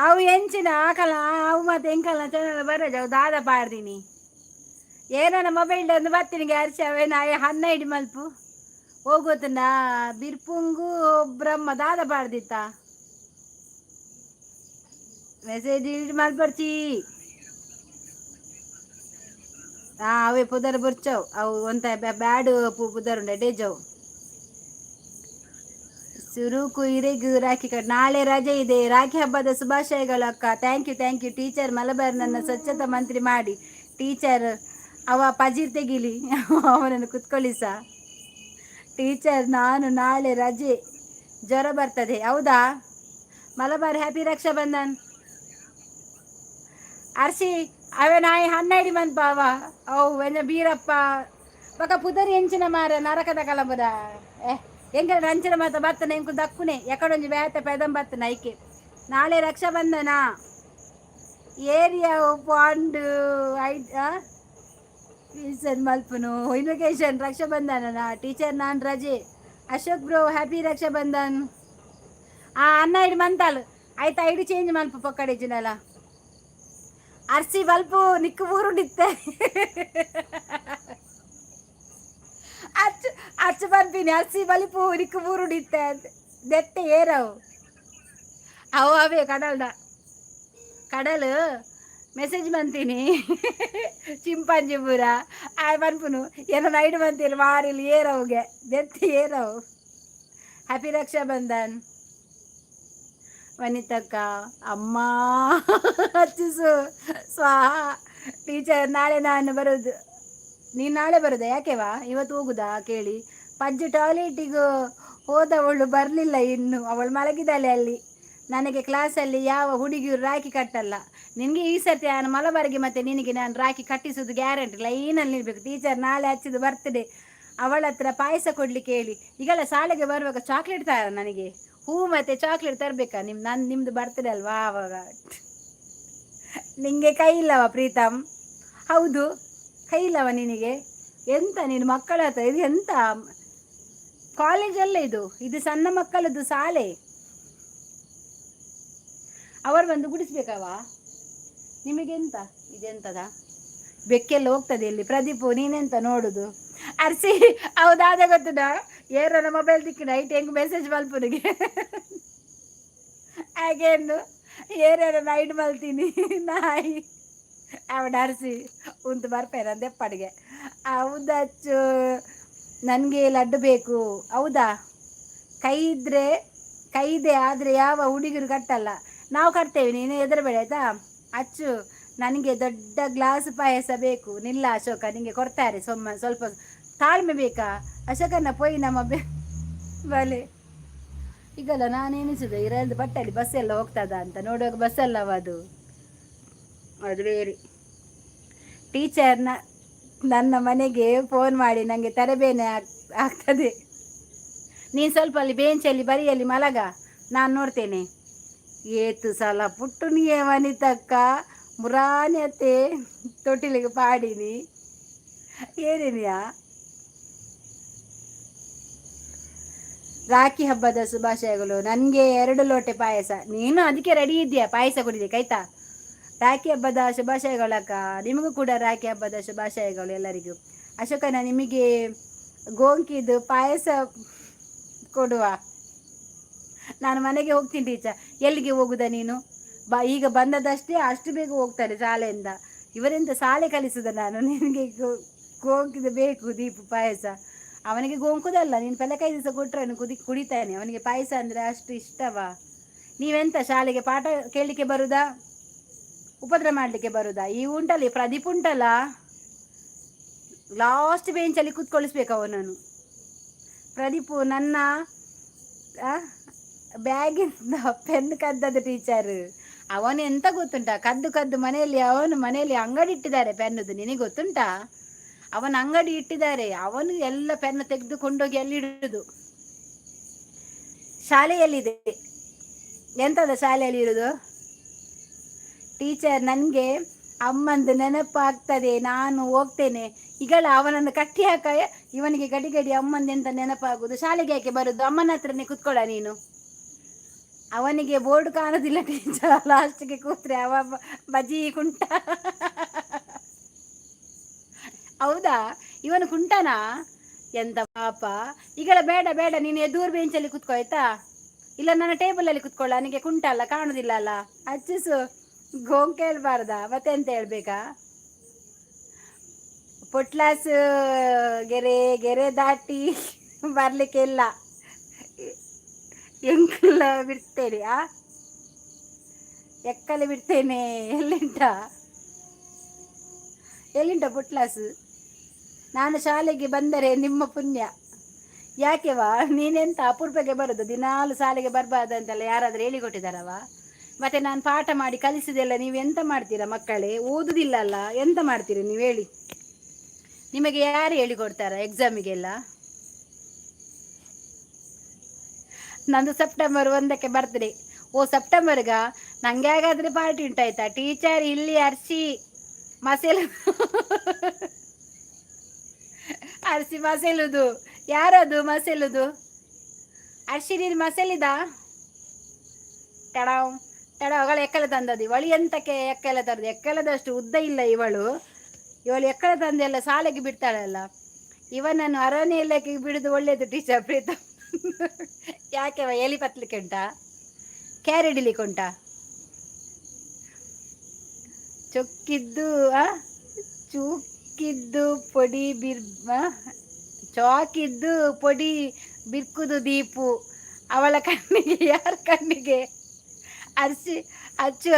ಅವು ಎಂಚಿನ ಆಕಲ ಅವು ಮತ್ತೆ ಎಂಕಲ್ನ ಚೆನ್ನಾಗಿ ಬರೋದು ಅವು ದಾದ ಪಾಡ್ದೀನಿ ಏನೋ ಮೊಬೈಲ್ ಒಂದು ಬರ್ತೀನಿ ಅರ್ಸಿ ಅವೇನ 12 ಮಲ್ಪು ಹೋಗೋತನ ಬಿರ್ಪುಂಗು ಬ್ರಹ್ಮ ದಾದ ಪಾಡ್ದಿತ್ತ ಮೆಸೇಜ್ ಡಿಲೀಟ್ ಮಾಡ್ಬರ್ಚಿ ಅವೇ ಪುದರ್ ಬರ್ಚವ್ ಅವು ಒಂತ ಬ್ಯಾಡ್ ಪುದರ್ ಉಂಡೆ ಡೇಜವ್ ಸುರುಕು ಹಿರೇಗು ರಾಖಿ ನಾಳೆ ರಜೆ ಇದೆ. ರಾಖಿ ಹಬ್ಬದ ಶುಭಾಶಯಗಳು ಅಕ್ಕ. Thank you teacher. ಮಲಬಾರ್ ನನ್ನ ಸ್ವಚ್ಛತಾ ಮಂತ್ರಿ ಮಾಡಿ ಟೀಚರ್. ಅವ ಪಜೀರ್ ತೆಗಿಲಿ ಅವನನ್ನು ಕುತ್ಕೊಳ್ಳಿಸ ಟೀಚರ್. ನಾನು ನಾಳೆ ರಜೆ, ಜ್ವರ ಬರ್ತದೆ. ಹೌದಾ? ಮಲಬಾರ್ ಹ್ಯಾಪಿ ರಕ್ಷಾ ಬಂಧನ್. ಅರ್ಸಿ ಅವ ನಾಯಿ 12 ಮಂತ್ ಬಾವ ಅವು ಬೀರಪ್ಪ ಬಕ ಪುದರಿ ಎಂಚಿನ ಮಾರ ನರಕದ ಕಲಬುದ ಎಂಕ ರಂಚಿನ ಮಾತ ಬರ್ತನ ಎಂಕು ದಕ್ಕುನೆ ಎಕಡೊಂಜಿ ಬೇತ ಪೆದಂ ಬರ್ತನ ಐಕೆ ನಾಳೆ Raksha Bandhan area pond ಐಸನ್ ಮಲ್ಪುನು invitation Raksha Bandhan teacher ನಾನು ರಜೆ. Ashok bro happy Raksha Bandhan. 12 ಮಂತಾಲು ಆಯ್ತಾ ಐಡಿ ಚೇಂಜ್ ಮಲ್ಪ ಪಕ್ಕಡಿಜಿನಲ್ಲ ಅರ್ಸಿ ಬಲ್ಪು ನಿಕ್ಕು ಊರುಂಡಿತ್ತೆ ಅಚ್ಚು ಬರ್ತೀನಿ ಅರ್ಸಿ ಬಲಿಪು ನಿಕ್ಕು ಊರುಂಡಿತ್ತೆ ದೆತ್ತೆ ಏರವು ಅವು ಅವೇ ಕಡಲು ಮೆಸೇಜ್ ಬಂತೀನಿ ಚಿಂಪಾಂಜಿ ಪೂರ ಬನ್ಪುನು ಏನೋ ನೈಟ್ ಬಂತಿಲ್ಲ ಮಾರಿಲಿ ಏರವ್ಗೆ ದೆತ್ತೆ ಏರವು. ಹ್ಯಾಪಿ ರಕ್ಷಾ ಬಂಧನ್ ವನಿತಕ್ಕ. ಅಮ್ಮ ಹಚ್ಚಿಸು ಸ್ವಾಹ. ಟೀಚರ್ ನಾಳೆ ನಾನು ಬರೋದು. ನೀನು ನಾಳೆ ಬರೋದಾ? ಯಾಕೆವಾ ಇವತ್ತು ಹೋಗುದಾ ಕೇಳಿ. ಪಜ್ಜು ಟಾಯ್ಲೆಟಿಗೂ ಹೋದವಳು ಬರಲಿಲ್ಲ ಇನ್ನು, ಅವಳು ಮಲಗಿದ್ದಾಳೆ ಅಲ್ಲಿ. ನನಗೆ ಕ್ಲಾಸಲ್ಲಿ ಯಾವ ಹುಡುಗಿಯರು ರಾಖಿ ಕಟ್ಟಲ್ಲ. ನಿನಗೆ ಈ ಸರ್ತಿ ನಾನು ಮಲಬಾರಿಗೆ ಮತ್ತೆ ನಿನಗೆ ನಾನು ರಾಖಿ ಕಟ್ಟಿಸೋದು ಗ್ಯಾರಂಟಿ. ಲೈನಲ್ಲಿ ನಿಲ್ಬೇಕು. ಟೀಚರ್ ನಾಳೆ ಹಚ್ಚಿದ್ದು ಬರ್ತ್ಡೇ, ಅವಳ ಹತ್ರ ಪಾಯಸ ಕೊಡ್ಲಿಕ್ಕೆ ಹೇಳಿ. ಈಗೆಲ್ಲ ಶಾಲೆಗೆ ಬರುವಾಗ ಚಾಕ್ಲೇಟ್ ತರ ನನಗೆ ಹೂ ಮತ್ತೆ ಚಾಕ್ಲೇಟ್ ತರಬೇಕಾ? ನಿಮ್ದು ಬರ್ತಡೇ ಅಲ್ವಾ ಆವಾಗ. ನಿಂಗೆ ಕೈ ಇಲ್ಲವ ಪ್ರೀತಮ್? ಹೌದು, ಕೈ ಇಲ್ಲವ ನಿನಗೆ? ಎಂತ ನೀನು ಮಕ್ಕಳ ಹತ್ರ ಇದು ಎಂತ ಕಾಲೇಜಲ್ಲ ಇದು ಸಣ್ಣ ಮಕ್ಕಳದ್ದು ಶಾಲೆ. ಅವರು ಬಂದು ಗುಡಿಸ್ಬೇಕವ ನಿಮಗೆಂತ ಇದೆಂತದ? ಬೆಕ್ಕೆಲ್ಲ ಹೋಗ್ತದೆ ಇಲ್ಲಿ. ಪ್ರದೀಪು ನೀನೆಂತ ನೋಡುದು? ಅರ್ಸಿ ಹೌದಾದ ಗೊತ್ತದ ಏರ ಮೊಬೈಲ್ ತಿಕ್ಕಿ ನೈಟ್ ಹೆಂಗ್ ಮೆಸೇಜ್ ಮಲ್ಪನಿಗೆ ಹಾಗೇನು ಏರ್ಯಾರ ನೈಟ್ ಮಲ್ತೀನಿ ನಾಯಿ ಅವಡ ಅರ್ಸಿ ಉಂಟು ಬರ್ಪೇನ ದೆಪ್ಪಡಿಗೆ. ಹೌದಚ್ಚು ನನಗೆ ಲಡ್ಡು ಬೇಕು. ಹೌದಾ? ಕೈ ಇದೆ ಆದರೆ ಯಾವ ಹುಡುಗರು ಕಟ್ಟಲ್ಲ. ನಾವು ಕಟ್ತೇವೆ, ನೀನು ಹೆದರಬೇಡ ಆಯ್ತಾ. ಅಚ್ಚು ನನಗೆ ದೊಡ್ಡ ಗ್ಲಾಸ್ ಪಾಯಸ ಬೇಕು. ನಿಲ್ಲ ಅಶೋಕ, ನಿನಗೆ ಕೊಡ್ತಾರೆ. ಸ್ವಲ್ಪ ತಾಳ್ಮೆ ಬೇಕಾ ಅಶೋಕನ ಪೋಯಿ ನಮ್ಮ ಬಲೆ. ಈಗಲ್ಲ ನಾನು ಎನಿಸುದು ಇರಲ್ದು ಪಟ್ಟಲ್ಲಿ ಬಸ್ ಎಲ್ಲ ಹೋಗ್ತದ ಅಂತ ನೋಡುವಾಗ ಬಸ್ ಅಲ್ಲವ ಅದು ಬೇರೆ. ಟೀಚರ್ ನನ್ನ ಮನೆಗೆ ಫೋನ್ ಮಾಡಿ ನನಗೆ ತರಬೇನೆ ಆಗ್ತದೆ. ನೀನು ಸ್ವಲ್ಪ ಅಲ್ಲಿ ಬೇಂಚಲ್ಲಿ ಬರಿಯಲ್ಲಿ ಮಲಗ, ನಾನು ನೋಡ್ತೇನೆ. ಏತು ಸಲ ಪುಟ್ಟು ನೀಯೇ ವನಿತಕ್ಕ ಮುರಾನ್ಯತೆ ತೊಟ್ಟಿಲಿಗೆ ಪಾಡಿನಿ ಏನೇನಿಯಾ. ರಾಖಿ ಹಬ್ಬದ ಶುಭಾಶಯಗಳು. ನನಗೆ 2 ಲೋಟೆ ಪಾಯಸ. ನೀನು ಅದಕ್ಕೆ ರೆಡಿ ಇದೆಯಾ ಪಾಯಸ ಕುಡಿಲಿಕ್ಕೆ ಆಯ್ತಾ? ರಾಖಿ ಹಬ್ಬದ ಶುಭಾಶಯಗಳಕ್ಕ. ನಿಮಗೂ ಕೂಡ ರಾಖಿ ಹಬ್ಬದ ಶುಭಾಶಯಗಳು ಎಲ್ಲರಿಗೂ. ಅಶೋಕನ ನಿಮಗೆ ಗೋಂಕಿದು ಪಾಯಸ ಕೊಡುವ. ನಾನು ಮನೆಗೆ ಹೋಗ್ತೀನಿ ಟೀಚರ್. ಎಲ್ಲಿಗೆ ಹೋಗುದಾ ನೀನು? ಈಗ ಬಂದದಷ್ಟೇ, ಅಷ್ಟು ಬೇಗ ಹೋಗ್ತಾರೆ ಶಾಲೆಯಿಂದ. ಇವರೆಂತ ಶಾಲೆ ಕಲಿಸುದ ನಾನು? ನಿನಗೆ ಗೋಂಕಿದು ಬೇಕು ದೀಪು ಪಾಯಸ. ಅವನಿಗೆ ಗೋಂಕುದಲ್ಲ, ನೀನು ಪೆಲಕಾಯಿ ದಿವಸ ಕೊಟ್ಟರೆ ಅವನು ಕುಡಿತಾನೆ. ಅವನಿಗೆ ಪಾಯಸ ಅಂದರೆ ಅಷ್ಟು ಇಷ್ಟವಾ? ನೀವೆಂತ ಶಾಲೆಗೆ ಪಾಠ ಕೇಳಲಿಕ್ಕೆ ಬರುದಾ ಉಪದ್ರ ಮಾಡಲಿಕ್ಕೆ ಬರುದಾ? ಈ ಉಂಟಲ್ಲ ಪ್ರದೀಪ್ ಉಂಟಲ್ಲ, ಲಾಸ್ಟ್ ಬೆಂಚಲ್ಲಿ ಕೂತ್ಕೊಳಿಸ್ಬೇಕು ಅವನನ್ನು. ಪ್ರದೀಪು ನನ್ನ ಬ್ಯಾಗಿಂದ ಪೆನ್ ಕದ್ದದ ಟೀಚರ್. ಅವನು ಎಂತ ಗೊತ್ತುಂಟಾ? ಕದ್ದು ಮನೆಯಲ್ಲಿ ಅಂಗಡಿ ಇಟ್ಟಿದ್ದಾರೆ ಪೆನ್ನದು. ನಿನಗೆ ಗೊತ್ತುಂಟಾ? ಅವನ ಅಂಗಡಿ ಇಟ್ಟಿದ್ದಾರೆ. ಅವನು ಎಲ್ಲ ಪೆನ್ ತೆಗೆದುಕೊಂಡೋಗಿ ಅಲ್ಲಿ ಇಡುದು. ಶಾಲೆಯಲ್ಲಿದೆ. ಎಂತದ ಶಾಲೆಯಲ್ಲಿ ಇರುದು? ಟೀಚರ್ ನನಗೆ ಅಮ್ಮಂದು ನೆನಪಾಗ್ತದೆ, ನಾನು ಹೋಗ್ತೇನೆ. ಈಗಲ್ಲ ಅವನನ್ನು ಕಟ್ಟಿ ಹಾಕ. ಇವನಿಗೆ ಗಡಿ ಅಮ್ಮಂದು ಎಂತ ನೆನಪಾಗುದು? ಶಾಲೆಗೆ ಯಾಕೆ ಬರುದು? ಅಮ್ಮನ ಹತ್ರನೇ ಕುತ್ಕೊಳ್ಳ ನೀನು. ಅವನಿಗೆ ಬೋರ್ಡ್ ಕಾಣೋದಿಲ್ಲ ಟೀಚರ್, ಲಾಸ್ಟ್ಗೆ ಕೂತ್ರೆ ಅವ ಬಜ್ಜಿ ಕುಂಟ. ಹೌದಾ, ಇವನು ಕುಂಟನಾ? ಎಂತ ಪಾಪ. ಈಗಳ ಬೇಡ ಬೇಡ, ನೀನು ಎದುರು ಬೆಂಚಲ್ಲಿ ಕುತ್ಕೋ ಆಯ್ತಾ, ಇಲ್ಲ ನನ್ನ ಟೇಬಲಲ್ಲಿ ಕುತ್ಕೊಳ್ಳ, ನನಗೆ ಕುಂಟ ಅಲ್ಲ, ಕಾಣುದಿಲ್ಲ ಅಲ್ಲ. ಅಚ್ಚಿಸು, ಗೋಂಗ್ ಕೇಳ್ಬಾರ್ದ ಮತ್ತೆ ಎಂತ ಹೇಳ್ಬೇಕಾ? ಪೊಟ್ಲಾಸ್ ಗೆರೆ ಗೆರೆ ದಾಟಿ ಬರ್ಲಿಕ್ಕೆ ಇಲ್ಲ, ಎಂಕಲ್ಲ ಬಿಡ್ತೇನೆ, ಎಕ್ಕಲ್ಲಿ ಬಿಡ್ತೇನೆ. ಎಲ್ಲಿಂಟ ಎಲ್ಲಿಂಟ ಪುಟ್ಲಾಸ್? ನಾನು ಶಾಲೆಗೆ ಬಂದರೆ ನಿಮ್ಮ ಪುಣ್ಯ. ಯಾಕೆವಾ, ನೀನೆಂತ ಅಪೂರ್ವಕ್ಕೆ ಬರೋದು? ದಿನಾಲು ಶಾಲೆಗೆ ಬರಬಾರ್ದಂತೆಲ್ಲ ಯಾರಾದರೂ ಹೇಳಿಕೊಟ್ಟಿದ್ದಾರವ? ಮತ್ತೆ ನಾನು ಪಾಠ ಮಾಡಿ ಕಲಿಸಿದೆಲ್ಲ ನೀವು ಎಂತ ಮಾಡ್ತೀರಾ ಮಕ್ಕಳೇ? ಓದುದಿಲ್ಲ ಅಲ್ಲ, ಎಂತ ಮಾಡ್ತೀರಿ ನೀವು ಹೇಳಿ? ನಿಮಗೆ ಯಾರು ಹೇಳಿಕೊಡ್ತಾರ ಎಕ್ಸಾಮಿಗೆಲ್ಲ? ನಂದು ಸೆಪ್ಟೆಂಬರ್ 1ಕ್ಕೆ ಬರ್ತ್ಡೇ. ಓ ಸೆಪ್ಟೆಂಬರ್ಗ? ನಂಗೆ ಹಾಗಾದ್ರೆ ಪಾರ್ಟಿ ಉಂಟಾಯ್ತಾ? ಟೀಚರ್ ಇಲ್ಲಿ ಅರ್ಸಿ ಮಸೆಲು ಅರ್ಸಿ ಮಸೆಲುದು. ಯಾರದು ಮಸೆಲುದು? ಅರ್ಶಿ ನೀರು ಮಸೆಲಿದ ಟಡಾವ್ ಟಡಾವ್. ಅವಳು ಎಕ್ಕಲ ತಂದದ್ದು. ಇವಳು ಎಂತಕ್ಕೆ ಎಕ್ಕಲ ತರದು? ಎಕ್ಕಲದಷ್ಟು ಉದ್ದ ಇಲ್ಲ ಇವಳು. ಇವಳು ಎಕ್ಕಲ ತಂದೆಲ್ಲ ಶಾಲೆಗೆ ಬಿಡ್ತಾಳಲ್ಲ. ಇವನನ್ನು ಅರಣ್ಯಕ್ಕೆ ಬಿಡುದು ಒಳ್ಳೇದು ಟೀಚರ್ ಪ್ರೀತಮ್. ಯಾಕೆವ, ಎಲಿ ಪತ್ಲಿಕ್ಕೆ ಉಂಟಾ? ಕ್ಯಾರಿಡಿಲಿಕ್ಕೆ ಉಂಟಾ? ಚೊಕ್ಕಿದ್ದು ಚೂಕಿದ್ದು ಪೊಡಿ ಚಾಕಿದ್ದು ಪೊಡಿ ಬಿರ್ಕುದು ದೀಪು. ಅವಳ ಕಣ್ಣಿಗೆ, ಯಾರ ಕಣ್ಣಿಗೆ? ಅರ್ಶಿ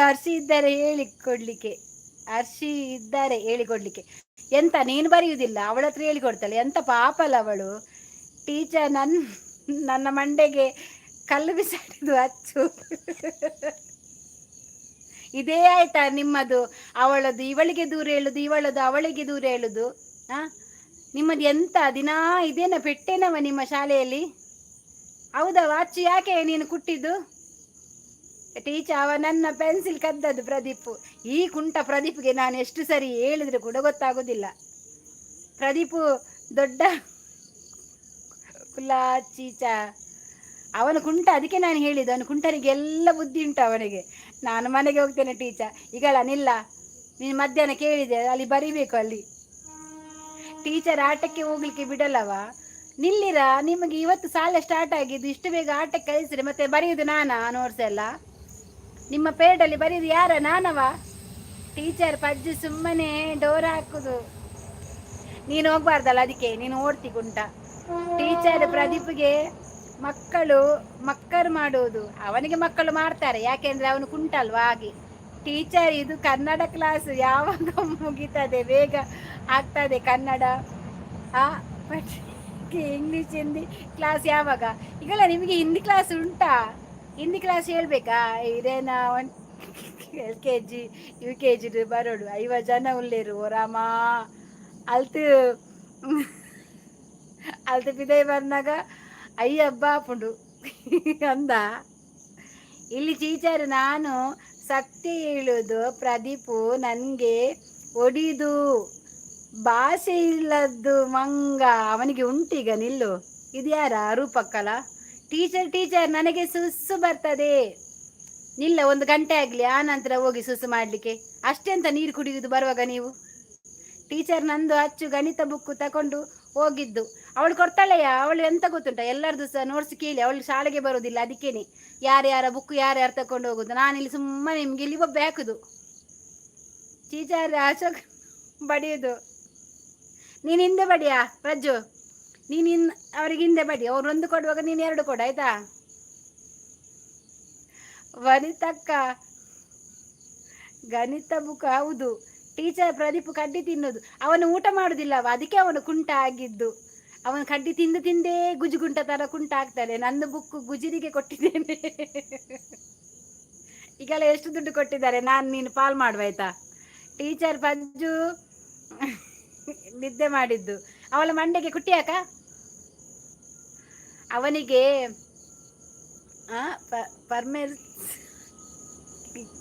ಅರ್ಶಿ ಇದ್ದಾರೆ ಹೇಳಿಕೊಡ್ಲಿಕ್ಕೆ, ಅರ್ಶಿ ಇದ್ದಾರೆ ಹೇಳಿಕೊಡ್ಲಿಕ್ಕೆ. ಎಂತ ನೀನು ಬರೆಯುವುದಿಲ್ಲ, ಅವಳ ಹತ್ರ ಹೇಳಿಕೊಡ್ತಾಳೆ. ಎಂತ ಪಾಪಲ್ಲ ಅವಳು. ಟೀಚರ್ ನನ್ನ ಮಂಡೆಗೆ ಕಲ್ಲು ಬಿಸಾಡಿದು ಅಚ್ಚು. ಇದೇ ಆಯ್ತಾ ನಿಮ್ಮದು? ಅವಳದು ಇವಳಿಗೆ ದೂರ ಹೇಳುದು, ಇವಳದು ಅವಳಿಗೆ ದೂರ ಹೇಳುದು. ನಿಮ್ಮದು ಎಂತ ದಿನಾ ಇದೇನ ಪೆಟ್ಟೇನವ ನಿಮ್ಮ ಶಾಲೆಯಲ್ಲಿ? ಹೌದಾ ಅಚ್ಚು, ಯಾಕೆ ನೀನು ಕುಟ್ಟಿದ್ದು? ಟೀಚರ್, ಅವ ನನ್ನ ಪೆನ್ಸಿಲ್ ಕದ್ದದ್ದು ಪ್ರದೀಪ್. ಈ ಕುಂಟ ಪ್ರದೀಪ್ಗೆ ನಾನು ಎಷ್ಟು ಸರಿ ಹೇಳಿದ್ರೆ ಕೂಡ ಗೊತ್ತಾಗೋದಿಲ್ಲ. ಪ್ರದೀಪು ದೊಡ್ಡ ಕುಲಾಚೀಚ, ಅವನು ಕುಂಟ. ಅದಕ್ಕೆ ನಾನು ಹೇಳಿದ್ದು, ಅವನು ಕುಂಟನಿಗೆ ಎಲ್ಲ ಬುದ್ಧಿ ಉಂಟು ಅವನಿಗೆ. ನಾನು ಮನೆಗೆ ಹೋಗ್ತೇನೆ ಟೀಚರ್. ಈಗಳ ನಿಲ್ಲ, ನೀನು ಮಧ್ಯಾಹ್ನ ಕೇಳಿದೆ ಅಲ್ಲಿ ಬರಿಬೇಕು. ಅಲ್ಲಿ ಟೀಚರ್ ಆಟಕ್ಕೆ ಹೋಗ್ಲಿಕ್ಕೆ ಬಿಡಲ್ಲವ. ನಿಲ್ಲಿರ, ನಿಮಗೆ ಇವತ್ತು ಶಾಲೆ ಸ್ಟಾರ್ಟ್ ಆಗಿದ್ದು, ಇಷ್ಟು ಬೇಗ ಆಟಕ್ಕೆ ಕಳಿಸ್ರಿ. ಮತ್ತೆ ಬರೆಯುವುದು ನಾನಾ ನೋಟ್ಸ್ ಎಲ್ಲ? ನಿಮ್ಮ ಪೇಡಲ್ಲಿ ಬರೆಯುವುದು ಯಾರ? ನಾನವ? ಟೀಚರ್ ಪಜ್ಜು ಸುಮ್ಮನೆ ಡೋರ್ ಹಾಕುದು. ನೀನು ಹೋಗ್ಬಾರ್ದಲ್ಲ, ಅದಕ್ಕೆ ನೀನು ಓಡ್ತಿ ಕುಂಟ. ಟೀಚರ್ ಪ್ರದೀಪ್ಗೆ ಮಕ್ಕಳು ಮಾಡುವುದು, ಅವನಿಗೆ ಮಕ್ಕಳು ಮಾಡ್ತಾರೆ. ಯಾಕೆಂದ್ರೆ ಅವನು ಕುಂಟಲ್ವಾ, ಹಾಗೆ. ಟೀಚರ್, ಇದು ಕನ್ನಡ ಕ್ಲಾಸ್ ಯಾವಾಗ ಮುಗಿತದೆ? ಬೇಗ ಆಗ್ತದೆ ಕನ್ನಡ. ಇಂಗ್ಲಿಷ್ ಹಿಂದಿ ಕ್ಲಾಸ್ ಯಾವಾಗ? ಈಗಲ್ಲ ನಿಮಗೆ ಹಿಂದಿ ಕ್ಲಾಸ್ ಉಂಟಾ? ಹಿಂದಿ ಕ್ಲಾಸ್ ಹೇಳ್ಬೇಕಾ? ಇದೇನ LKG UKG ಬರೋಡು 50 ಜನ ಉಳ್ಳೇರು ರಾಮ. ಅಲ್ತು ಬಿದೈ ಬಂದಾಗ ಅಯ್ಯಬ್ಬ ಪುಂಡು ಅಂದ. ಇಲ್ಲಿ ಟೀಚರ್, ನಾನು ಸತ್ಯ ಹೇಳುದು, ಪ್ರದೀಪು ನನಗೆ ಒಡಿದು ಭಾಷೆ ಇಲ್ಲದ್ದು ಮಂಗ. ಅವನಿಗೆ ಉಂಟೀಗ, ನಿಲ್ಲು. ಇದು ಯಾರ? ರೂಪಕ್ಕಲ್ಲ. ಟೀಚರ್ ನನಗೆ ಸುಸ್ಸು ಬರ್ತದೆ. ನಿಲ್ಲ, 1 ಗಂಟೆ ಆಗಲಿ, ಆ ನಂತರ ಹೋಗಿ ಸುಸ್ಸು ಮಾಡಲಿಕ್ಕೆ. ಅಷ್ಟೆಂತ ನೀರು ಕುಡಿಯುವುದು ಬರುವಾಗ ನೀವು? ಟೀಚರ್, ನಂದು ಅಚ್ಚು ಗಣಿತ ಬುಕ್ಕು ತಗೊಂಡು ಹೋಗಿದ್ದು. ಅವಳು ಕೊಡ್ತಾಳೆಯಾ? ಅವಳು ಎಂತ ಗೊತ್ತುಂಟ, ಎಲ್ಲರದು ಸಹ ನೋಟ್ಸ್ ಕೇಳಿ. ಅವಳು ಶಾಲೆಗೆ ಬರೋದಿಲ್ಲ, ಅದಕ್ಕೇನೆ ಯಾರ್ಯಾರ ಬುಕ್ ಯಾರ್ಯಾರು ತಗೊಂಡು ಹೋಗುದು. ನಾನಿಲ್ಲಿ ಸುಮ್ಮನೆ ನಿಮ್ಗೆ ಇಲ್ಲಿ ಒಬ್ಬ ಹಾಕುದು. ಟೀಚರ್ ಅಶೋಕ್ ಬಡಿಯುದು. ನೀನು ಹಿಂದೆ ಬಡಿಯಾ ಪ್ರಜ್ಜು? ನೀನು ಅವರಿಗೆ ಹಿಂದೆ ಬಡಿ. ಅವ್ರು 1 ಕೊಡುವಾಗ ನೀನು 2 ಕೊಡು ಆಯ್ತಾ? ವನಿತಕ್ಕ ಗಣಿತ ಬುಕ್ ಹೌದು. ಟೀಚರ್, ಪ್ರದೀಪ್ ಕಡ್ಡಿ ತಿನ್ನೋದು. ಅವನು ಊಟ ಮಾಡುದಿಲ್ಲವ, ಅದಕ್ಕೆ ಅವನು ಕುಂಟ ಆಗಿದ್ದು. ಅವನು ಕಡ್ಡಿ ತಿಂದೇ ಗುಜುಗುಂಟ ತರ ಕುಂಟ ಆಗ್ತಾನೆ. ನಂದು ಬುಕ್ ಗುಜಿರಿಗೆ ಕೊಟ್ಟಿದ್ದೇನೆ. ಈಗೆಲ್ಲ ಎಷ್ಟು ದುಡ್ಡು ಕೊಟ್ಟಿದ್ದಾರೆ, ನಾನು ನೀನು ಪಾಲ್ ಮಾಡುವಾಯ್ತಾ? ಟೀಚರ್, ಪಜ್ಜು ನಿದ್ದೆ ಮಾಡಿದ್ದು. ಅವಳ ಮಂಡೆಗೆ ಕುಟ್ಟಿಯಾಕ? ಅವನಿಗೆ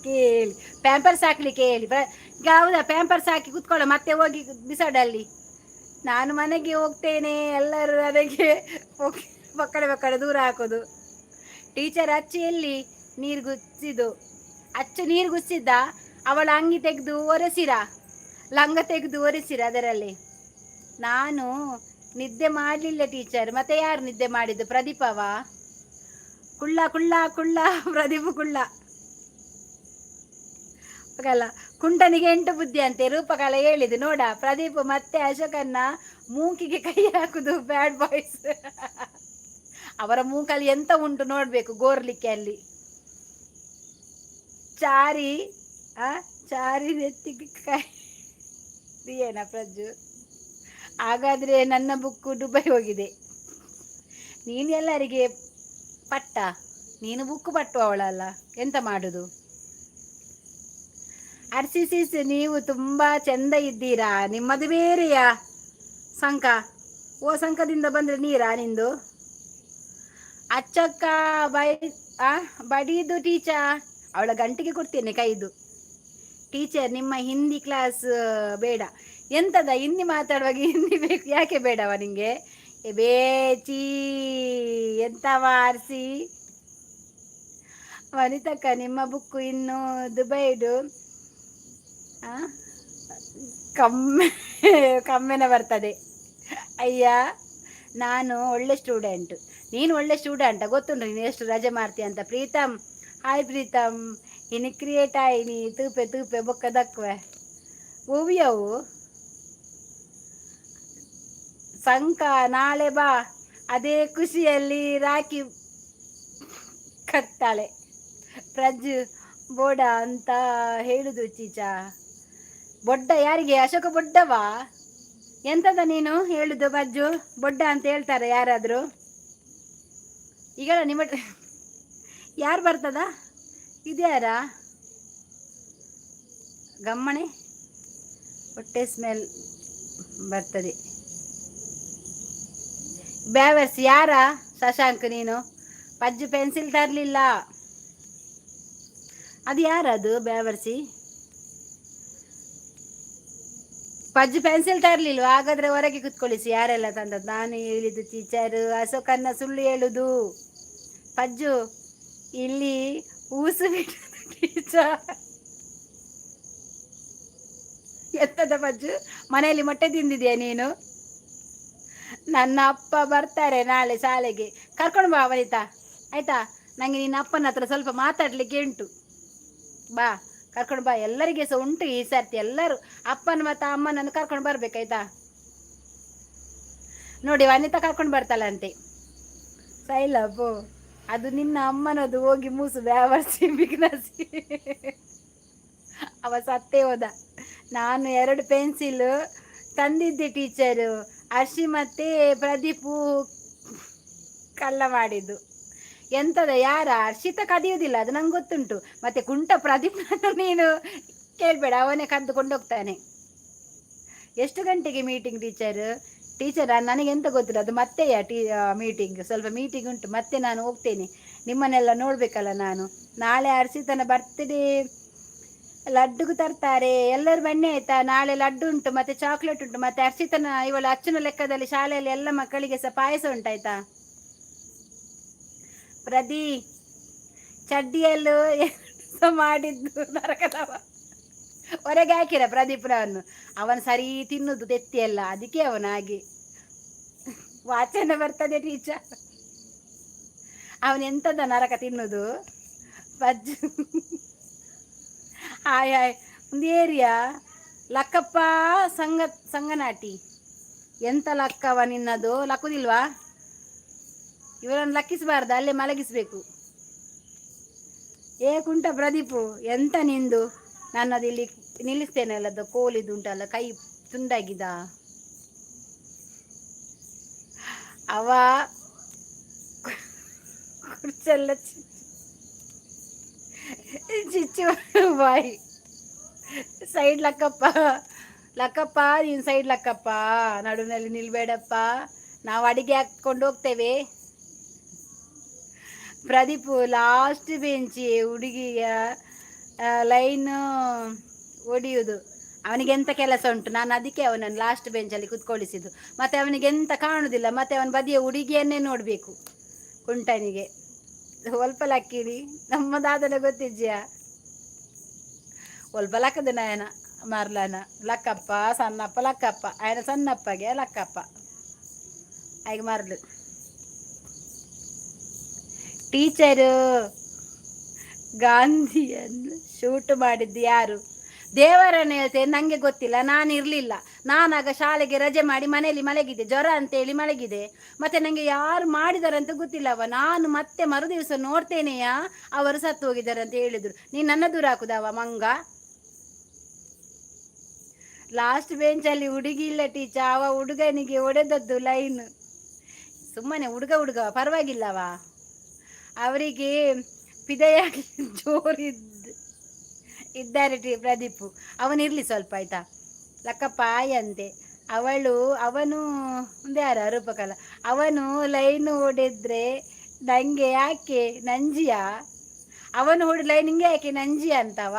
ಕೇಳಿ ಪ್ಯಾಂಪರ್ಸ್ ಹಾಕ್ಲಿಕ್ಕೆ ಹೇಳಿ. ಹೌದಾ, ಪ್ಯಾಂಪರ್ಸ್ ಹಾಕಿ ಕುತ್ಕೊಳ್ಳೋ, ಮತ್ತೆ ಹೋಗಿ ಬಿಸಾಡಲ್ಲಿ. ನಾನು ಮನೆಗೆ ಹೋಗ್ತೇನೆ. ಎಲ್ಲರೂ ಅದಕ್ಕೆ ಬಕ್ಕಡೆ ದೂರ ಹಾಕೋದು. ಟೀಚರ್, ಅಚ್ಚಿ ಎಲ್ಲಿ? ನೀರು ಗುಚ್ಚಿದು ಅಚ್ಚು ನೀರು ಗುಚ್ಚಿದ್ದ. ಅವಳ ಅಂಗಿ ತೆಗೆದು ಒರೆಸಿರ, ಲಂಗ ತೆಗೆದು ಒರೆಸಿರ ಅದರಲ್ಲಿ. ನಾನು ನಿದ್ದೆ ಮಾಡಲಿಲ್ಲ ಟೀಚರ್. ಮತ್ತೆ ಯಾರು ನಿದ್ದೆ ಮಾಡಿದ್ದು? ಪ್ರದೀಪವ? ಕುಳ್ಳ ಕುಳ್ಳ ಕುಳ್ಳ ಪ್ರದೀಪ್ ಕುಳ್ಳ. ರೂಪಕಲ ಕುಂಟನಿಗೆ 8 ಬುದ್ಧಿ ಅಂತೆ. ರೂಪಕಲ ಹೇಳಿದ್ದು ನೋಡ. ಪ್ರದೀಪ್ ಮತ್ತೆ ಅಶೋಕನ್ನ ಮೂಕಿಗೆ ಕೈ ಹಾಕುದು ಬ್ಯಾಡ್ ಬಾಯ್ಸ್. ಅವರ ಮೂಕಲ್ಲಿ ಎಂತ ಉಂಟು ನೋಡ್ಬೇಕು ಗೋರ್ಲಿಕ್ಕೆ ಅಲ್ಲಿ. ಚಾರಿ ಚಾರಿ ನೆತ್ತಿಗೆ ಕೈ ಏನ ಪ್ರಜ್ಜು. ಹಾಗಾದ್ರೆ ನನ್ನ ಬುಕ್ಕು ದುಬೈ ಹೋಗಿದೆ. ನೀನು ಎಲ್ಲರಿಗೆ ಪಟ್ಟ, ನೀನು ಬುಕ್ ಪಟ್ಟು ಅವಳಲ್ಲ, ಎಂತ ಮಾಡುದು? RCC ನೀವು ತುಂಬಾ ಚಂದ ಇದ್ದೀರಾ. ನಿಮ್ಮದು ಬೇರೆಯಾ ಸಂಕ? ಓ ಸಂಕದಿಂದ ಬಂದ್ರೆ ನೀರಾ ನಿಂದು? ಅಚ್ಚಕ್ಕ ಬಡಿದು ಟೀಚರ್. ಅವಳ ಗಂಟೆಗೆ ಕೊಡ್ತೇನೆ ಕೈದು. ಟೀಚರ್ ನಿಮ್ಮ ಹಿಂದಿ ಕ್ಲಾಸ್ ಬೇಡ. ಎಂತದ ಹಿಂದಿ ಮಾತಾಡುವಾಗ ಹಿಂದಿ ಬೇಕು, ಯಾಕೆ ಬೇಡವ ನಿಂಗೆ? ಬೇಚಿ ಎಂತ ವಾರಿಸಿ. ವನಿತಕ್ಕ ನಿಮ್ಮ ಬುಕ್ಕು ಇನ್ನು ದುಬೈಡು ಕಮ್ಮೆನ ಬರ್ತದೆ. ಅಯ್ಯ ನಾನು ಒಳ್ಳೆ ಸ್ಟೂಡೆಂಟ್, ನೀನು ಒಳ್ಳೆ ಸ್ಟೂಡೆಂಟ ಗೊತ್ತುಂಟು. ನೀನು ಎಷ್ಟು ರಜೆ ಮಾಡ್ತೀಯ ಅಂತ. ಪ್ರೀತಮ್ ಹಾಯ್ ಪ್ರೀತಮ್. ಇನ್ನು ಕ್ರಿಯೇಟ್ ಆಯ್ ನೀ ತೂಪೆ ತೂಪೆ ಬೊಕ್ಕ ದಕ್ವೆ ಹೂವಿಯವು ಸಂಕ. ನಾಳೆ ಬಾ, ಅದೇ ಖುಷಿಯಲ್ಲಿ ರಾಖಿ ಕಟ್ತಾಳೆ. ಪ್ರಜ್ಜು ಬೋಡ ಅಂತ ಹೇಳುದು ಚೀಚಾ. ಬೊಡ್ಡ ಯಾರಿಗೆ? ಅಶೋಕ ಬೊಡ್ಡವಾ? ಎಂತದ ನೀನು ಹೇಳುದು ಬಜ್ಜು? ಬೊಡ್ಡ ಅಂತ ಹೇಳ್ತಾರೆ ಯಾರಾದ್ರು? ಈಗ ನಿಮ್ಮ ಯಾರು ಬರ್ತದ? ಇದ್ಯಾರ ಗಮ್ಮನೆ? ಹೊಟ್ಟೆ ಸ್ಮೆಲ್ ಬರ್ತದೆ. ಬ್ಯಾವರ್ಸ್ ಯಾರ? ಶಶಾಂಕ್ ನೀನು. ಪಜ್ಜು ಪೆನ್ಸಿಲ್ ತರಲಿಲ್ಲ. ಅದು ಯಾರದು ಬ್ಯಾವರ್ಸಿ? ಪಜ್ಜು ಪೆನ್ಸಿಲ್ ತರಲಿಲ್ವ? ಹಾಗಾದ್ರೆ ಹೊರಗೆ ಕುತ್ಕೊಳಿಸಿ. ಯಾರೆಲ್ಲ ತಂದದ್ದು? ನಾನು ಹೇಳಿದ್ದು ಟೀಚರ್. ಅಶೋಕನ್ನ ಸುಳ್ಳು ಹೇಳುದು. ಪಜ್ಜು ಇಲ್ಲಿ ಊಸು ಬಿಟ್ಟು ಟೀಚರ್. ಎತ್ತದ ಪಜ್ಜು? ಮನೆಯಲ್ಲಿ ಮೊಟ್ಟೆ ತಿಂದಿದ್ಯಾ ನೀನು? ನನ್ನ ಅಪ್ಪ ಬರ್ತಾರೆ ನಾಳೆ ಶಾಲೆಗೆ. ಕರ್ಕೊಂಡು ಬಾ ವನಿತಾ, ಆಯ್ತಾ? ನಂಗೆ ನಿನ್ನ ಅಪ್ಪನ ಹತ್ರ ಸ್ವಲ್ಪ ಮಾತಾಡ್ಲಿಕ್ಕೆ ಉಂಟು. ಬಾ ಕರ್ಕೊಂಡು ಬಾ. ಎಲ್ಲರಿಗೆ ಸಹ ಉಂಟು ಈ ಸರ್ತಿ. ಎಲ್ಲರೂ ಅಪ್ಪನ ಮತ್ತು ಅಮ್ಮನನ್ನು ಕರ್ಕೊಂಡು ಬರ್ಬೇಕಾಯ್ತಾ? ನೋಡಿ ವನಿತಾ ಕರ್ಕೊಂಡು ಬರ್ತಾಳಂತೆ. ಸೈಲಪ್ಪು ಅದು ನಿನ್ನ ಅಮ್ಮನದು. ಹೋಗಿ ಮೂಸು ಬ್ಯಾವರ್ಸಿ ಬಿಗ್ನಸಿ. ಅವ ಸತ್ತೇ ಹೋದ. ನಾನು 2 ಪೆನ್ಸಿಲ್ ತಂದಿದ್ದೆ ಟೀಚರು. ಹರ್ಷಿ ಮತ್ತೆ ಪ್ರದೀಪು ಕಳ್ಳ ಮಾಡಿದ್ದು. ಎಂತದ ಯಾರ? ಹರ್ಷಿತ ಕದಿಯುವುದಿಲ್ಲ, ಅದು ನಂಗೆ ಗೊತ್ತುಂಟು. ಮತ್ತೆ ಕುಂಟ ಪ್ರದೀಪ್ ನೀನು ಕೇಳಬೇಡ, ಅವನೇ ಕದ್ದುಕೊಂಡು ಹೋಗ್ತಾನೆ. ಎಷ್ಟು ಗಂಟೆಗೆ ಮೀಟಿಂಗ್ ಟೀಚರ್? ಟೀಚರ್ ನನಗೆಂತ ಗೊತ್ತಿಲ್ಲ, ಅದು ಮತ್ತೆಯಾ ಮೀಟಿಂಗ್? ಸ್ವಲ್ಪ ಮೀಟಿಂಗ್ ಉಂಟು, ಮತ್ತೆ ನಾನು ಹೋಗ್ತೇನೆ. ನಿಮ್ಮನ್ನೆಲ್ಲ ನೋಡ್ಬೇಕಲ್ಲ ನಾನು. ನಾಳೆ ಹರ್ಷಿತನ ಬರ್ತ್ಡೇ, ಲಡ್ಡುಗೂ ತರ್ತಾರೆ. ಎಲ್ಲರೂ ಬನ್ನಿ ಆಯ್ತಾ? ನಾಳೆ ಲಡ್ಡು ಉಂಟು, ಮತ್ತೆ ಚಾಕ್ಲೇಟ್ ಉಂಟು, ಮತ್ತೆ ಹರ್ಷಿತನ ಇವಳ ಅಚ್ಚನ ಲೆಕ್ಕದಲ್ಲಿ ಶಾಲೆಯಲ್ಲಿ ಎಲ್ಲ ಮಕ್ಕಳಿಗೆ ಸಹ ಪಾಯಸ ಉಂಟಾಯ್ತಾ? ಪ್ರದಿ ಚಡ್ಡಿಯಲ್ಲೂ ಮಾಡಿದ್ದು ನರಕದವ. ಹೊರಗೆ ಹಾಕಿರ ಪ್ರದೀಪ್ರವನ್ನು. ಅವನು ಸರಿ ತಿನ್ನುದು ತೆತ್ತಿ ಎಲ್ಲ, ಅದಕ್ಕೆ ಅವನು ಹಾಗೆ. ವಾಚನ ಬರ್ತದೆ ಟೀಚರ್. ಅವನೆಂತದ ನರಕ ತಿನ್ನುದು ಬಜ್ಜು. Hi hi. ಒಂದು ಏರಿಯಾ ಲಕ್ಕಪ್ಪ ಸಂಗನಾಟಿ. ಎಂತ ಲಕ್ಕವ ನಿನ್ನದು? ಲಕ್ಕುದಿಲ್ವಾ? ಇವರನ್ನು ಲಕ್ಕಿಸಬಾರ್ದು, ಅಲ್ಲೇ ಮಲಗಿಸ್ಬೇಕು. ಕುಂಟ ಪ್ರದೀಪು ಎಂತ ನಿಂದು? ನನ್ನದು ಇಲ್ಲಿ ನಿಲ್ಲಿಸ್ತೇನೆ ಅಲ್ಲದ ಕೋಲಿದು ಉಂಟಲ್ಲ, ಕೈ ತುಂಡಾಗಿದ್ದ. ಅವ ಕುರ್ಚೆಲ್ಲ ಚಿಚ್ಚು ಬಾಯಿ. ಸೈಡ್ ಲಕ್ಕಪ್ಪ. ಲಕ್ಕಪ್ಪ ನೀನು ಸೈಡ್ ಲಕ್ಕಪ್ಪ, ನಡುವಿನಲ್ಲಿ ನಿಲ್ಬೇಡಪ್ಪ, ನಾವು ಅಡಿಗೆ ಹಾಕ್ಕೊಂಡು ಹೋಗ್ತೇವೆ. ಪ್ರದೀಪು ಲಾಸ್ಟ್ ಬೆಂಚಿ ಹುಡುಗಿಯ ಲೈನ್ ಹೊಡಿಯುವುದು. ಅವನಿಗೆ ಎಂತ ಕೆಲಸ ಉಂಟು? ನಾನು ಅದಕ್ಕೆ ಅವನನ್ನು ಲಾಸ್ಟ್ ಬೆಂಚಲ್ಲಿ ಕುತ್ಕೊಳಿಸಿದ್ದು. ಮತ್ತೆ ಅವನಿಗೆ ಎಂತ ಕಾಣುವುದಿಲ್ಲ, ಮತ್ತೆ ಅವನ ಬದಿಯ ಹುಡುಗಿಯನ್ನೇ ನೋಡಬೇಕು ಕುಂಟನಿಗೆ. ಒಲ್ಪ ಲಕ್ಕಿಡಿ ನಮ್ಮ ದಾದನ ಗೊತ್ತಿಜ್ಜಿಯ ಒಲ್ಪ ಲಕ್ಕದ ನಾಯನ ಮಾರ್ಲಾನ ಲಕ್ಕಪ್ಪ ಸಣ್ಣಪ್ಪ ಲಕ್ಕಪ್ಪ ఆయన ಸಣ್ಣಪ್ಪಗೆ ಲಕ್ಕಪ್ಪ ಆಗ ಮಾರ್ಲು ಟೀಚರು ಗಾಂಧಿಯನ್ನು ಶೂಟ್ ಮಾಡಿದ್ದು ಯಾರು? ದೇವರನ್ನು ಹೇಳ್ತೇನೆ, ನನಗೆ ಗೊತ್ತಿಲ್ಲ, ನಾನು ಇರಲಿಲ್ಲ. ನಾನಾಗ ಶಾಲೆಗೆ ರಜೆ ಮಾಡಿ ಮನೆಯಲ್ಲಿ ಮಲಗಿದೆ, ಜ್ವರ ಅಂತೇಳಿ ಮಲಗಿದೆ. ಮತ್ತೆ ನನಗೆ ಯಾರು ಮಾಡಿದಾರೆ ಅಂತ ಗೊತ್ತಿಲ್ಲವ. ನಾನು ಮತ್ತೆ ಮರು ದಿವಸ ನೋಡ್ತೇನೆಯ ಅವರು ಸತ್ತು ಹೋಗಿದ್ದಾರೆ ಅಂತ ಹೇಳಿದ್ರು. ನೀನು ನನ್ನ ದೂರ ಹಾಕುದವ ಮಂಗ. ಲಾಸ್ಟ್ ಬೆಂಚಲ್ಲಿ ಹುಡುಗಿ ಇಲ್ಲ ಟೀಚರ್, ಅವ ಹುಡುಗನಿಗೆ ಹೊಡೆದದ್ದು ಲೈನ್. ಸುಮ್ಮನೆ ಹುಡುಗ ಪರವಾಗಿಲ್ಲವ, ಅವರಿಗೆ ಪಿದೆಯಾಗಿ ಇದ್ದಾರೆ ಪ್ರದೀಪು. ಅವನಿರ್ಲಿ ಸ್ವಲ್ಪ ಆಯ್ತಾ. ಲಕ್ಕಪ್ಪ ಆಯಂತೆ ಅವನು ಯಾರ ರೂಪಕಲ, ಅವನು ಲೈನ್ ಹೊಡೆದ್ರೆ ನಂಗೆ ಯಾಕೆ ನಂಜಿಯ? ಅವನು ಹೊಡಿ ಲೈನ್ ಹಿಂಗೆ ಯಾಕೆ ನಂಜಿ ಅಂತವ?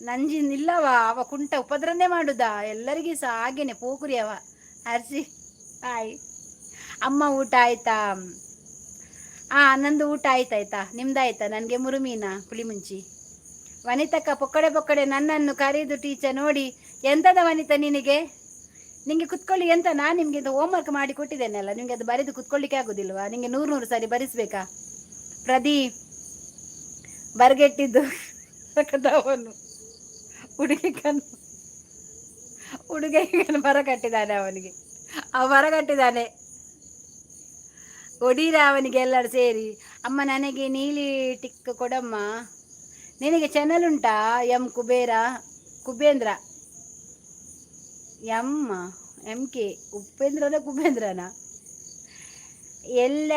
ನಂಜಿ ನಿಲ್ಲವ, ಅವ ಕುಂಟ ಉಪದ್ರನ್ನೇ ಮಾಡುದ ಎಲ್ಲರಿಗೂ ಸಹ ಹಾಗೇನೆ ಪೋಕುರಿ ಅವ. ಹರ್ಷಿ ಆಯ್ ಅಮ್ಮ ಊಟ ಆಯ್ತಾ? ನಂದು ಊಟ ಆಯ್ತಾಯ್ತಾ, ನಿಮ್ದಾಯ್ತಾ? ನನಗೆ ಮುರುಮೀನ ಪುಳಿ ಮುಂಚಿ. ವನಿತಕ್ಕ ಪೊಕ್ಕಡೆ ನನ್ನನ್ನು ಕರೆದು ಟೀಚರ್ ನೋಡಿ, ಎಂತದ ವನಿತ ನಿಂಗೆ ಕುತ್ಕೊಳ್ಳಿ ಎಂತ? ನಾನು ನಿಮ್ಗೆ ಹೋಮ್ವರ್ಕ್ ಮಾಡಿ ಕೊಟ್ಟಿದ್ದೇನೆಲ್ಲ, ನಿಮ್ಗೆ ಅದು ಬರೆದು ಕುತ್ಕೊಳ್ಳಿಕ್ಕೆ ಆಗೋದಿಲ್ವಾ? ನಿಂಗೆ 100 ಸಾರಿ ಬರಿಸ್ಬೇಕಾ? ಬರ್ಗೆಟ್ಟಿದ್ದು ಅವನು ಹುಡುಗಿಗೆ ಬರ ಕಟ್ಟಿದ್ದಾನೆ ಅವನಿಗೆ. ಬರ ಕಟ್ಟಿದ್ದಾನೆ. ಒಡೀರ ಅವನಿಗೆ ಎಲ್ಲರೂ ಸೇರಿ. ಅಮ್ಮ ನನಗೆ ನೀಲಿ ಟಿಕ್ ಕೊಡಮ್ಮ. ನಿನಗೆ ಚಾನಲ್ ಉಂಟಾ? ಕುಬೇಂದ್ರ MK ಉಪೇಂದ್ರನ ಕುಬೇಂದ್ರನ? ಎಲ್ಲ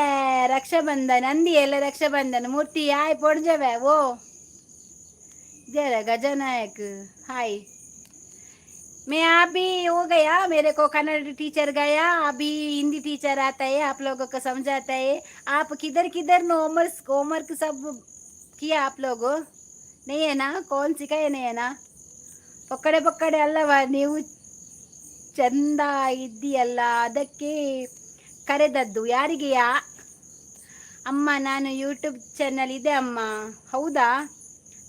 ರಕ್ಷಾಬಂಧನ್ ಅಂದಿ, ಎಲ್ಲ ರಕ್ಷಾಬಂಧನ್ ಮೂರ್ತಿ ಆಯ್ ಪೊಡ್ಜವೆ ಓ जरा गजानायक हाय। मैं अभी हो गया, मेरे को कन्नड़ टीचर गया, अभी हिंदी टीचर आता है, आप लोगों को समझाता है। आप किधर नो होमवर्क सब किया आप लोगों? नहीं है ना? कौन सिखाया नहीं है ना? ಪಕ್ಕಡೆ ಅಲ್ಲವ, ನೀವು ಚಂದ ಇದ್ದೀಯಲ್ಲ ಅದಕ್ಕೆ ಕರೆದದ್ದು. ಯಾರಿಗೆಯಾ? ಅಮ್ಮ ನಾನು ಯೂಟ್ಯೂಬ್ ಚಾನಲ್ ಇದೆ ಅಮ್ಮ. ಹೌದಾ?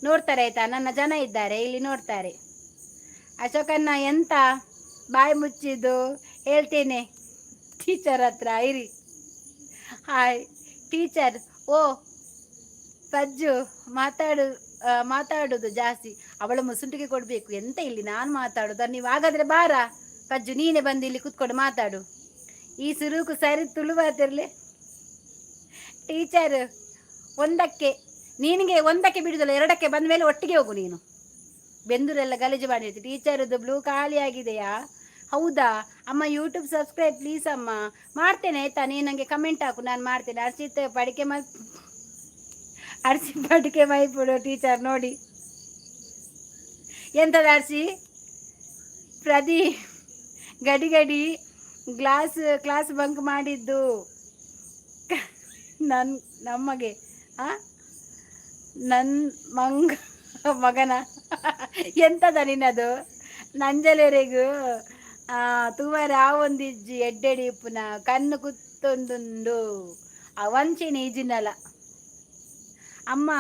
ನೋಡ್ತಾರೆ ಆಯ್ತಾ, ನನ್ನ ಜನ ಇದ್ದಾರೆ ಇಲ್ಲಿ ನೋಡ್ತಾರೆ. ಅಶೋಕನ್ನ ಎಂತ ಬಾಯಿ ಮುಚ್ಚಿದ್ದು ಹೇಳ್ತೇನೆ ಟೀಚರ್ ಹತ್ರ ಇರಿ. Hi teacher. ಓ ಪಜ್ಜು ಮಾತಾಡುದು ಜಾಸ್ತಿ, ಅವಳ ಮುಸುಂಟಿಗೆ ಕೊಡಬೇಕು. ಎಂತ ಇಲ್ಲಿ ನಾನು ಮಾತಾಡೋದು? ನೀವು ಹಾಗಾದ್ರೆ ಬಾರ ಪಜ್ಜು, ನೀನೇ ಬಂದು ಇಲ್ಲಿ ಕುತ್ಕೊಂಡು ಮಾತಾಡು. ಈ ಸುರುಕು ಸರಿ ತುಳುವಾತಿರ್ಲಿ. ಟೀಚರ್ ನಿನಗೆ 1ಕ್ಕೆ ಬಿಡುದಿಲ್ಲ, 2ಕ್ಕೆ ಬಂದ ಮೇಲೆ ಒಟ್ಟಿಗೆ ಹೋಗು ನೀನು. ಬೆಂದೂರೆಲ್ಲ ಗಲೀಜು ಮಾಡಿರ್ತಿ. ಟೀಚರದ್ದು ಬ್ಲೂ ಖಾಲಿ ಆಗಿದೆಯಾ? ಹೌದಾ ಅಮ್ಮ? ಯೂಟ್ಯೂಬ್ ಸಬ್ಸ್ಕ್ರೈಬ್ ಪ್ಲೀಸ್ ಅಮ್ಮ. ಮಾಡ್ತೇನೆ ಆಯ್ತಾ, ನೀನು ನನಗೆ ಕಮೆಂಟ್ ಹಾಕು, ನಾನು ಮಾಡ್ತೇನೆ. ಅರ್ಸಿ ಪಡಿಕೆ ಮೈಪುಡು ಟೀಚರ್ ನೋಡಿ. ಎಂತದ ಅರ್ಸಿ? ಗಡಿ ಕ್ಲಾಸ್ ಬಂಕ್ ಮಾಡಿದ್ದು ನಮಗೆ ನನ್ನ ಮಗನ. ಎಂತದ ನಿನ್ನದು? ನಂಜಲೆರೆಗೂ ತುವರ ಒಂದಿಜ್ಜಿ ಎಡ್ಡೆಡಿ ಪುನ ಕಣ್ಣು ಕುತ್ತೊಂದುಂಡು ಅವಂಚಿನ ಈಜಿನಲ್ಲ. ಅಮ್ಮ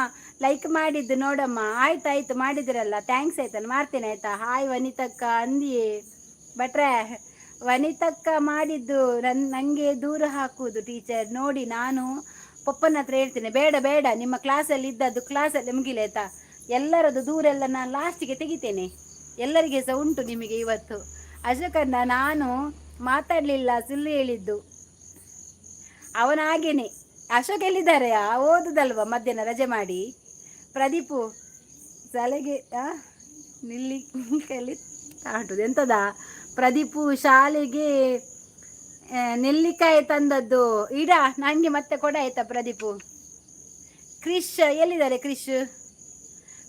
ಲೈಕ್ ಮಾಡಿದ್ದು ನೋಡಮ್ಮ. ಆಯ್ತಾಯ್ತು ಮಾಡಿದ್ರಲ್ಲ, ಥ್ಯಾಂಕ್ಸ್ ಆಯ್ತಲ್ಲ, ಮಾಡ್ತೇನೆ ಆಯ್ತಾ. ಹಾಯ್ ವನಿತಕ್ಕ ಅಂದಿಯೇ ಬಟ್ರೆ. ವನಿತಕ್ಕ ಮಾಡಿದ್ದು ನನಗೆ ದೂರ ಹಾಕುವುದು ಟೀಚರ್ ನೋಡಿ. ನಾನು ಪಪ್ಪನ ಹತ್ರ ಹೇಳ್ತೇನೆ. ಬೇಡ ನಿಮ್ಮ ಕ್ಲಾಸಲ್ಲಿ ಇದ್ದದ್ದು ಕ್ಲಾಸಲ್ಲಿ ಮುಗಿಲಿ ಆಯ್ತಾ. ಎಲ್ಲರದ್ದು ದೂರೆಲ್ಲ ನಾನು ಲಾಸ್ಟಿಗೆ ತೆಗಿತೇನೆ. ಎಲ್ಲರಿಗೆ ಸಹ ಉಂಟು ನಿಮಗೆ ಇವತ್ತು. ಅಶೋಕನ್ನ ನಾನು ಮಾತಾಡಲಿಲ್ಲ, ಸುಳ್ಳು ಹೇಳಿದ್ದು. ಅವನಾಗೇನೆ. ಅಶೋಕ್ ಎಲ್ಲಿದ್ದಾರೆ? ಓದುದಲ್ವ ಮಧ್ಯಾಹ್ನ ರಜೆ ಮಾಡಿ. ಪ್ರದೀಪು ಶಾಲೆಗೆ ನೆಲ್ಲಿಕಾಯಲ್ಲಿ ತಾಟುದು ಎಂತದ? ಪ್ರದೀಪು ಶಾಲೆಗೆ ನೆಲ್ಲಿಕಾಯಿ ತಂದದ್ದು ಇಡ, ನನಗೆ ಮತ್ತೆ ಕೊಡ ಆಯ್ತಾ ಪ್ರದೀಪು. ಕ್ರಿಶ್ ಎಲ್ಲಿದ್ದಾರೆ? ಕ್ರಿಶ್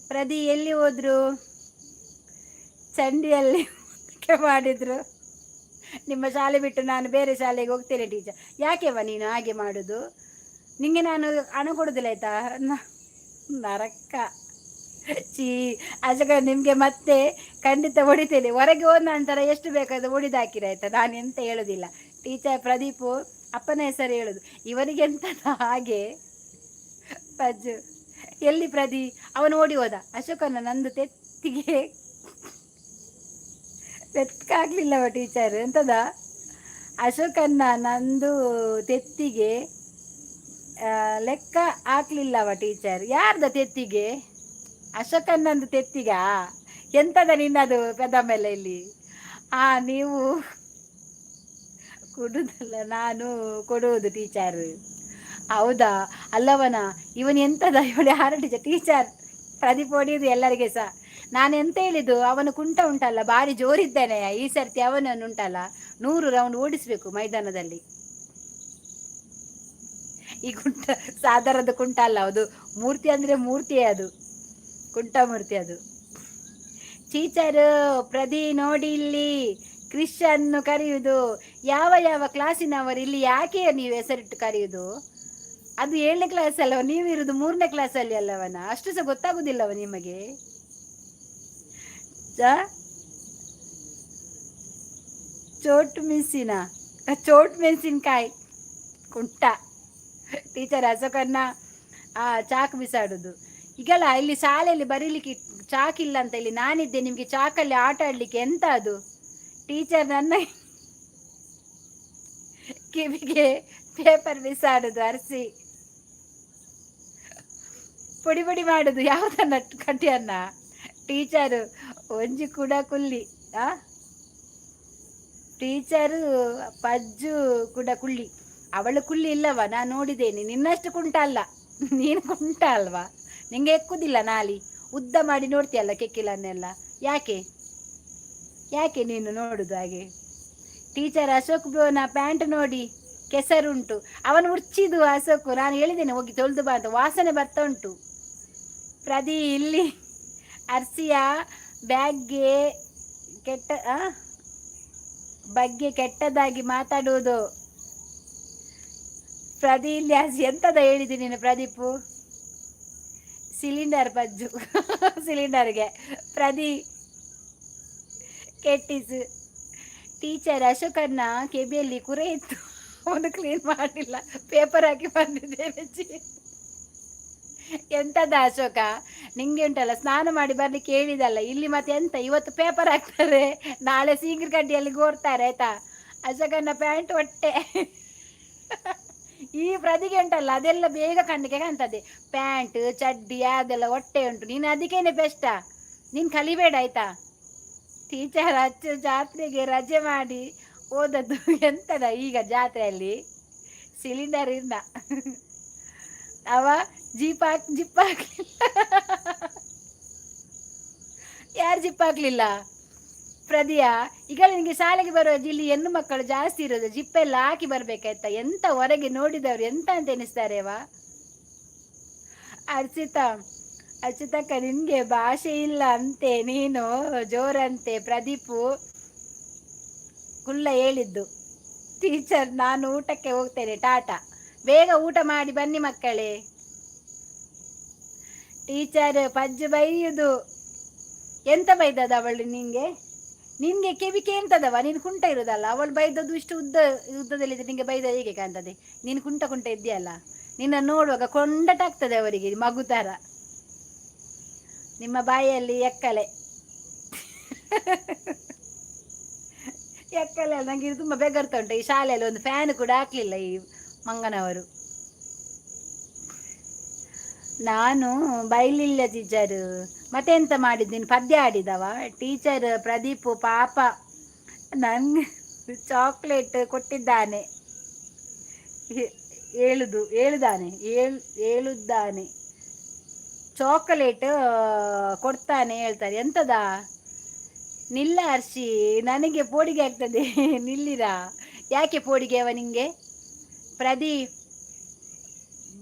ಪ್ರದಿ ಎಲ್ಲಿ ಹೋದ್ರು? ಚಂಡಿಯಲ್ಲಿ ಮಾಡಿದ್ರು. ನಿಮ್ಮ ಶಾಲೆ ಬಿಟ್ಟು ನಾನು ಬೇರೆ ಶಾಲೆಗೆ ಹೋಗ್ತೇನೆ ಟೀಚರ್. ಯಾಕೆವ ನೀನು ಹಾಗೆ ಮಾಡೋದು? ನಿಂಗೆ ನಾನು ಹಣ ಕೊಡೋದಿಲ್ಲ ಆಯ್ತಾ. ನರಕ ಅಶೋಕ, ನಿಮಗೆ ಮತ್ತೆ ಖಂಡಿತ ಹೊಡಿತೇನೆ. ಹೊರಗೆ ಹೋದ ನಂತರ ಎಷ್ಟು ಬೇಕಾದ್ರೆ ಹೊಡಿದಾಕಿರ ಆಯ್ತಾ. ನಾನು ಎಂತ ಹೇಳೋದಿಲ್ಲ ಟೀಚರ್. ಪ್ರದೀಪು ಅಪ್ಪನ ಹೆಸರು ಹೇಳೋದು. ಇವನಿಗೆ ಎಂತ ಹಾಗೆ ಪಜ್ಜು ಎಲ್ಲಿ ಪ್ರದಿ, ಅವನು ಓಡಿ ಹೋದ. ಅಶೋಕನ ನಂದು ತೆತ್ತಿಗೆ ತೆತ್ಕಾಗ್ಲಿಲ್ಲವ ಟೀಚರ್ ಎಂತದ, ಅಶೋಕನ್ನ ನಂದು ತೆತ್ತಿಗೆ ಲೆಕ್ಕ ಹಾಕ್ಲಿಲ್ಲವ ಟೀಚರ್. ಯಾರ್ದ ತೆತ್ತಿಗೆ? ಅಶೋಕನ್ನಂದು ತೆತ್ತಿಗ? ಎಂತದ ನಿನ್ನದು ಪೆದ ಮೇಲೆ ಇಲ್ಲಿ? ನೀವು ಕೊಡುದಲ್ಲ, ನಾನು ಕೊಡುವುದು ಟೀಚರ್. ಹೌದಾ? ಅಲ್ಲವನ ಇವನು ಎಂತದ, ಇವಳು ಯಾರ ಟೀಚರ್? ಟೀಚರ್ ಪ್ರದೀಪ್ ಹೊಡಿಯುದು ಎಲ್ಲರಿಗೆ ಸಹ. ನಾನು ಎಂತ ಹೇಳಿದ್ದು, ಅವನು ಕುಂಟ ಉಂಟಲ್ಲ ಭಾರಿ ಜೋರಿದ್ದಾನೆ ಈ ಸರ್ತಿ. ಅವನನ್ನು ಉಂಟಲ್ಲ 100 ರೌಂಡ್ ಓಡಿಸ್ಬೇಕು ಮೈದಾನದಲ್ಲಿ. ಈ ಕುಂಟ ಸಾಧಾರಣದ ಕುಂಟ ಅಲ್ಲ, ಅದು ಮೂರ್ತಿ ಅಂದ್ರೆ ಮೂರ್ತಿಯೇ, ಅದು ಕುಂಟ ಮೂರ್ತಿ ಅದು. ಟೀಚರ್ ಪ್ರದಿ ನೋಡಿ ಇಲ್ಲಿ ಕ್ರಿಶ್ ಅನ್ನು ಕರೆಯುವುದು. ಯಾವ ಯಾವ ಕ್ಲಾಸಿನವರು ಇಲ್ಲಿ? ಯಾಕೆ ನೀವು ಹೆಸರಿಟ್ಟು ಕರೆಯುವುದು? ಅದು 7ನೇ ಕ್ಲಾಸ್ ಅಲ್ಲವ, ನೀವು ಇರುದು 3ನೇ ಕ್ಲಾಸ್ ಅಲ್ಲಿ ಅಲ್ಲವನ? ಅಷ್ಟು ಸಹ ಗೊತ್ತಾಗುದಿಲ್ಲವ ನಿಮಗೆ? ಚೋಟ್ ಮೆಣಸಿನಕಾಯಿ ಕುಂಟ. ಟೀಚರ್ ಅಶೋಕನ್ನ ಚಾಕ್ ಬಿಸಾಡುದು. ಈಗಲ್ಲ ಇಲ್ಲಿ ಶಾಲೆಯಲ್ಲಿ ಬರೀಲಿಕ್ಕೆ ಚಾಕ್ ಇಲ್ಲ ಅಂತ, ಇಲ್ಲಿ ನಾನಿದ್ದೆ ನಿಮ್ಗೆ ಚಾಕಲ್ಲಿ ಆಟ ಆಡ್ಲಿಕ್ಕೆ. ಎಂತ ಅದು? ಟೀಚರ್ ನನ್ನ ಕಿವಿಗೆ ಪೇಪರ್ ಬಿಸಾಡುದು, ಅರ್ಸಿ ಪುಡಿ ಪುಡಿ ಮಾಡುದು. ಯಾವ್ದನ್ನ ಕಟ್ಟಿಯನ್ನ? ಟೀಚರು ಒಂಜಿ ಕೂಡ ಕುಲ್ಲಿ. ಟೀಚರು ಪಜ್ಜು ಕೂಡ ಕುಳ್ಳಿ. ಅವಳು ಕುಳ್ಳಿ ಇಲ್ಲವ, ನಾನು ನೋಡಿದ್ದೇನೆ. ನಿನ್ನಷ್ಟು ಕುಂಟ ಅಲ್ಲ, ನೀನು ಕುಂಟ ಅಲ್ವಾ? ನಿಂಗೆ ಎಕ್ಕುದಿಲ್ಲ ನಾಲಿ, ಉದ್ದ ಮಾಡಿ ನೋಡ್ತೀಯಲ್ಲ ಕೆಕ್ಕಿಲನ್ನೆಲ್ಲ. ಯಾಕೆ ಯಾಕೆ ನೀನು ನೋಡುದು ಹಾಗೆ? ಟೀಚರ್ ಅಶೋಕ್ ಬ್ರೋನ ಪ್ಯಾಂಟ್ ನೋಡಿ ಕೆಸರುಂಟು. ಅವನು ಉರ್ಚಿದು ಅಶೋಕ್. ನಾನು ಹೇಳಿದ್ದೇನೆ ಹೋಗಿ ತೊಳೆದು ಬಾ ಅಂತ, ವಾಸನೆ ಬರ್ತಾ ಉಂಟು. ಪ್ರದಿ ಇಲ್ಲಿ ಅರ್ಸಿಯ ಬ್ಯಾಗ್ಗೆ ಬಗ್ಗೆ ಕೆಟ್ಟದಾಗಿ ಮಾತಾಡುವುದು. ಪ್ರದಿ ಇಲ್ಲಿ ಅರ್ಸಿ ಎಂತದ ಹೇಳಿದ್ದೀನಿ ನೀನು? ಪ್ರದೀಪು ಸಿಲಿಂಡರ್ ಪಜ್ಜು ಸಿಲಿಂಡರ್ಗೆ ಪ್ರದಿ ಕೆಟ್ಟಿಸು. ಟೀಚರ್ ಅಶೋಕನ್ನ ಕೆಬಿಯಲ್ಲಿ ಕುರೆ ಇತ್ತು, ಅವನು ಕ್ಲೀನ್ ಮಾಡಿಲ್ಲ, ಪೇಪರ್ ಹಾಕಿ ಬಂದಿದ್ದೇನೆ. ಎಂತದ ಅಶೋಕ, ನಿಂಗೆ ಉಂಟಲ್ಲ ಸ್ನಾನ ಮಾಡಿ ಬರ್ಲಿಕ್ಕೆ ಹೇಳಿದಲ್ಲ ಇಲ್ಲಿ, ಮತ್ತೆ ಎಂತ ಇವತ್ತು ಪೇಪರ್ ಹಾಕ್ತಾರೆ, ನಾಳೆ ಸೀಗರ್ ಕಡ್ಡಿಯಲ್ಲಿ ಗೋರ್ತಾರೆ ಆಯ್ತಾ? ಅಶೋಕನ್ನ ಪ್ಯಾಂಟ್ ಹೊಟ್ಟೆ ಈ ಪ್ರದಿಗೆ ಉಂಟಲ್ಲ ಅದೆಲ್ಲ ಬೇಗ ಕಣ್ಣಿಗೆ ಕಾಣ್ತದೆ. ಪ್ಯಾಂಟ್ ಚಡ್ಡಿ ಅದೆಲ್ಲ ಹೊಟ್ಟೆ ಉಂಟು. ನೀನು ಅದಕ್ಕೇನೆ ಬೆಸ್ಟಾ, ನೀನು ಕಲಿಬೇಡ ಆಯ್ತಾ? ಟೀಚರ್ ಅಚ್ಚು ಜಾತ್ರೆಗೆ ರಜೆ ಮಾಡಿ ಓದದ್ದು. ಎಂತದ ಈಗ ಜಾತ್ರೆಯಲ್ಲಿ ಸಿಲಿಂಡರ್ ಇಲ್ಲ, ಅವ ಜಿಪ್ ಹಾಕ್ಲಿಲ್ಲ. ಯಾರು ಜಿಪ್ ಹಾಕ್ಲಿಲ್ಲ? ಪ್ರದಿಯಾ? ಈಗ ನಿನಗೆ ಶಾಲೆಗೆ ಬರುವ ಇಲ್ಲಿ ಹೆಣ್ಣು ಮಕ್ಕಳು ಜಾಸ್ತಿ ಇರೋದು, ಜಿಪ್ಪೆಲ್ಲ ಹಾಕಿ ಬರ್ಬೇಕಾಯ್ತಾ? ಎಂತ ಹೊರಗೆ ನೋಡಿದವರು ಎಂತ ಅಂತ ಎನಿಸ್ತಾರೆ ಅವ. ಅರ್ಚಿತಕ್ಕ ನಿನ್ಗೆ ಭಾಷೆ ಇಲ್ಲ ಅಂತೆ, ನೀನು ಜೋರಂತೆ. ಪ್ರದೀಪು ಕುಲ್ಲ ಹೇಳಿದ್ದು. ಟೀಚರ್ ನಾನು ಊಟಕ್ಕೆ ಹೋಗ್ತೇನೆ, ಟಾಟಾ. ಬೇಗ ಊಟ ಮಾಡಿ ಬನ್ನಿ ಮಕ್ಕಳೇ. ಟೀಚರ್ ಪಜ್ಜು ಬೈಯುದು. ಎಂತ ಬೈದದ ಅವಳು ನಿನ್ಗೆ ಕಿವಿ ಕೇಳ್ತದವ? ನೀನು ಕುಂಟ ಇರುದಲ್ಲ, ಅವಳು ಬೈದದ್ದು ಇಷ್ಟು ಉದ್ದದಲ್ಲಿದೆ, ನಿಂಗೆ ಬೈದ ಹೇಗೆ ಕಾಣ್ತದೆ? ನೀನು ಕುಂಟ ಇದ್ದೀಯಲ್ಲ, ನಿನ್ನ ನೋಡುವಾಗ ಕೊಂಡಟಾಗ್ತದೆ ಅವರಿಗೆ, ಮಗು ತರ. ನಿಮ್ಮ ಬಾಯಲ್ಲಿ ಎಕ್ಕಲೆ ಎಕ್ಕಲೆ. ನಂಗೆ ಇದು ತುಂಬಾ ಬೆಗರ್ತಾ ಉಂಟು. ಈ ಶಾಲೆಯಲ್ಲಿ ಒಂದು ಫ್ಯಾನ್ ಕೂಡ ಹಾಕ್ಲಿಲ್ಲ ಈ ಮಂಗನವರು. ನಾನು ಬೈಲಿಲ್ಲ ಟೀಚರ್. ಮತ್ತೆ ಎಂತ ಮಾಡಿದ್ದೀನಿ? ಪದ್ಯ ಆಡಿದವ ಟೀಚರ್. ಪ್ರದೀಪ್ ಪಾಪ ನಂಗೆ ಚಾಕ್ಲೇಟ್ ಕೊಟ್ಟಿದ್ದಾನೆ, ಹೇಳುತ್ತಾನೆ ಚಾಕ್ಲೇಟ್ ಕೊಡ್ತಾನೆ ಹೇಳ್ತಾರೆ. ಎಂತದ? ನಿಲ್ಲ ಹರ್ಷಿ, ನನಗೆ ಪೋಡಿಗೆ ಆಗ್ತದೆ, ನಿಲ್ಲಿರಾ. ಯಾಕೆ ಪೋಡಿಗೆ ಅವ ನಿಂಗೆ? ಪ್ರದೀಪ್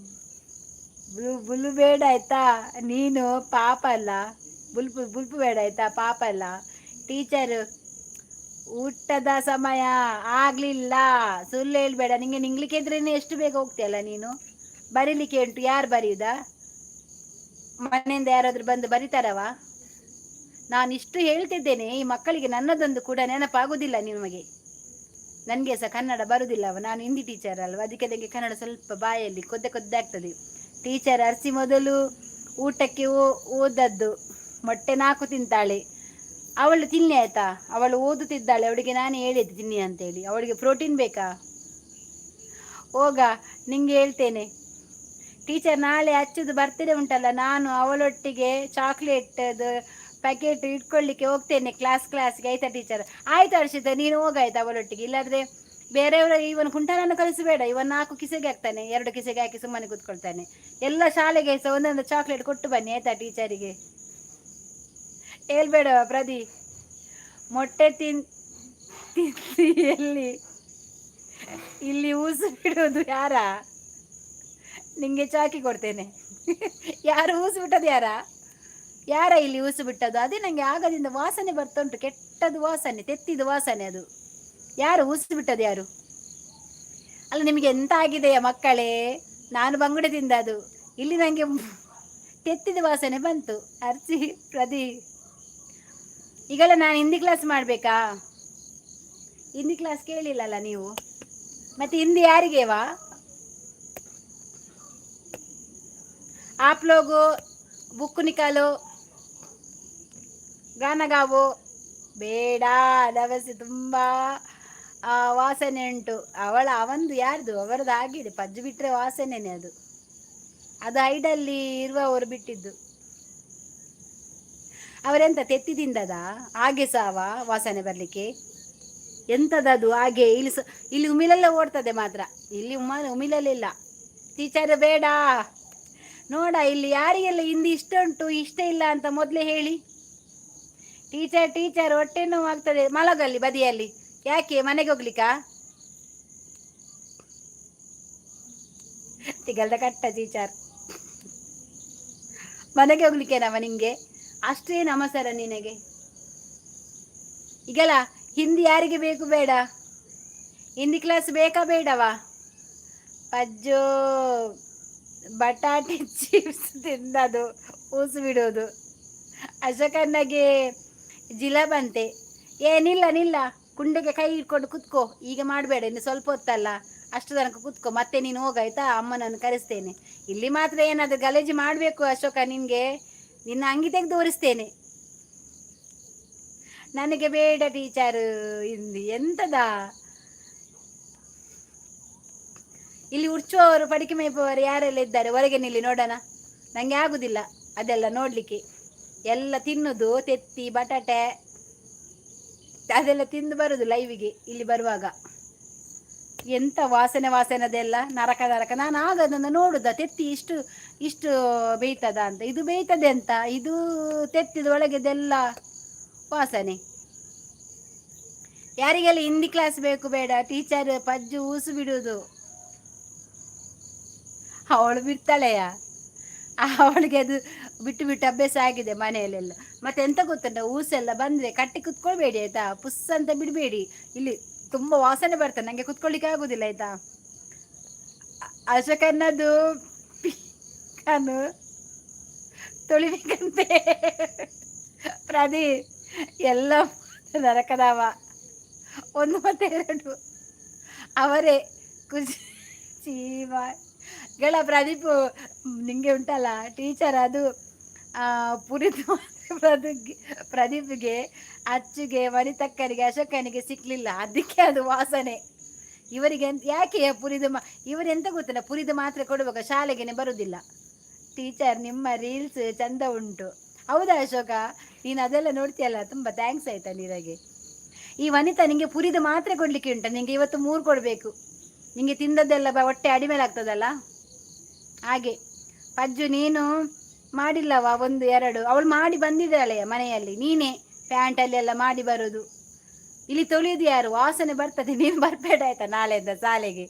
ಬುಲ್ಪು ಬೇಡ ಆಯ್ತಾ? ನೀನು ಪಾಪ ಅಲ್ಲ, ಬುಲ್ಪು ಬೇಡ ಆಯ್ತಾ? ಪಾಪ ಅಲ್ಲ. ಟೀಚರ್ ಊಟದ ಸಮಯ ಆಗ್ಲಿಲ್ಲ, ಸುಳ್ಳು ಹೇಳ್ಬೇಡ. ನಿಂಗೆ ನಿಂಗ್ಲಿಕ್ಕೆ ಇದ್ರೇನೆ ಎಷ್ಟು ಬೇಗ ಹೋಗ್ತೀಯಲ್ಲ ನೀನು. ಬರೀಲಿಕ್ಕೆ ಉಂಟು, ಯಾರು ಬರೆಯುದಾ? ಮನೆಯಿಂದ ಯಾರಾದ್ರೂ ಬಂದು ಬರೀತಾರವ? ನಾನು ಇಷ್ಟು ಹೇಳ್ತಿದ್ದೇನೆ, ಈ ಮಕ್ಕಳಿಗೆ ನನ್ನದೊಂದು ಕೂಡ ನೆನಪಾಗುದಿಲ್ಲ ನಿಮಗೆ. ನನಗೆ ಸಹ ಕನ್ನಡ ಬರುದಿಲ್ಲವ, ನಾನು ಹಿಂದಿ ಟೀಚರ್ ಅಲ್ವಾ, ಅದಕ್ಕೆ ನನಗೆ ಕನ್ನಡ ಸ್ವಲ್ಪ ಬಾಯಲ್ಲಿ ಕೊದ್ದೆ ಆಗ್ತದೆ. ಟೀಚರ್ ಅರ್ಸಿ ಮೊದಲು ಊಟಕ್ಕೆ ಓದದ್ದು ಮೊಟ್ಟೆ 4 ತಿಂತಾಳೆ. ಅವಳು ತಿನ್ನಿ ಆಯ್ತಾ, ಅವಳು ಓದುತ್ತಿದ್ದಾಳೆ, ಅವಳಿಗೆ ನಾನು ಹೇಳಿದ್ದು ತಿನ್ನಿ ಅಂತೇಳಿ. ಅವಳಿಗೆ ಪ್ರೋಟೀನ್ ಬೇಕಾ? ಹೋಗ, ನಿಂಗೆ ಹೇಳ್ತೇನೆ. ಟೀಚರ್ ನಾಳೆ ಅಚ್ಚುದು ಬರ್ತ್ಡೇ ಉಂಟಲ್ಲ, ನಾನು ಅವಳೊಟ್ಟಿಗೆ ಚಾಕ್ಲೇಟ್ ಪ್ಯಾಕೆಟ್ ಇಟ್ಕೊಳ್ಳಿಕ್ಕೆ ಹೋಗ್ತೇನೆ ಕ್ಲಾಸ್ಗೆ. ಆಯ್ತಾ ಟೀಚರ್? ಆಯ್ತು ಹರ್ಷಿತ, ನೀನು ಹೋಗಾಯ್ತು ಅವಳೊಟ್ಟಿಗೆ. ಇಲ್ಲಾಂದ್ರೆ ಬೇರೆಯವರು ಇವನು ಕುಂಟನನ್ನು ಕಳಿಸಬೇಡ, ಇವನ್ 4 ಕಿಸೆಗೆ ಹಾಕ್ತಾನೆ, 2 ಕಿಸೆಗೆ ಹಾಕಿ ಸುಮ್ಮನೆ ಕೂತ್ಕೊಳ್ತಾನೆ. ಎಲ್ಲ ಶಾಲೆಗೆ ಸಹ ಒಂದೊಂದು ಚಾಕ್ಲೇಟ್ ಕೊಟ್ಟು ಬನ್ನಿ ಆಯ್ತಾ ಟೀಚರಿಗೆ. ಹೇಳ್ಬೇಡ ಪ್ರದಿ. ಮೊಟ್ಟೆ ತಿಂದು ಇಲ್ಲಿ ಊಸು ಬಿಡೋದು ಯಾರ? ನಿಂಗೆ ಚಾಕಿ ಕೊಡ್ತೇನೆ. ಯಾರು ಊಸು ಬಿಟ್ಟದು ಯಾರ ಇಲ್ಲಿ ಊಸು ಬಿಟ್ಟದು? ಅದೇ ನಂಗೆ ಆಗದಿಂದ ವಾಸನೆ ಬರ್ತಾ ಉಂಟು, ಕೆಟ್ಟದು ವಾಸನೆ, ತೆತ್ತಿದ ವಾಸನೆ ಅದು. ಯಾರು ಊಸು ಬಿಟ್ಟದು ಯಾರು? ಅಲ್ಲ, ನಿಮಗೆ ಎಂತ ಆಗಿದೆಯಾ ಮಕ್ಕಳೇ? ನಾನು ಬಂಗುಡೆ ತಿಂದದು, ಇಲ್ಲಿ ನಂಗೆ ತೆತ್ತಿದ ವಾಸನೆ ಬಂತು. ಅರ್ಚಿ ಪ್ರದಿ, ಈಗಲ್ಲ ನಾನು ಹಿಂದಿ ಕ್ಲಾಸ್ ಮಾಡ್ಬೇಕಾ? ಹಿಂದಿ ಕ್ಲಾಸ್ ಕೇಳಿಲ್ಲಲ್ಲ ನೀವು, ಮತ್ತೆ ಹಿಂದಿ ಯಾರಿಗೆವಾ? आप लोग बुक निकालो, ಗಾನ ಗಾವೋ. ಬೇಡ, ದವಸೆ ತುಂಬಾ ವಾಸನೆ ಉಂಟು. ಅವಂದು ಯಾರ್ದು? ಅವರದ್ದು ಆಗಿದೆ, ಪಜ್ಜು ಬಿಟ್ರೆ ವಾಸನೆನೆ ಅದು. ಅದು ಐಡಲ್ಲಿ ಇರುವವರು ಬಿಟ್ಟಿದ್ದು. ಅವರೆಂತ ತೆತ್ತಿದಿಂದದ ಹಾಗೆ ಸಾವ ವಾಸನೆ ಬರ್ಲಿಕ್ಕೆ? ಎಂತದದು ಹಾಗೆ? ಇಲ್ಲಿ ಉಮಿಲೆಲ್ಲ ಓಡ್ತದೆ ಮಾತ್ರ, ಇಲ್ಲಿ ಉಮಿಲಲ್ಲಿಲ್ಲ. ಟೀಚರ್ ಬೇಡ ನೋಡ, ಇಲ್ಲಿ ಯಾರಿಗೆಲ್ಲ ಹಿಂದಿ ಇಷ್ಟ ಉಂಟು ಇಷ್ಟ ಇಲ್ಲ ಅಂತ ಮೊದಲೇ ಹೇಳಿ. ಟೀಚರ್ ಹೊಟ್ಟೆ ನೋವು ಆಗ್ತದೆ, ಮಲಗಲ್ಲಿ ಬದಿಯಲ್ಲಿ. ಯಾಕೆ ಮನೆಗೆ ಹೋಗ್ಲಿಕ್ಕಾ? ತಿಗಲ್ದ ಕಟ್ಟ ಟೀಚರ್, ಮನೆಗೆ ಹೋಗ್ಲಿಕ್ಕೇನವ ನಿಂಗೆ? ಅಷ್ಟೇ ನಮಸ್ಕಾರ ನಿನಗೆ. ಈಗಲ್ಲ ಹಿಂದಿ ಯಾರಿಗೆ ಬೇಕು ಬೇಡ? ಹಿಂದಿ ಕ್ಲಾಸ್ ಬೇಕಾ ಬೇಡವಾ? ಪಜ್ಜು ಬಟಾಟೆ ಚಿಪ್ಸ್ ತಿಂದದು ಊಸು ಬಿಡೋದು. ಅಶೋಕಣ್ಣಗೆ ಜಿಲ ಬಂತೆ. ನಿಲ್ಲ, ಕುಂಡೆಗೆ ಕೈ ಇಟ್ಕೊಂಡು ಕುತ್ಕೋ, ಈಗ ಮಾಡಬೇಡ, ಇನ್ನು ಸ್ವಲ್ಪ ಹೊತ್ತಲ್ಲ, ಅಷ್ಟು ತನಕ ಕುತ್ಕೋ, ಮತ್ತೆ ನೀನು ಹೋಗಾಯ್ತಾ, ಅಮ್ಮನನ್ನು ಕರೆಸ್ತೇನೆ. ಇಲ್ಲಿ ಮಾತ್ರ ಏನಾದರೂ ಗಲೇಜು ಮಾಡಬೇಕು ಅಶೋಕ, ನಿನ್ನ ಅಂಗಿ ತೆಗೆದು ತೋರಿಸ್ತೇನೆ. ನನಗೆ ಬೇಡ ಟೀಚರ್ ಹಿಂದಿ, ಎಂತದ ಇಲ್ಲಿ ಉರ್ಚುವವರು, ಪಡಿಕೆ ಮೇಯ್ಪವರು ಯಾರೆಲ್ಲ ಇದ್ದಾರೆ ಹೊರಗೆ ನಿಲ್ಲಿ ನೋಡೋಣ. ನನಗೆ ಆಗುದಿಲ್ಲ ಅದೆಲ್ಲ ನೋಡ್ಲಿಕ್ಕೆ. ಎಲ್ಲ ತಿನ್ನುದು ತೆತ್ತಿ ಬಟಾಟೆ ಅದೆಲ್ಲ ತಿಂದು ಬರುದು ಲೈವಿಗೆ ಇಲ್ಲಿ ಬರುವಾಗ. ಎಂತ ವಾಸನೆದೆಲ್ಲ ನರಕ. ನಾನು ಆಗ ಅದನ್ನು ನೋಡುದ, ತೆತ್ತಿ ಇಷ್ಟು ಬೇಯ್ತದ ಅಂತ. ಇದು ಬೇಯ್ತದೆ ಅಂತ, ಇದು ತೆತ್ತಿದ ಒಳಗೆದೆಲ್ಲ ವಾಸನೆ. ಯಾರಿಗೆಲ್ಲ ಹಿಂದಿ ಕ್ಲಾಸ್ ಬೇಕು ಬೇಡ? ಟೀಚರ್ ಪಜ್ಜು ಊಸು ಬಿಡುವುದು. ಅವಳು ಬಿಡ್ತಾಳೆಯ? ಅವಳಿಗೆ ಅದು ಬಿಟ್ಟು ಅಭ್ಯಾಸ ಆಗಿದೆ ಮನೆಯಲ್ಲೆಲ್ಲ. ಮತ್ತೆ ಎಂತ ಗೊತ್ತುಂಟ, ಊಸೆಲ್ಲ ಬಂದ್ರೆ ಕಟ್ಟಿ ಕುತ್ಕೊಳ್ಬೇಡಿ ಆಯ್ತಾ, ಪುಸ್ ಅಂತ ಬಿಡಬೇಡಿ. ಇಲ್ಲಿ ತುಂಬಾ ವಾಸನೆ ಬರ್ತದೆ, ನಂಗೆ ಕುತ್ಕೊಳ್ಳಿಕ್ಕೆ ಆಗುದಿಲ್ಲ ಆಯ್ತಾ. ಅಶೋಕನ್ನದು ನಾನು ತೊಳಿಬೇಕಂತೆ ಪ್ರದಿ. ಎಲ್ಲ ನರಕದವ, 1 ಮತ್ತೆ 2 ಅವರೇ ಖುಷಿ ಗಳ. ಪ್ರದೀಪ್ ನಿಂಗೆ ಉಂಟಲ್ಲ ಟೀಚರ್, ಅದು ಪುರಿದು ಪ್ರದೀಪ್ಗೆ, ಅಚ್ಚುಗೆ, ವನಿತಕ್ಕನಿಗೆ, ಅಶೋಕನಿಗೆ ಸಿಕ್ಲಿಲ್ಲ, ಅದಕ್ಕೆ ಅದು ವಾಸನೆ. ಇವರಿಗೆ ಯಾಕೆ ಪುರಿದು ಇವರೆಂತ ಗೊತ್ತಿಲ್ಲ, ಪುರಿದು ಮಾತ್ರ ಕೊಡುವಾಗ ಶಾಲೆಗೇನೆ ಬರುದಿಲ್ಲ. ಟೀಚರ್ ನಿಮ್ಮ ರೀಲ್ಸ್ ಚಂದ ಉಂಟು. ಹೌದಾ ಅಶೋಕ, ನೀನು ಅದೆಲ್ಲ ನೋಡ್ತೀಯಲ್ಲ, ತುಂಬ ಥ್ಯಾಂಕ್ಸ್ ಆಯ್ತಾ ನಿನಗೆ. ಈ ವನಿತಾ ನಿಂಗೆ ಪುರಿದು ಮಾತ್ರ ಕೊಡ್ಲಿಕ್ಕೆ ಉಂಟ, ನಿಂಗೆ ಇವತ್ತು 3 ಕೊಡಬೇಕು. ನಿಂಗೆ ತಿಂದದ್ದೆಲ್ಲ ಹೊಟ್ಟೆ ಅಡಿಮೇಲೆ ಆಗ್ತದಲ್ಲ ಹಾಗೆ. ಪಜ್ಜು ನೀನು ಮಾಡಿಲ್ಲವಾ 1 2? ಅವಳು ಮಾಡಿ ಬಂದಿದ್ದಾಳೆ ಮನೆಯಲ್ಲಿ, ನೀನೇ ಪ್ಯಾಂಟಲ್ಲಿ ಎಲ್ಲ ಮಾಡಿ ಬರೋದು. ಇಲ್ಲಿ ತೊಳೆಯೋದು ಯಾರು? ವಾಸನೆ ಬರ್ತದೆ. ನೀನು ಬರಬೇಡ ಆಯ್ತಾ ನಾಳೆಯಿಂದ ಶಾಲೆಗೆ.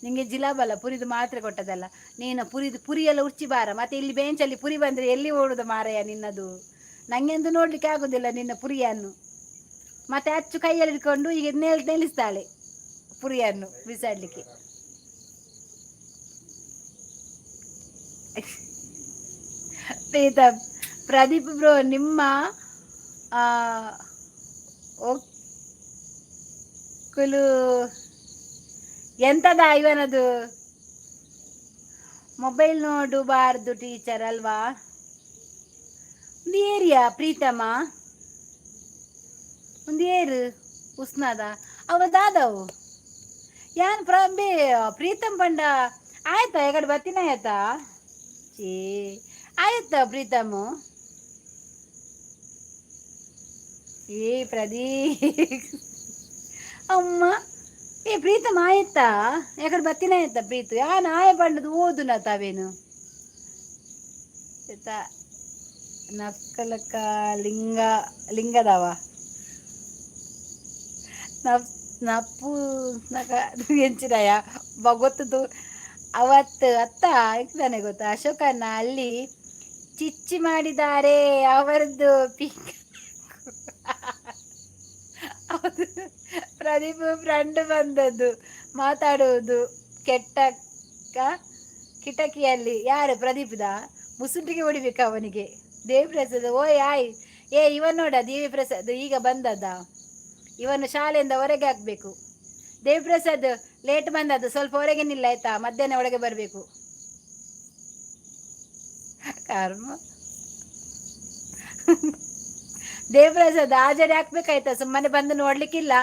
ನಿಂಗೆ ಜಿಲಾಬಲ್ಲ, ಪುರಿದು ಮಾತ್ರ ಕೊಟ್ಟದಲ್ಲ. ನೀನು ಪುರಿಯೆಲ್ಲ ಉಚ್ಚಿ ಬಾರ. ಮತ್ತೆ ಇಲ್ಲಿ ಬೆಂಚಲ್ಲಿ ಪುರಿ ಬಂದರೆ ಎಲ್ಲಿ ಓಡುದು ಮಾರಾಯ ನಿನ್ನದು? ನಂಗೆಂದು ನೋಡ್ಲಿಕ್ಕೆ ಆಗೋದಿಲ್ಲ ನಿನ್ನ ಪುರಿಯನ್ನು. ಮತ್ತೆ ಅಚ್ಚು ಕೈಯಲ್ಲಿ ಇಟ್ಕೊಂಡು ಈಗ ನಿಲ್ಲಿಸ್ತಾಳೆ ಪುರಿಯನ್ನು ಬಿಸಾಡ್ಲಿಕ್ಕೆ. ಪ್ರದೀಪ್ ಬ್ರೋ, ನಿಮ್ಮ ಒಕ್ಕಲು ಎಂತದ ಇವನದು? ಮೊಬೈಲ್ ನೋಡಬಾರ್ದು ಟೀಚರ್ ಅಲ್ವಾ. ಒಂದು ಏರಿಯಾ ಪ್ರೀತಮ ಒಂದು ಏರು ಉಸ್ನಾದ ಅವದಾದವು ಯಾನ್ ಪ್ರಬೇ ಪ್ರೀತಮ್ ಪಂಡ ಆಯ್ತಾ ಎಗಡೆ ಬತ್ತಿನ ಆಯ್ತಾ ಛೇ ಆಯ್ತಾ ಪ್ರೀತಮ್ ಏ ಪ್ರದೀಪ್ ಅಮ್ಮ ಏ ಪ್ರೀತಮ್ ಆಯ್ತಾ ಎಕಡೆ ಬತ್ತಿನ ಆಯ್ತಾ ಪ್ರೀತು ಯಾನ್ ಆಯ ಪಂಡದು ಓದುನ ತಾವೇನು ಆಯ್ತಾ ನಕ್ಕಲಕ್ಕ ಲಿಂಗ ಲಿಂಗದವ ನಪ್ ನಪ್ಪು ನಕ ಎಂಚಿನಯ ಗೊತ್ತದು ಅವತ್ತು ಅತ್ತ ಇಕ್ತಾನೆ ಗೊತ್ತಾ ಅಶೋಕನ್ನ ಅಲ್ಲಿ ಚಿಚ್ಚಿ ಮಾಡಿದ್ದಾರೆ ಅವರದ್ದು ಪಿಕ್ ಹೌದು ಪ್ರದೀಪ್ ಫ್ರೆಂಡ್ ಬಂದದ್ದು ಮಾತಾಡುವುದು ಕೆಟ್ಟ ಕಿಟಕಿಯಲ್ಲಿ ಯಾರು ಪ್ರದೀಪ್ದ ಮುಸುಂಟಿಗೆ ಹೊಡಿಬೇಕು ಅವನಿಗೆ. ದೇವಿ ಪ್ರಸಾದ್ ಓಯ್ ಆಯ್ ಏ ಇವನ್ ನೋಡ ದೇವಿ ಪ್ರಸಾದ್ ಈಗ ಬಂದದ್ದ ಇವನು ಶಾಲೆಯಿಂದ ಹೊರಗೆ ಹಾಕ್ಬೇಕು. ದೇವಿ ಪ್ರಸಾದ್ ಲೇಟ್ ಬಂದದ್ದು ಸ್ವಲ್ಪ ಹೊರಗೆ ನಿಲ್ಲ ಆಯ್ತಾ ಮಧ್ಯಾಹ್ನ ಒಳಗೆ ಬರಬೇಕು. ಕರ್ಮ ದೇವಪ್ರಸಾದ್ ಹಾಜರಿ ಹಾಕ್ಬೇಕಾಯ್ತಾ ಸುಮ್ಮನೆ ಬಂದು ನೋಡ್ಲಿಕ್ಕಿಲ್ಲ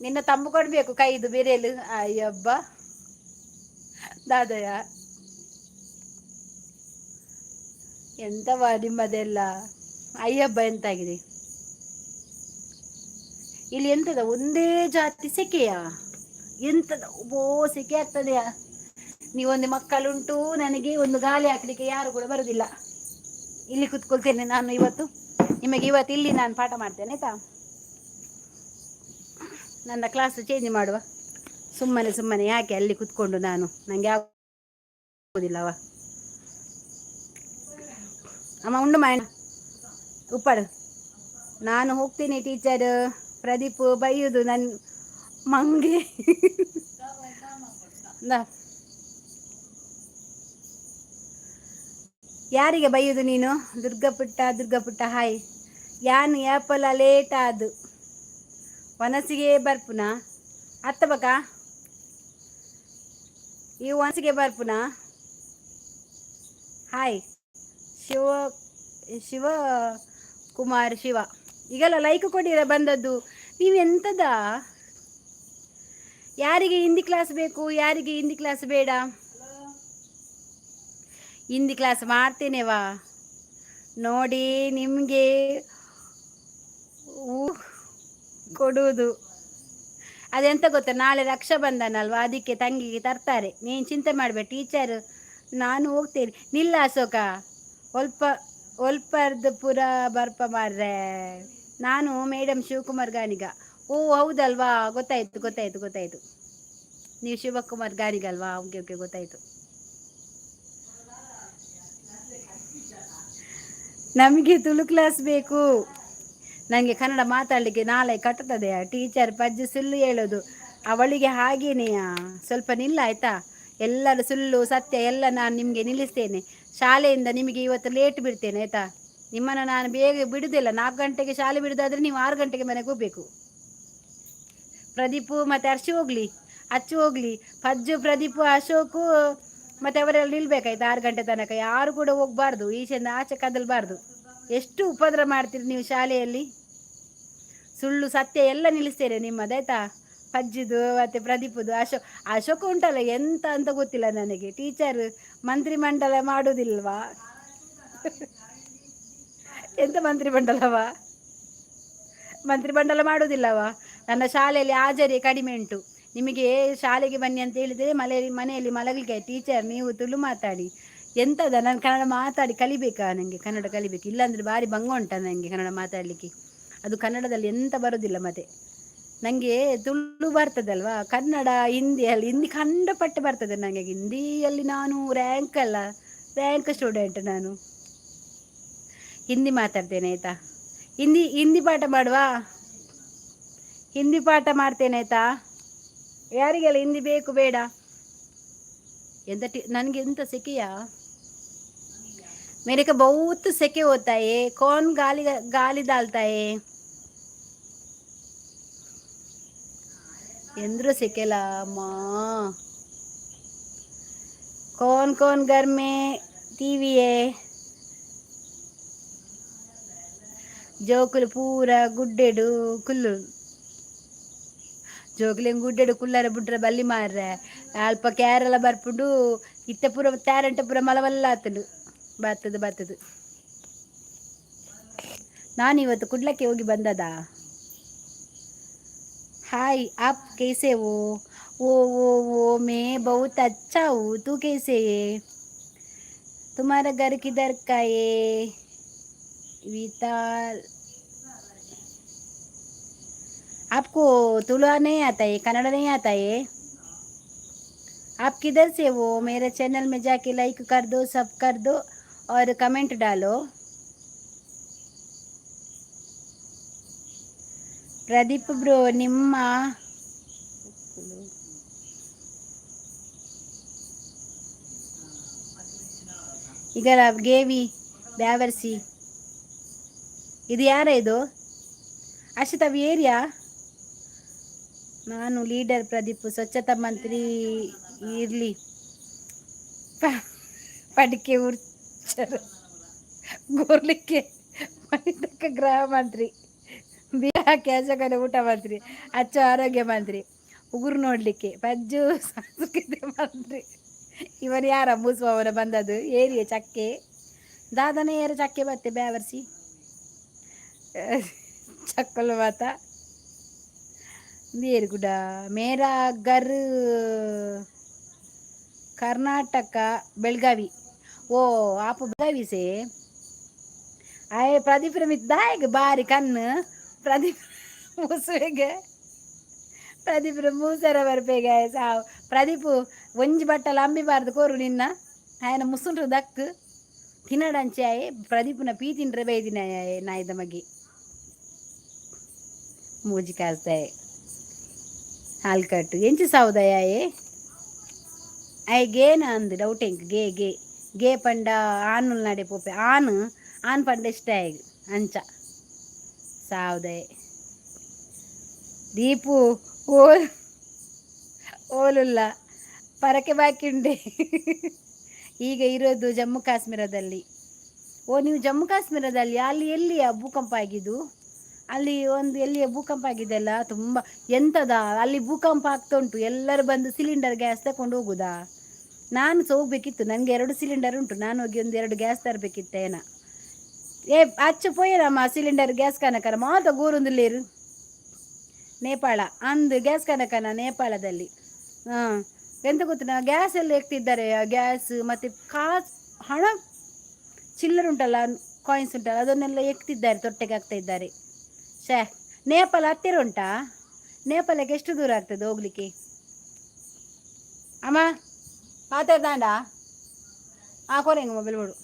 ನಿನ್ನ ತಂಬು ಕೊಡ್ಬೇಕು ಕೈದು ಬೇರೆಯಲು ಅಯ್ಯಬ್ಬ ದಾದಯ್ಯ ಎಂತವಾ ನಿಮ್ಮದೆಲ್ಲ ಅಯ್ಯಬ್ಬ ಎಂತಾಗಿದೆ ಇಲ್ಲಿ ಎಂತದ ಒಂದೇ ಜಾತಿ ಸೆಕೆಯ ಎಂತದ ಓ ಸೆಕೆ ಆಗ್ತದೆಯಾ. ನೀವೊಂದು ಮಕ್ಕಳುಂಟು ನನಗೆ ಒಂದು ಗಾಳಿ ಹಾಕ್ಲಿಕ್ಕೆ ಯಾರು ಕೂಡ ಬರುದಿಲ್ಲ. ಇಲ್ಲಿ ಕುತ್ಕೊಳ್ತೇನೆ ನಾನು ಇವತ್ತು ನಿಮಗೆ ಇವತ್ತು ಇಲ್ಲಿ ನಾನು ಪಾಠ ಮಾಡ್ತೇನೆ ಆಯ್ತಾ. ನನ್ನ ಕ್ಲಾಸ್ ಚೇಂಜ್ ಮಾಡುವ ಸುಮ್ಮನೆ ಸುಮ್ಮನೆ ಯಾಕೆ ಅಲ್ಲಿ ಕುತ್ಕೊಂಡು ನಾನು ನಂಗೆ ಆಗುದಿಲ್ಲವ. ಅಮ್ಮ ಉಂಡು ಮಾಯಣ ಉಪ್ಪಾಡು ನಾನು ಹೋಗ್ತೀನಿ ಟೀಚರ್. ಪ್ರದೀಪ್ ಬೈಯುದು ನನ್ ಮಂಗೆ ಯಾರಿಗೆ ಬೈಯುದು ನೀನು ದುರ್ಗಪುಟ್ಟ ಹಾಯ್ ಯಾನ್ ಆ್ಯಪಲ್ ಲೇಟ್ ಆದು ವನಸಿಗೆ ಬರ್ಪುನ ಅತ್ತ ಬಕ ಈ ವನಸಿಗೆ ಬರ್ಪುನ ಹಾಯ್ ಶಿವ ಶಿವ ಕುಮಾರ್ ಶಿವ ಈಗೆಲ್ಲ ಲೈಕ್ ಕೊಡಿರ ಬಂದದ್ದು ನೀವು ಎಂತದ. ಯಾರಿಗೆ ಹಿಂದಿ ಕ್ಲಾಸ್ ಬೇಕು ಯಾರಿಗೆ ಹಿಂದಿ ಕ್ಲಾಸ್ ಬೇಡ. ಹಿಂದಿ ಕ್ಲಾಸ್ ಮಾಡ್ತೇನೆವಾ ನೋಡಿ ನಿಮಗೆ ಕೊಡುವುದು. ಅದೆಂತ ಗೊತ್ತಾ ನಾಳೆ ರಕ್ಷಾ ಬಂಧನ ಅಲ್ವಾ ಅದಕ್ಕೆ ತಂಗಿಗೆ ತರ್ತಾರೆ. ನೀನು ಚಿಂತೆ ಮಾಡಬೇಡ ಟೀಚರ್ ನಾನು ಹೋಗ್ತೇನೆ. ನಿಲ್ಲ ಅಶೋಕ ಒಲ್ಪರ್ದು ಪುರ ಬರ್ಪ ಮಾರ್ರೆ ನಾನು ಮೇಡಮ್ ಶಿವಕುಮಾರ್ ಗಾಣಿಗ. ಓ ಹೌದಲ್ವಾ ಗೊತ್ತಾಯ್ತು ನೀವು ಶಿವಕುಮಾರ್ ಗಾಣಿಗ ಅಲ್ವಾ. ಓಕೆ ಓಕೆ ಗೊತ್ತಾಯ್ತು. ನಮಗೆ ತುಳು ಕ್ಲಾಸ್ ಬೇಕು. ನನಗೆ ಕನ್ನಡ ಮಾತಾಡಲಿಕ್ಕೆ ನಾಳೆ ಕಟ್ಟುತ್ತದೆ. ಟೀಚರ್ ಪಜ್ಜು ಸುಳ್ಳು ಹೇಳೋದು ಅವಳಿಗೆ ಹಾಗೇನೆಯಾ. ಸ್ವಲ್ಪ ನಿಲ್ಲ ಆಯ್ತಾ. ಎಲ್ಲರೂ ಸುಳ್ಳು ಸತ್ಯ ಎಲ್ಲ ನಾನು ನಿಮಗೆ ನಿಲ್ಲಿಸ್ತೇನೆ. ಶಾಲೆಯಿಂದ ನಿಮಗೆ ಇವತ್ತು ಲೇಟ್ ಬಿಡ್ತೇನೆ ಆಯ್ತಾ. ನಿಮ್ಮನ್ನು ನಾನು ಬೇಗ ಬಿಡುವುದಿಲ್ಲ. 4 ಗಂಟೆಗೆ ಶಾಲೆ ಬಿಡೋದಾದರೆ ನೀವು 6 ಗಂಟೆಗೆ ಮನೆಗೆ ಹೋಗಬೇಕು. ಪ್ರದೀಪು ಮತ್ತು ಅಚ್ಚು ಹೋಗಲಿ ಪಜ್ಜು ಪ್ರದೀಪು ಅಶೋಕು ಮತ್ತು ಅವರೆಲ್ಲ ನಿಲ್ಬೇಕಾಯ್ತು 6 ಗಂಟೆ ತನಕ. ಯಾರು ಕೂಡ ಹೋಗಬಾರ್ದು ಈಚೆಯಿಂದ ಆಚೆ ಕದಲ್ಬಾರ್ದು. ಎಷ್ಟು ಉಪದ್ರ ಮಾಡ್ತೀರಿ ನೀವು ಶಾಲೆಯಲ್ಲಿ. ಸುಳ್ಳು ಸತ್ಯ ಎಲ್ಲ ನಿಲ್ಲಿಸ್ತೇನೆ ನಿಮ್ಮದಾಯ್ತಾ. ಪಜ್ಜಿದು ಮತ್ತು ಪ್ರದೀಪದು ಅಶೋಕ ಉಂಟಲ್ಲ ಎಂತ ಅಂತ ಗೊತ್ತಿಲ್ಲ ನನಗೆ. ಟೀಚರ್ ಮಂತ್ರಿ ಮಂಡಲ ಮಾಡೋದಿಲ್ವಾ. ಎಂತ ಮಂತ್ರಿ ಮಂಡಲ ಮಾಡೋದಿಲ್ಲವಾ. ನನ್ನ ಶಾಲೆಯಲ್ಲಿ ಹಾಜರಿ ಕಡಿಮೆ ಉಂಟು. ನಿಮಗೆ ಶಾಲೆಗೆ ಬನ್ನಿ ಅಂತ ಹೇಳಿದರೆ ಮನೆಯಲ್ಲಿ ಮಲಗಲಿಕ್ಕೆ. ಟೀಚರ್ ನೀವು ತುಳು ಮಾತಾಡಿ ಎಂತದ. ನಾನು ಕನ್ನಡ ಮಾತಾಡಿ ಕಲಿಬೇಕಾ. ನನಗೆ ಕನ್ನಡ ಕಲಿಬೇಕು. ಇಲ್ಲಾಂದರೆ ಭಾರಿ ಭಂಗ ಉಂಟ ನನಗೆ ಕನ್ನಡ ಮಾತಾಡಲಿಕ್ಕೆ. ಅದು ಕನ್ನಡದಲ್ಲಿ ಎಂತ ಬರೋದಿಲ್ಲ. ಮತ್ತು ನನಗೆ ತುಳು ಬರ್ತದಲ್ವಾ. ಕನ್ನಡ ಹಿಂದಿ ಕಂಡಪಟ್ಟೆ ಬರ್ತದೆ ನನಗೆ. ಹಿಂದಿಯಲ್ಲಿ ನಾನು ರ್ಯಾಂಕ್ ಸ್ಟೂಡೆಂಟ್. ನಾನು ಹಿಂದಿ ಮಾತಾಡ್ತೇನೆ ಆಯಿತಾ. ಹಿಂದಿ ಪಾಠ ಮಾಡುವ. ಹಿಂದಿ ಪಾಠ ಮಾಡ್ತೇನೆ ಆಯಿತಾ. ಯಾರಿಗೆಲ್ಲ ಹಿಂದಿ ಬೇಕು ಬೇಡ. ನನಗೆ ಎಂತ ಸೆಕೆಯಾ. मेरे को बहुत सेके होता है. कौन गाली डालता है. ಎಂದ್ರೂ ಸಿಕ್ಕಿಲ್ಲ ಅಮ್ಮ. कौन घर में टीवी है ಜೋಕುಲು ಪೂರ ಗುಡ್ಡೆಡು ಕುಲ್ಲು ಜೋಕುಲೆನ್ ಗುಡ್ಡೆಡು ಕುಲ್ಲರೆ ಬುಡ್ರೆ ಬಲ್ಲಿ ಮಾರ್ರೆ ಅಲ್ಪ ಕೇರಳ ಬರ್ಪುಡು ಇತ್ತೆ ಪೂರ ಟ್ಯಾರೆಂಟ್ ಪೂರ ಮಲವಲ್ಲ ಆತುಂಡು ಬತ್ತದು ನಾನು ಇವತ್ತು ಕುಡ್ಲಕ್ಕೆ ಹೋಗಿ ಬಂದದ हाय आप कैसे हो वो मैं बहुत अच्छा हूँ तू कैसे है तुम्हारा घर किधर का है विताल आपको तुलवा नहीं आता है कन्नड़ नहीं आता है आप किधर से हो मेरे चैनल में जाके लाइक कर दो सब कर दो और कमेंट डालो प्रदीप ब्रो ನಿಮ್ಮ ಈಗ ಗೇವಿ ಬ್ಯಾವರ್ಸಿ ಇದು ಯಾರ ಇದು ಅಶ್ವಥ್ ಏರಿಯಾ ನಾನು ಲೀಡರ್ ಪ್ರದೀಪ್ ಸ್ವಚ್ಛತಾ ಮಂತ್ರಿ ಇರ್ಲಿ ಪಡಿಕೆ ಉರ್ಚರ್ ಗೋರ್ಲಿಕ್ಕೆ ಮಣಿತಕ್ಕ ಗೃಹ ಮಂತ್ರಿ ಕ್ಯಾಶಕನ ಊಟ ಮಂತ್ರಿ ಅಚ್ಚು ಆರೋಗ್ಯ ಮಂತ್ರಿ ಉಗುರು ನೋಡ್ಲಿಕ್ಕೆ ಪಜ್ಜು ಸಂಸ್ಕೃತಿ ಮಂತ್ರಿ ಇವನು ಯಾರ ಮೂಸುವವನ ಬಂದದ್ದು ಏರಿಯ ಚಕ್ಕೆ ದಾದನೇ ಏರು ಚಕ್ಕೆ ಬತ್ತೆ ಬ್ಯಾವರ್ಸಿ ಚಕ್ಕಲು ಮಾತ ದೇರು ಗುಡ ಮೇರಾ ಗರ್ ಕರ್ನಾಟಕ ಬೆಳಗಾವಿ ಓ ಆಪ ಬೆಳಗಾವಿ ಸೇ ಆಯ್ ಪ್ರದೀಪ್ ಮಿದ್ದಾಯಗ ಬಾರಿ ಕಣ್ಣು ಪ್ರದೀಪ್ ಮುಸುವೆಗೆ ಪ್ರದೀಪ್ ಮೂಸರ ಬರ್ಬೇಗ ಸಾವು ಪ್ರದೀಪ್ ಒಂಜಿ ಬಟ್ಟಲು ಅಂಬಿಬಾರ್ದು ಕೋರು ನಿನ್ನ ಆಯನ ಮುಸುಂಡ್ರು ದಕ್ಕು ತಿನ್ನಡಂಚೆ ಆಯೆ ಪ್ರದೀಪ್ನ ಪೀ ತಿಂಡ್ರೆ ಬೈದಿನ ನಾಯ್ದ ಮಗಿ ಮೂಜಿ ಕಾಸ್ತಾಯೆ ಹಾಲು ಕಟ್ಟು ಎಂಚು ಸಾವುದಯಾಯೆ ಆಯ್ ಗೇನ ಅಂದು ಡೌಟ್ ಹೆಂಗ್ ಗೆ ಪಂಡ ಆನುಲ್ ನಡೆ ಪೋಪೆ ಆನ್ ಪಂಡ ಇಷ್ಟ ಆಯ್ತು ಅಂಚ ಸಾವುದಯ ದೀಪು ಓಲುಲ್ಲ ಪರಕೆ ಬಾಕಿ ಉಂಡೆ ಈಗ ಇರೋದು ಜಮ್ಮು ಕಾಶ್ಮೀರದಲ್ಲಿ ಓ ನೀವು ಜಮ್ಮು ಕಾಶ್ಮೀರದಲ್ಲಿ ಅಲ್ಲಿ ಎಲ್ಲಿಯ ಭೂಕಂಪ ಆಗಿದ್ದು ಅಲ್ಲಿ ಒಂದು ಎಲ್ಲಿಯ ಭೂಕಂಪ ಆಗಿದೆಲ್ಲ ತುಂಬ ಎಂಥದ ಅಲ್ಲಿ ಭೂಕಂಪ ಆಗ್ತಾ ಉಂಟು ಎಲ್ಲರೂ ಬಂದು ಸಿಲಿಂಡರ್ ಗ್ಯಾಸ್ ತಗೊಂಡು ಹೋಗುದಾ ನಾನು ಸಹ ಹೋಗ್ಬೇಕಿತ್ತು ನನಗೆ 2 ಸಿಲಿಂಡರ್ ಉಂಟು ನಾನು ಹೋಗಿ 2 ಗ್ಯಾಸ್ ತರಬೇಕಿತ್ತೇನ ಏ ಅಚ್ಚು ಪೋಯರಮ್ಮ ಸಿಲಿಂಡರ್ ಗ್ಯಾಸ್ ಕನಕನ ಮಾತ ಗೋರೊಂದುಲ್ಲೇರು ನೇಪಾಳ ಅಂದು ಗ್ಯಾಸ್ ಕನಕನ ನೇಪಾಳದಲ್ಲಿ ಹಾಂ ಎಂತ ಗೊತ್ತಿನ ಗ್ಯಾಸ್ ಎಲ್ಲ ಎಕ್ತಿದ್ದಾರೆ ಗ್ಯಾಸ್ ಮತ್ತು ಹಣ ಚಿಲ್ಲರ್ ಉಂಟಲ್ಲ ಕಾಯಿನ್ಸ್ ಉಂಟಲ್ಲ ಅದನ್ನೆಲ್ಲ ಎಕ್ತಿದ್ದಾರೆ ತೊಟ್ಟೆಗೆ ಹಾಕ್ತಾ ಇದ್ದಾರೆ ನೇಪಾಳ ಹತ್ತಿರ ಉಂಟಾ ನೇಪಾಳಕ್ಕೆ ಎಷ್ಟು ದೂರ ಆಗ್ತದೆ ಹೋಗ್ಲಿಕ್ಕೆ ಅಮ್ಮ ಮಾತಾಡ್ದಾಂಡ ಕೊರೆಂಗ ಮೊಬೈಲ್ ಬಿಡು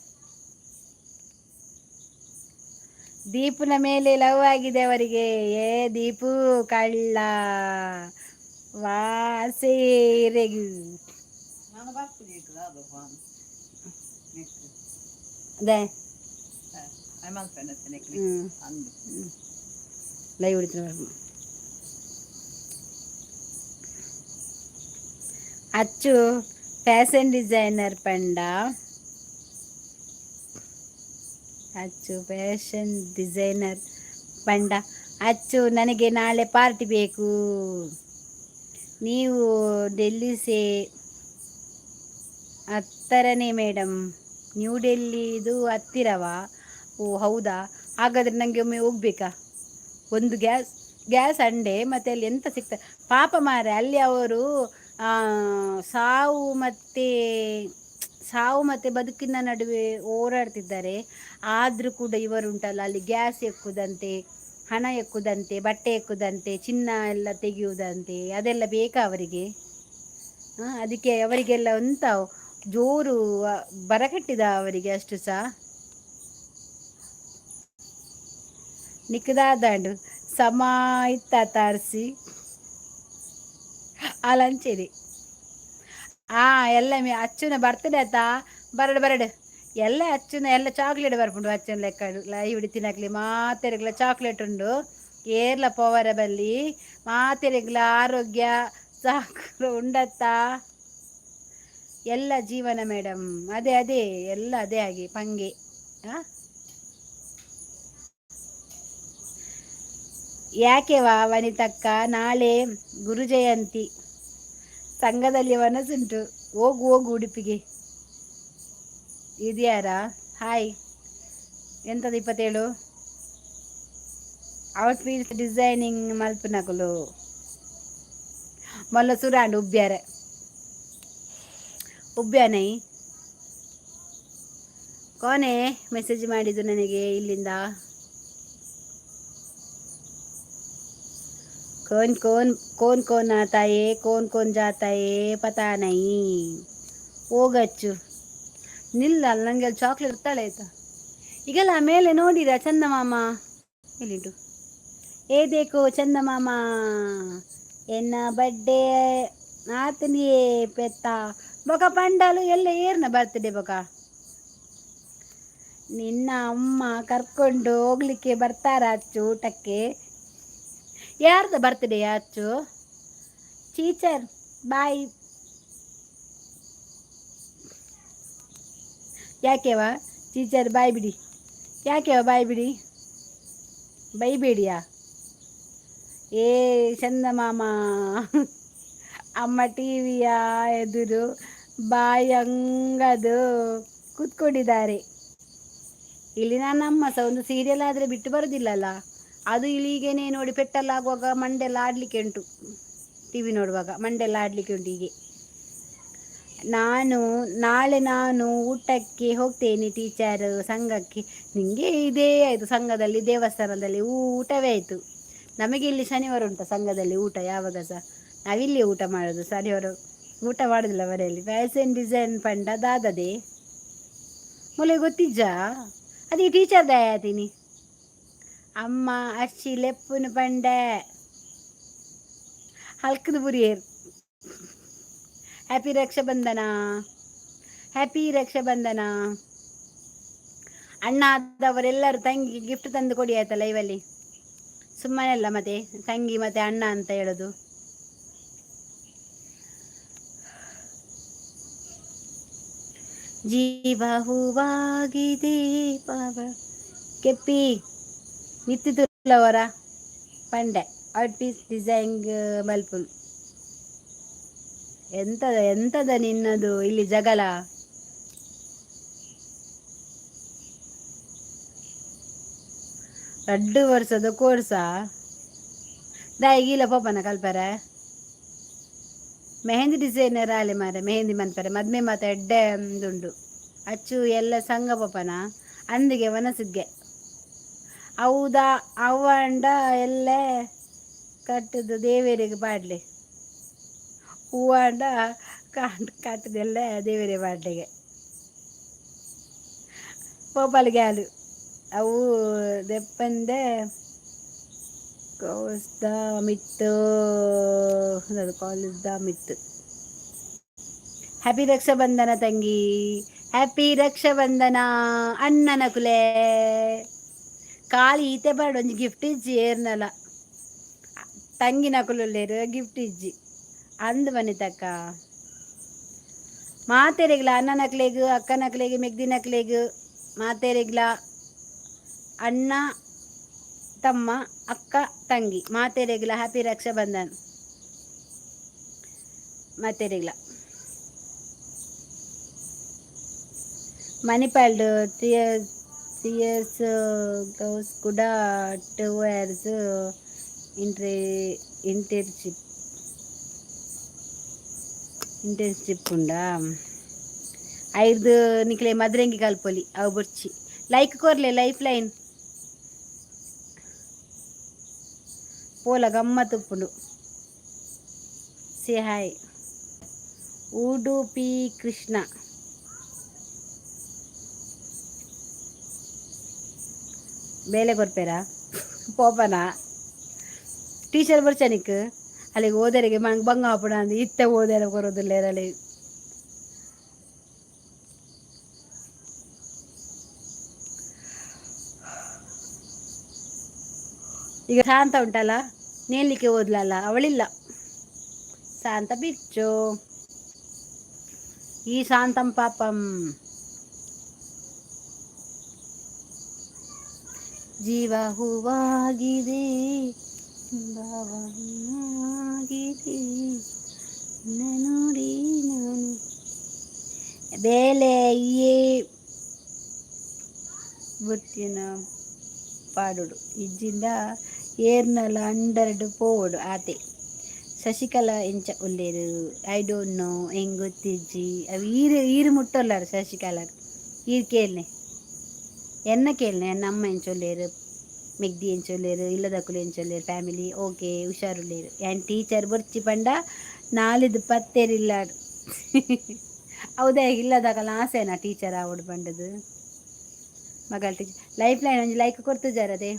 ದೀಪನ ಮೇಲೆ ಲವ್ ಆಗಿದೆ ಅವರಿಗೆ ಏ ದೀಪು ಕಳ್ಳ ವಾಸೇರೆಗು ಲೈವ್ ಹೊಡಿತೀನಿ ಅಚ್ಚು ಫ್ಯಾಷನ್ ಡಿಸೈನರ್ ಪಂಡ ಅಚ್ಚು ಫ್ಯಾಷನ್ ಡಿಸೈನರ್ ಪಂಡ ಅಚ್ಚು ನನಗೆ ನಾಳೆ ಪಾರ್ಟಿ ಬೇಕು ನೀವು ಡೆಲ್ಲಿ ಸೇ ಹತ್ತರನೇ ಮೇಡಮ್ ನ್ಯೂ ಡೆಲ್ಲಿದು ಹತ್ತಿರವಾ ಓ ಹೌದಾ ಹಾಗಾದರೆ ನನಗೆ ಒಮ್ಮೆ ಹೋಗ್ಬೇಕಾ ಒಂದು ಗ್ಯಾಸ್ ಅಂಡೆ ಮತ್ತು ಅಲ್ಲಿ ಎಂತ ಸಿಗ್ತದೆ ಪಾಪ ಮಾರೆ ಅಲ್ಲಿ ಅವರು ಸಾವು ಮತ್ತು ಬದುಕಿನ ನಡುವೆ ಹೋರಾಡ್ತಿದ್ದಾರೆ ಆದರೂ ಕೂಡ ಇವರುಂಟಲ್ಲ ಅಲ್ಲಿ ಗ್ಯಾಸ್ ಎಕ್ಕುದಂತೆ ಹಣ ಎಕ್ಕುದಂತೆ ಬಟ್ಟೆ ಎಕ್ಕುದಂತೆ ಚಿನ್ನ ಎಲ್ಲ ತೆಗೆಯುವುದಂತೆ ಅದೆಲ್ಲ ಬೇಕಾ ಅವರಿಗೆ ಅದಕ್ಕೆ ಅವರಿಗೆಲ್ಲ ಎಂತ ಜೋರು ಬರಕಟ್ಟಿದ ಅವರಿಗೆ ಅಷ್ಟು ಸಹ ನಿಕ್ಕದಾದಂಡು ಸಮ ಇತ್ತ ತಾರಿಸಿ ಅಲಂಚೇರಿ ಎಲ್ಲ ಅಚ್ಚುನ ಬರ್ತಡೆ ಆಯ್ತಾ ಬರಡು ಎಲ್ಲ ಅಚ್ಚುನ ಎಲ್ಲ ಚಾಕ್ಲೇಟ್ ಬರ್ಪುಂಡು ಅಚ್ಚನ ಲೆಕ್ಕ ಲೈವ್ ತಿನ್ನಕ್ಲಿ ಮಾತೆರೆಗ್ಲ ಚಾಕ್ಲೇಟ್ ಉಂಡು ಏರ್ಲ ಪವರ ಬಲ್ಲಿ ಮಾತೆರೆಗ್ಲ ಆರೋಗ್ಯ ಸಾಕು ಉಂಡತ್ತ ಎಲ್ಲ ಜೀವನ ಮೇಡಮ್. ಅದೇ ಅದೇ ಎಲ್ಲ ಅದೇ ಹಾಗೆ ಪಂಗೆ. ಆ ಯಾಕೆವಾ ವನಿತಕ್ಕ, ನಾಳೆ ಗುರು ಜಯಂತಿ, ಸಂಘದಲ್ಲಿ ಮನಸ್ಸುಂಟು, ಹೋಗು ಹೋಗು ಉಡುಪಿಗೆ. ಇದ್ಯಾರ ಹಾಯ್, ಎಂಥದ್ದು 27 ಔಟ್ಫಿಟ್ ಡಿಸೈನಿಂಗ್ ಮಲ್ಪನಕುಲು ಮಲ್ಲ ಸುರಾಂಡ್ ಉಬ್ಬ್ಯಾರೆ ಉಬ್ಬ್ಯಾನೈ ಕೋನೆ ಮೆಸೇಜ್ ಮಾಡಿದ್ದು ನನಗೆ ಇಲ್ಲಿಂದ. कौन कौन कौन कौन आता है, कौन कौन जाता है, पता नहीं. ಹೋಗಚ್ಚು ನಿಲ್ಲ, ನನಗೆ ಅಲ್ಲಿ ಚಾಕ್ಲೇಟ್ ಇರ್ತಾಳೆ ಆಯ್ತಾ. ಈಗೆಲ್ಲ ಮೇಲೆ ನೋಡಿರ ಚಂದಮಾಮ ಎಲ್ಲಿಟ್ಟು, ಏ ದೇಕೋ ಚಂದಮಾಮ ಎನ್ನ ಬರ್ಡೇ ಆತನಿಯೇ ಪೆತ್ತ ಬೊಕ ಪಂಡಾಲು ಎಲ್ಲ ಏರ್ನ ಬರ್ತ್ಡೇ ಬೊಕ ನಿನ್ನ ಅಮ್ಮ ಕರ್ಕೊಂಡು ಹೋಗ್ಲಿಕ್ಕೆ ಬರ್ತಾರ ಅಚ್ಚು ಊಟಕ್ಕೆ. ಯಾರ್ದ ಬರ್ತ್ಡೇ ಅಚ್ಚು? ಟೀಚರ್ ಬಾಯ್. ಯಾಕೆವಾ ಟೀಚರ್ ಬಾಯ್ ಬಿಡಿ, ಯಾಕೆವಾ ಬಾಯ್ ಬಿಡಿ, ಬೈಬೇಡಿಯಾ. ಏ ಚಂದಮಾಮ ಅಮ್ಮ ಟಿವಿಯ ಎದುರು ಬಾಯಿ ಹಂಗದು ಕೂತ್ಕೊಂಡಿದ್ದಾರೆ. ಇಲ್ಲಿ ನನ್ನ ಅಮ್ಮ ಸಹ ಒಂದು ಸೀರಿಯಲ್ ಆದರೆ ಬಿಟ್ಟು ಬರೋದಿಲ್ಲಲ್ಲ. ಅದು ಇಲ್ಲಿಗೇನೆ ನೋಡಿ ಪೆಟ್ಟೆಲ್ಲ ಆಗುವಾಗ ಮಂಡೆಲ್ಲ ಆಡಲಿಕ್ಕೆ ಉಂಟು, ಟಿ ವಿ ನೋಡುವಾಗ ಮಂಡೆಲ್ಲ ಆಡಲಿಕ್ಕೆ ಉಂಟು. ಹೀಗೆ ನಾಳೆ ನಾನು ಊಟಕ್ಕೆ ಹೋಗ್ತೇನೆ ಟೀಚರ್, ಸಂಘಕ್ಕೆ. ನಿಮಗೆ ಇದೇ ಆಯಿತು, ಸಂಘದಲ್ಲಿ ದೇವಸ್ಥಾನದಲ್ಲಿ ಊಟವೇ ಆಯಿತು. ನಮಗೆ ಇಲ್ಲಿ ಶನಿವಾರ ಉಂಟು ಸಂಘದಲ್ಲಿ ಊಟ, ಯಾವಾಗ ಸಹ ನಾವಿಲ್ಲಿ ಊಟ ಮಾಡೋದು. ಶನಿವಾರ ಊಟ ಮಾಡೋದಿಲ್ಲ ಮನೆಯಲ್ಲಿ. ಫ್ಯಾಷನ್ ಡಿಸೈನ್ ಪಂಡ ದಾದದೆ ಮೊಲೆ ಗೊತ್ತಿಜ್ಜ ಅದೇ ಟೀಚರ್ ದಯಾತೀನಿ ಅಮ್ಮ ಅಚ್ಚಿ ಲೆಪ್ಪುನು ಪಂಡೆ ಹಲ್ಕದ ಬುರಿಯೇರ್. Happy Rakshabandhan, happy Rakshabandhan. ಅಣ್ಣ ಆದವರೆಲ್ಲರೂ ತಂಗಿ ಗಿಫ್ಟ್ ತಂದು ಕೊಡಿ ಆಯ್ತಾ ಲೈವಲ್ಲಿ. ಸುಮ್ಮನೆಲ್ಲ ಮತ್ತೆ ತಂಗಿ ಮತ್ತೆ ಅಣ್ಣ ಅಂತ ಹೇಳೋದು. ಜೀವ ಹೂವಾಗಿದೆ ಪಾವ ಕೆಪ್ಪಿ ನಿತ್ತಿತುಲ್ಲವರ ಪಂಡೆ ಔಟ್ ಪೀಸ್ ಡಿಸೈನ್ ಮಲ್ಪುಲ್. ಎಂತದ ನಿನ್ನದು ಇಲ್ಲಿ ಜಗಳ? 2 ವರ್ಷದ ಕೋರ್ಸಾ ದಾಯಿಗೀಲ ಪೋಪನ ಕಲ್ಪರೆ ಮೆಹಂದಿ ಡಿಸೈನರ್ ಆಲೆ ಮಾರೆ ಮೆಹಂದಿ ಮನ್ಪರೆ ಮದ್ಮೆ ಮಾತ ಎಡ್ಡೆ ಉಂಡು ಅಚ್ಚು ಎಲ್ಲ ಸಂಘ ಪೋಪನ ಅಂದಿಗೆ ಮನಸ್ಸಿಗೆ ಹೌದಾ ಅವಂಡ ಎಲ್ಲ ಕಟ್ಟದು ದೇವೇರಿಗೆ ಪಾಡ್ಲಿ ಹೂವಂಡ ಕಟ್ಟದೆಲ್ಲ ದೇವೇರೆ ಪಾಡ್ಲಿಗೆ ಪೋಪಲ್ಗೆ ಹಾಲು ಅವು ದೆಪ್ಪಂದೆ ಕೋಸ್ದ ಮಿತ್ತು ಅದು ಕಾಲೇಜ್ದ ಮಿತ್ತು. ಹ್ಯಾಪಿ ರಕ್ಷಾಬಂಧನ ತಂಗಿ, ಹ್ಯಾಪಿ ರಕ್ಷಾಬಂಧನ ಅಣ್ಣನ ಕುಲೆ ಕಾಲಿ ಈತೆ ಬಾಡು ಒಂಜಿ ಗಿಫ್ಟ್ ಇಜ್ಜಿ ಏರ್ನಲ ತಂಗಿನ ಕುಲುಲ್ಲೇರು ಗಿಫ್ಟ್ ಇಜ್ಜಿ ಅಂದು ಬನ್ನಿತಕ್ಕ ಮಾತೆರೆಗ್ಲ ಅಣ್ಣನಕ್ಲೆಗ್ ಅಕ್ಕನಕ್ಲೆಗ್ ಮೆಗ್ದಿನಕ್ಲೆಗ್ ಮಾತೆರೆಗ್ಲ ಅಣ್ಣ ತಮ್ಮ ಅಕ್ಕ ತಂಗಿ ಮಾತೆರೆಗ್ಲ ಹ್ಯಾಪಿ ರಕ್ಷಾಬಂಧನ್ ಮಾತೆರೆಗ್ಲ ಮಣಿಪಾಲ್ಡ್ 3 years ಗೌಸ್ ಕೂಡ 2 years ಇಂಟರ್ನ್ಶಿಪ್ ಉಂಡಾ 5 ನಿಕ್ಲೆ ಮದ್ರಂಗಿ ಕಲ್ಪೊಲಿ ಅವು ಬುರ್ಚಿ ಲೈಕ್ ಕೊರ್ಲೆ ಲೈಫ್ ಲೈನ್ ಪೋಲ ಗಮ್ಮತ್ ಉಪ್ಪುಂಡು. ಸೇ ಹಾಯ್ ಉಡುಪಿ ಕೃಷ್ಣ ಬೇಲೆ ಕೊರ್ಪೇರಾ ಪೋಪನ ಟೀಚರ್ ಬರ್ಚನಿಕ್ ಅಲ್ಲಿಗೆ ಓದರಿಗೆ ಬಂಗ ಹಾಪುಣ ಅಂದು ಇತ್ತೆ ಓದೆಲ್ಲ ಕೊರೋದಿಲ್ಲ ಇರಲಿ. ಈಗ ಶಾಂತ ಉಂಟಲ್ಲ ನೇಲಿಕ್ಕೆ ಓದ್ಲಲ್ಲ ಅವಳಿಲ್ಲ ಶಾಂತ ಬಿಚ್ಚು ಈ ಶಾಂತಂ ಪಾಪಂ ಜೀವ ಹೂವಾಗಿದೆ ಭಾವನಾಗಿದೆ ನೋಡಿ ನಾನು ಬೇಲೆ ಈ ಬುತ್ತಿನ ಪಾಡುಡು ಇಜ್ಜಿಂದ ಏರ್ನಲ ಅಂಡರ್ಡ್ ಪೋವಡು ಆತೆ ಶಶಿಕಲಾ ಎಂಚ ಒಲ್ಲೇರು ಐ ಡೋಂಟ್ ನೋ ಹೆಂಗ್ ಗೊತ್ತಿಜ್ಜಿ ಅವು ಈರು ಮುಟ್ಟೊಲ್ಲಾರು ಶಶಿಕಲಾ ಈರು ಕೇಳ್ನೆ ಎನ್ನ ಕೇಳ್ನೆ ಎನ್ನ ಅಮ್ಮ ಎಂಚೊಲ್ಲೇರು ಮೆಗ್ದಿ ಎಂಚೊಲ್ಲೇರು ಇಲ್ಲದಕ್ಕುಲು ಎಂಚೊಲ್ಲೇರು ಫ್ಯಾಮಿಲಿ ಓಕೆ ಹುಷಾರುಳ್ಳೇರು ಆ್ಯಂಡ್ ಟೀಚರ್ ಬೊರ್ಚಿ ಪಂಡ ನಾಲಿದು ಪತ್ತೇರಿಲ್ಲಾಡು ಹೌದಾ ಇಲ್ಲದಾಗಲ್ಲ ಆಸೆನಾ ಟೀಚರ್ ಆವಡು ಪಂಡದು ಮಗಳ ಟೀಚರ್ ಲೈಫ್ ಲೈನ್ ಒಂಜಿ ಲೈಕ್ ಕೊಡ್ತು ಜರದೆ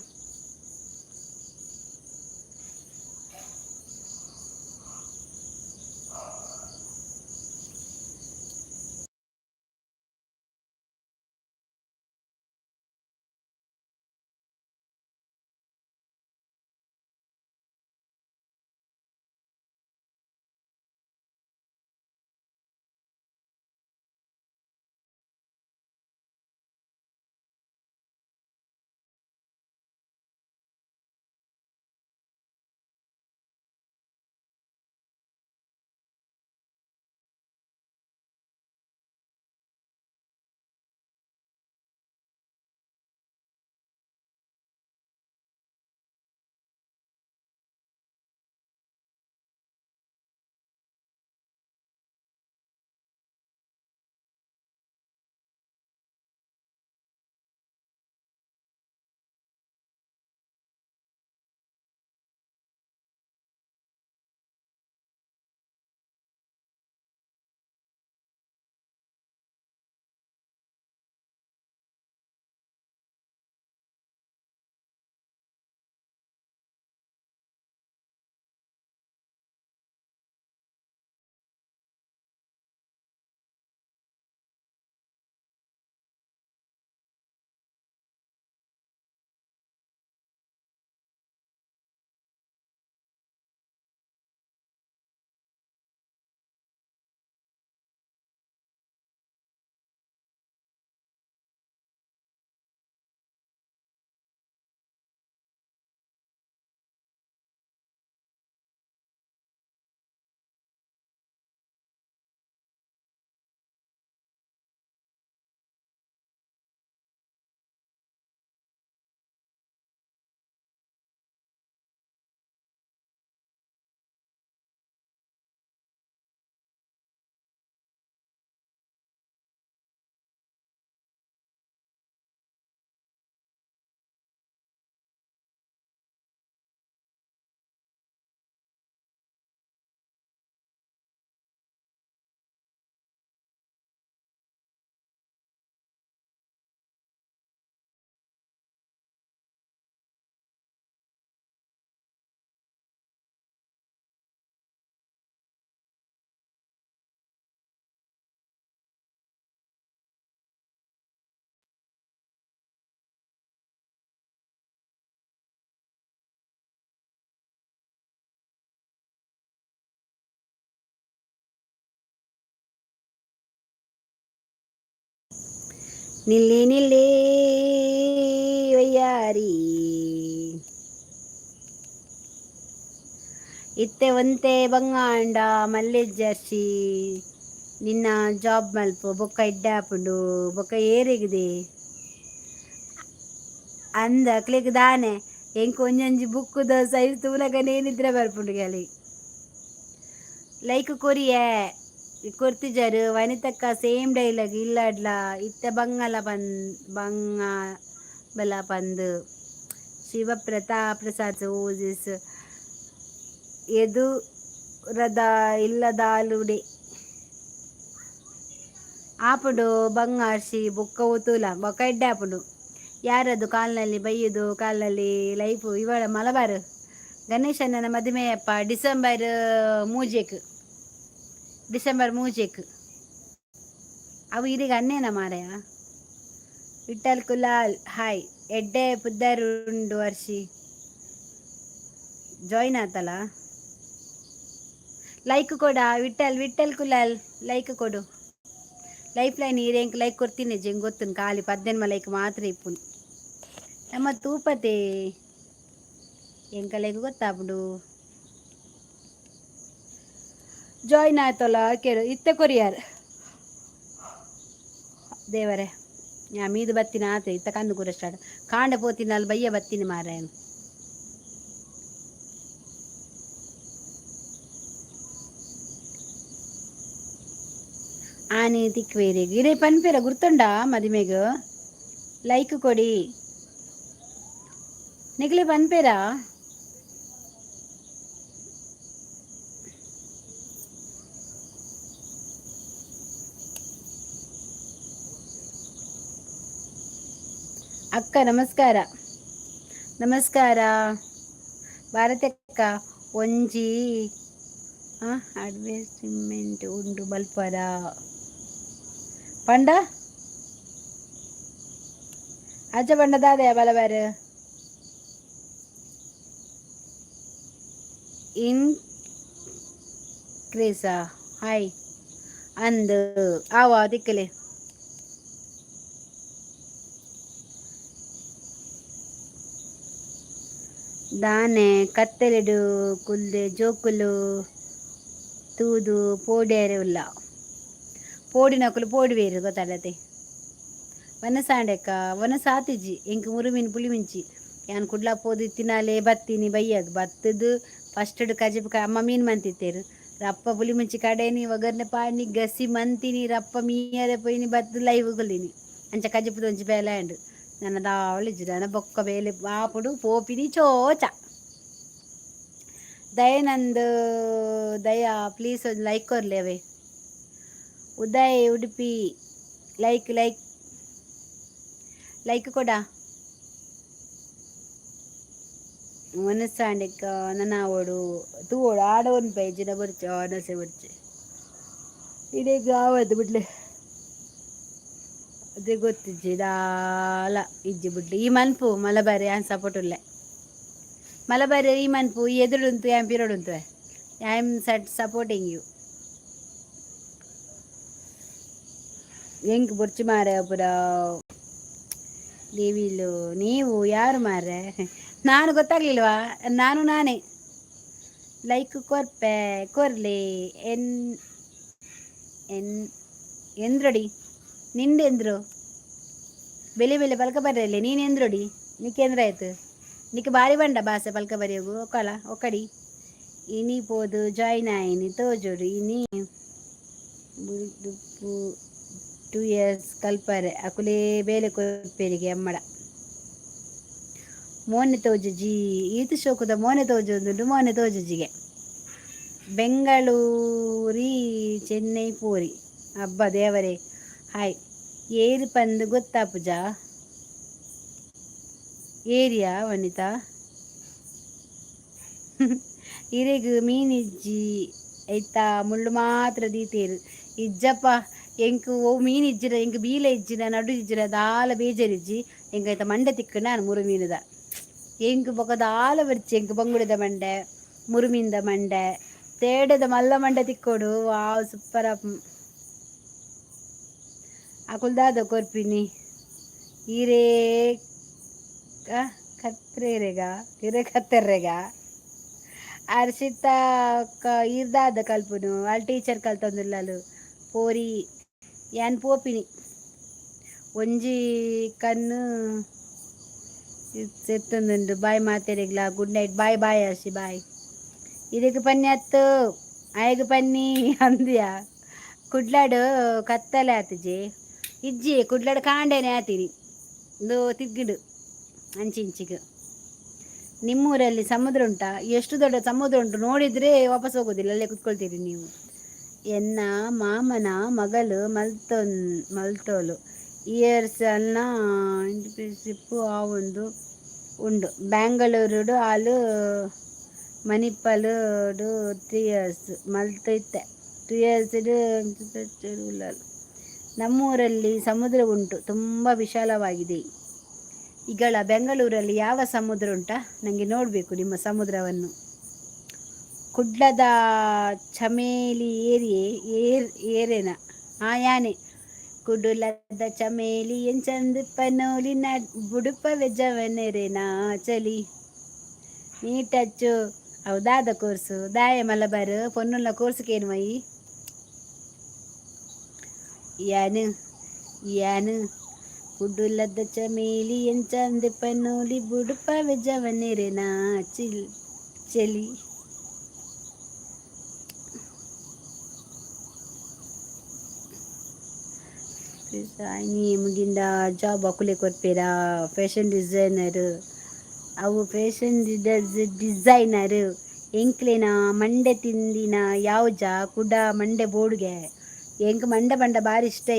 ನಿಲ್ಲಿ ನಿಲ್ಲಿ ವಯ್ಯಾರಿ ಇತ್ತೆ ಒಂತೆ ಬಂಗಾಂಡ ಮಲ್ಲೆ ಜರ್ಸಿ ನಿನ್ನ ಜಾಬ್ ಮಲ್ಪು ಬೊಕ್ಕ ಇಡ್ಡಾಪುಂಡು ಬೊಕ್ಕ ಏರೆಗಿದೆ ಅಂದ ಕ್ಲಿಕ್ ದಾನೆ ಎಂಕ್ ಒಂಜೊಂಜಿ ಬುಕ್ಕುದ ಸೈಜ್ ತೂಲಗನೇನಿದ್ರೆ ಬರ್ಪುಂಡು ಗೆಳಿ ಲೈಕ್ ಕೊರಿಯೆ ಕೊರ್ತಿಜರು ವನಿತಕ್ಕ ಸೇಮ್ ಡೈಲಾಗ್ ಇಲ್ಲಡ್ಲ ಇತ್ತೆ ಬಂಗಲ ಬಂಗ ಬಲ ಪಂದ್ ಶಿವಪ್ರತಾಪ್ ಪ್ರಸಾದ್ ಓಜಿಸ್ ಎದು ರದ ಇಲ್ಲದಾಲುಡೆ ಆಪುಡು ಬಂಗಾರ್ಸಿ ಬೊಕ್ಕ ಓತುಲ ಬೊಕ್ಕ ಎಡ್ಡೆ ಆಪುಡು ಯಾರದು ಕಾಲ್ನಲ್ಲಿ ಬೈಯುದು ಕಾಲ್ನಲ್ಲಿ ಲೈಫು ಇವಳ ಮಲಬಾರ್ ಗಣೇಶಣ್ಣನ ಮದುವೆಯಪ್ಪ ಡಿಸೆಂಬರ್ ಮೂಜೆಕ್ ಅವು ಇದೀಗ ಅನ್ನೇನ ಮಾರಯ ವಿಠಲ್ ಕುಲಾಲ್ ಹಾಯ್ ಎಡ್ಡೆ ಪುದ್ದರುಂಡು ವರ್ಷಿ ಜಾಯಿನ್ ಆತಲ್ಲ ಲೈಕ್ ಕೊಡ ವಿಠಲ್ ಕುಲಾಲ್ ಲೈಕ್ ಕೊಡು లైఫ్ లైన్ ఈరేంక లైక్ కొర్తినే జంగొత్తును ఖాళీ 18 లైక్ మాత్రం ఇప్పును ನಮ್ಮ ತೂಪತೆ ಎಂಕಲೆಗೂ ಗೊತ್ತಾಪುಡು ಜಾಯಿನ್ ಆಯ್ತಲ್ಲ ಕೇಳು ಇತ್ತೆ ಕೊರಿಯಾರ್ ದೇವರೇ ಯಾ ಮೀದು ಬತ್ತಿನ ಆತ ಇತ್ತ ಕಂದು ಕೂಡ ಸ್ಟಾರ್ಟ್ ಕಾಂಡ ಪೋತಿನ ಅಲ್ಲಿ ಬಯ್ಯ ಬತ್ತಿನ ಮಾರಾಯನು ಆನೆ ತಿಕ್ವೇರಿ ಗಿರೆ ಪನ್ಪೇರ ಗುರ್ತುಂಡ ಮದಿಮೆಗ ಲೈಕ್ ಕೊಡಿ ನಿಗ್ಲೆ ಪನ್ಪೇರಾ ಅಕ್ಕ ನಮಸ್ಕಾರ ನಮಸ್ಕಾರ ಭಾರತಿ ಅಕ್ಕ ಒಂಜಿ ಅಡ್ವರ್ಟೈಸ್ಮೆಂಟ್ ಉಂಡು ಬಲ್ಪರ ಪಂಡ ಅಜ್ಜ ಪಂಡ ದಾದಯ ಬಲಬಾರ ಇನ್ಕ್ರೀಸಾ ಹಾಯ್ ಅಂದು ಆವಾ ದಿಕ್ಕಲೆ ದಾನೆ ಕತ್ತಲೆಡು ಕುಲ್ದೆ ಜೋಕುಲು ತೂದು ಪೋಡಿಯರೆ ಉಲ್ಲ ಪೋಡಿನಕುಲು ಪೋಡಿ ಬೇರು ಗೊತ್ತಾಡತೆ ವನ ಸಾಂಡೆಕ್ಕ ವನ ಸಾತಿಜಿ ಎಂಕ್ ಮುರುಮಿನ ಪುಳಿ ಮಿಂಚಿ ಯಾನ್ ಕುಡ್ಲ ಪೋದು ತಿನ್ನಾಲೆ ಬತ್ತೀನಿ ಬಯ್ಯಗ್ ಬತ್ತದು ಫಸ್ಟ್ ಕಜಿಪ್ ಅಮ್ಮ ಮೀನು ಮಂತಿತ್ತೇರು ರಪ್ಪ ಪುಳಿ ಮುಂಚಿ ಕಡೆನಿ ಒಗರ್ನೆ ಪಾಡಿನಿ ಗಸಿ ಮಂತಿನಿ ರಪ್ಪ ಮೀಯರೆ ಪೋಯಿನಿ ಬತ್ತು ಲೈವ್ ಕೊಲ್ಲಿನಿ ಅಂಚ ಕಜಿಪುದು ಒಂಚಿ ಬೇಲಾಂಡು ನನ್ನ ದಾವಳಿಜ್ಜು ನನ್ನ ಬೊಕ್ಕ ಬೇಲೆ ಬಾಪುಡು ಪೋಪಿನಿ ಚೋಚ ದಯಾನಂದ್ ದಯಾ ಪ್ಲೀಸ್ ಒಂದು ಲೈಕ್ ಕೊರ್ಲಿ ಅವೇ Uday Udupi like like like ಕೊಡ ಮನಸ್ಸಾಂಡೆಕ್ಕ ನನ್ನ ಓಡು ತೂಡು ಆಡೋನ್ ಪೈಜಿನ ಬರ್ಚೆ ಆನಸೆ ಬರ್ಚೆ ಇಡೀ ಗಾವದ್ದು ಬಿಡ್ಲೆ ಅದೇ ಗೊತ್ತಿಜ್ಜಿ ದಾಲ ಇಜ್ಜಿ ಬಿಡ್ಲಿ ಈ ಮನ್ಪು ಮಲಬಾರಿ ಆನ್ ಸಪೋರ್ಟ್ ಉಲ್ಲೆ ಮಲಬಾರಿ ಈ ಮನ್ಪು ಈ ಎದುರುಂತು ಆ್ಯಮ್ ಪಿರೋಡ್ ಉಂತು ಐ ಆಮ್ ಸಪೋರ್ಟಿಂಗ್ ಯು ಹೆಂಗ್ ಬೊರ್ಚಿ ಮಾರ ಪುರ ದೇವಿಲು ನೀವು ಯಾರು ಮಾರ್ರೆ ನಾನು ಗೊತ್ತಾಗ್ಲಿಲ್ವಾ ನಾನು ನಾನೇ ಲೈಕ್ ಕೊರ್ಪೆ ಕೊರ್ಲಿ ಎನ್ ಎನ್ ಎಂದ್ರೊಡಿ ನಿಂದೆಂದ್ರು ಬೆಲೆ ಬೆಲೆ ಪಲ್ಕ ಬರ್ರಲ್ಲಿ ನೀನು ಎಂದ್ರೊಡಿ ನಿಕ್ಕೆಂದ್ರ ಆಯ್ತು ನಿಕ್ಕೆ ಬಾರಿ ಬಂಡ ಭಾಷೆ ಪಲ್ಕ ಬರೆಯೋಗು ಒಕ್ಕಲ ಒಕ್ಕಡಿ ಇನಿ ಪೋದು ಜಾಯಿನ್ ಆಯಿನಿ ತೋಜೋಡು ಇನಿ 2 years ಕಲ್ಪರೆ ಅಕುಲೇ ಬೇಲೆ ಕೊಪ್ಪೇರಿಗೆ ಅಮ್ಮಡ ಮೋನೆ ತೋಜುಜಿ ಈತು ಶೋಕದ ಮೋನೆ ತೋಜುಂದುಂಡು ಮೋನೆ ತೋಜುಜಿಗೆ ಬೆಂಗಳೂರಿ ಚೆನ್ನೈ ಪೂರಿ ಹಬ್ಬ ದೇವರೇ ಹಾಯ್ ಏರಿ ಪಂದು ಗೊತ್ತಾ ಪೂಜಾ ಏರಿಯಾ ವನಿತಾ ಇರೆಗು ಮೀನಿಜ್ಜಿ ಐತಾ ಮುಳ್ಳು ಮಾತ್ರ ದೀತೇರು ಇಜ್ಜಪ್ಪ ಎಂಕ್ ಓ ಮೀನು ಇಜ್ಜಿರ ಎಂಕ್ ಬೀಲ ಇಜ್ಜಿನ ನಡು ಇಜ್ಜಿರ ದಾಲ ಬೇಜರಿಜ್ಜಿ ಎಂಗಾಯ್ತ ಮಂಡೆ ತಿಕ್ಕು ನಾನು ಮುರು ಮೀನುದ ಎಂಕ್ ಬೊಕ ದಾಲ ಬರ್ಚಿ ಎಂಕ್ ಬಂಗುಡದ ಮಂಡೆ ಮುರುಮೀನ್ದ ಮಂಡೆ ತೇಡದ ಮಲ್ಲ ಮಂಡೆ ತಿಕ್ಕೋಡು ವಾವ್ ಸೂಪರ್ ಅಪ್ ಅಕುಲ್ದಾದ ಕೊರ್ಪಿನಿ ಈರೇ ಕತ್ರೆರೆಗ ಇರೆ ಕತ್ತೆರ್ರೆಗ ಅರ್ಷಿತ ಇರ್ದಾದ ಕಲ್ಪುನು ಅಲ್ಲಿ ಟೀಚರ್ ಕಲ್ತೊಂದುಲ್ಲಲು ಪೋರಿ ಯಾನ್ ಪೋಪಿನಿ ಒಂಜಿ ಕಣ್ಣು ಸೆತ್ತೊಂದುಂಡು ಬಾಯ್ ಮಾತೆರೆಗ್ಲ ಗುಡ್ ನೈಟ್ ಬಾಯ್ ಬಾಯ್ ಅರ್ಷಿ ಬಾಯ್ ಇದಕ್ಕೆ ಪನ್ನಿ ಹತ್ತು ಆಯಗ ಪನ್ನಿ ಅಂದ್ಯಾ ಕುಡ್ಲಾಡು ಕತ್ತಲೆ ಆತಜಿ ಇಜ್ಜಿ ಕುಡ್ಲಾಡು ಕಾಂಡೇನೆ ಆತೀನಿ ಒಂದು ತಿಗ್ಗಿಡು ಅಂಚಿಂಚಿಗೆ ನಿಮ್ಮೂರಲ್ಲಿ ಸಮುದ್ರ ಉಂಟಾ ಎಷ್ಟು ದೊಡ್ಡ ಸಮುದ್ರ ಉಂಟು ನೋಡಿದರೆ ವಾಪಸ್ ಹೋಗೋದಿಲ್ಲ ಅಲ್ಲೇ ಕುತ್ಕೊಳ್ತೀರಿ ನೀವು ಎನ್ನ ಮಾಮನ ಮಗಳು ಮಲ್ತೋಲು ಇಯರ್ಸ್ ಅನ್ನ ಇಂಟರ್ನ್ಶಿಪ್ಪು ಆ ಒಂದು ಉಂಡು ಬ್ಯಾಂಗಳೂರು ಆಲು ಮಣಿಪಾಲುಡು 3 years ಮಲ್ತೈತೆ 2 years ಇಲ್ಲ ನಮ್ಮೂರಲ್ಲಿ ಸಮುದ್ರ ಉಂಟು ತುಂಬ ವಿಶಾಲವಾಗಿದೆ ಈಗಳ ಬೆಂಗಳೂರಲ್ಲಿ ಯಾವ ಸಮುದ್ರ ಉಂಟಾ ನನಗೆ ನೋಡಬೇಕು ನಿಮ್ಮ ಸಮುದ್ರವನ್ನು ಕುಡ್ಲದ ಚಮೇಲಿ ಏರಿಯೇ ಏರೇನ ಯಾನೆ ಕುಡುಲದ ಚಮೇಲಿ ಎಂಚಂದು ಪನೋಲಿ ಬುಡುಪವೆ ಜವನೆರೆನಾ ಚಲಿ ನೀಟಚ್ಚು ಅವು ದಾದ ಕೋರ್ಸು ದಾಯ ಮಲಬಾರು ಪೊನ್ನುಲ್ಲ ಕೋರ್ಸುಕೇನು ಮೈ ಯಾನು ಯಾನು ಕುಡುಲದ ಚಮೇಲಿ ಎಂಚಂದು ಪನೋಲಿ ಬುಡುಪವೆ ಜವನೆರೆನಾ ಚಲಿ ಮುಗಿಂದ ಜಾಬ್ ಹಾಕುಲೆ ಕೊಡ್ಪೇರಾ ಫ್ಯಾಷನ್ ಡಿಸೈನರ್ ಅವು ಫ್ಯಾಷನ್ ಡಿಸೈನರ್ ಎಂಕ್ಲೆನ ಮಂಡೆ ತಿಂದಿನ ಯಾವ ಜಾ ಕುಡ ಮಂಡೆ ಬೋಡ್ಗೆ ಎಂಕ್ ಮಂಡೆ ಬಂಡ ಭಾರಿ ಇಷ್ಟ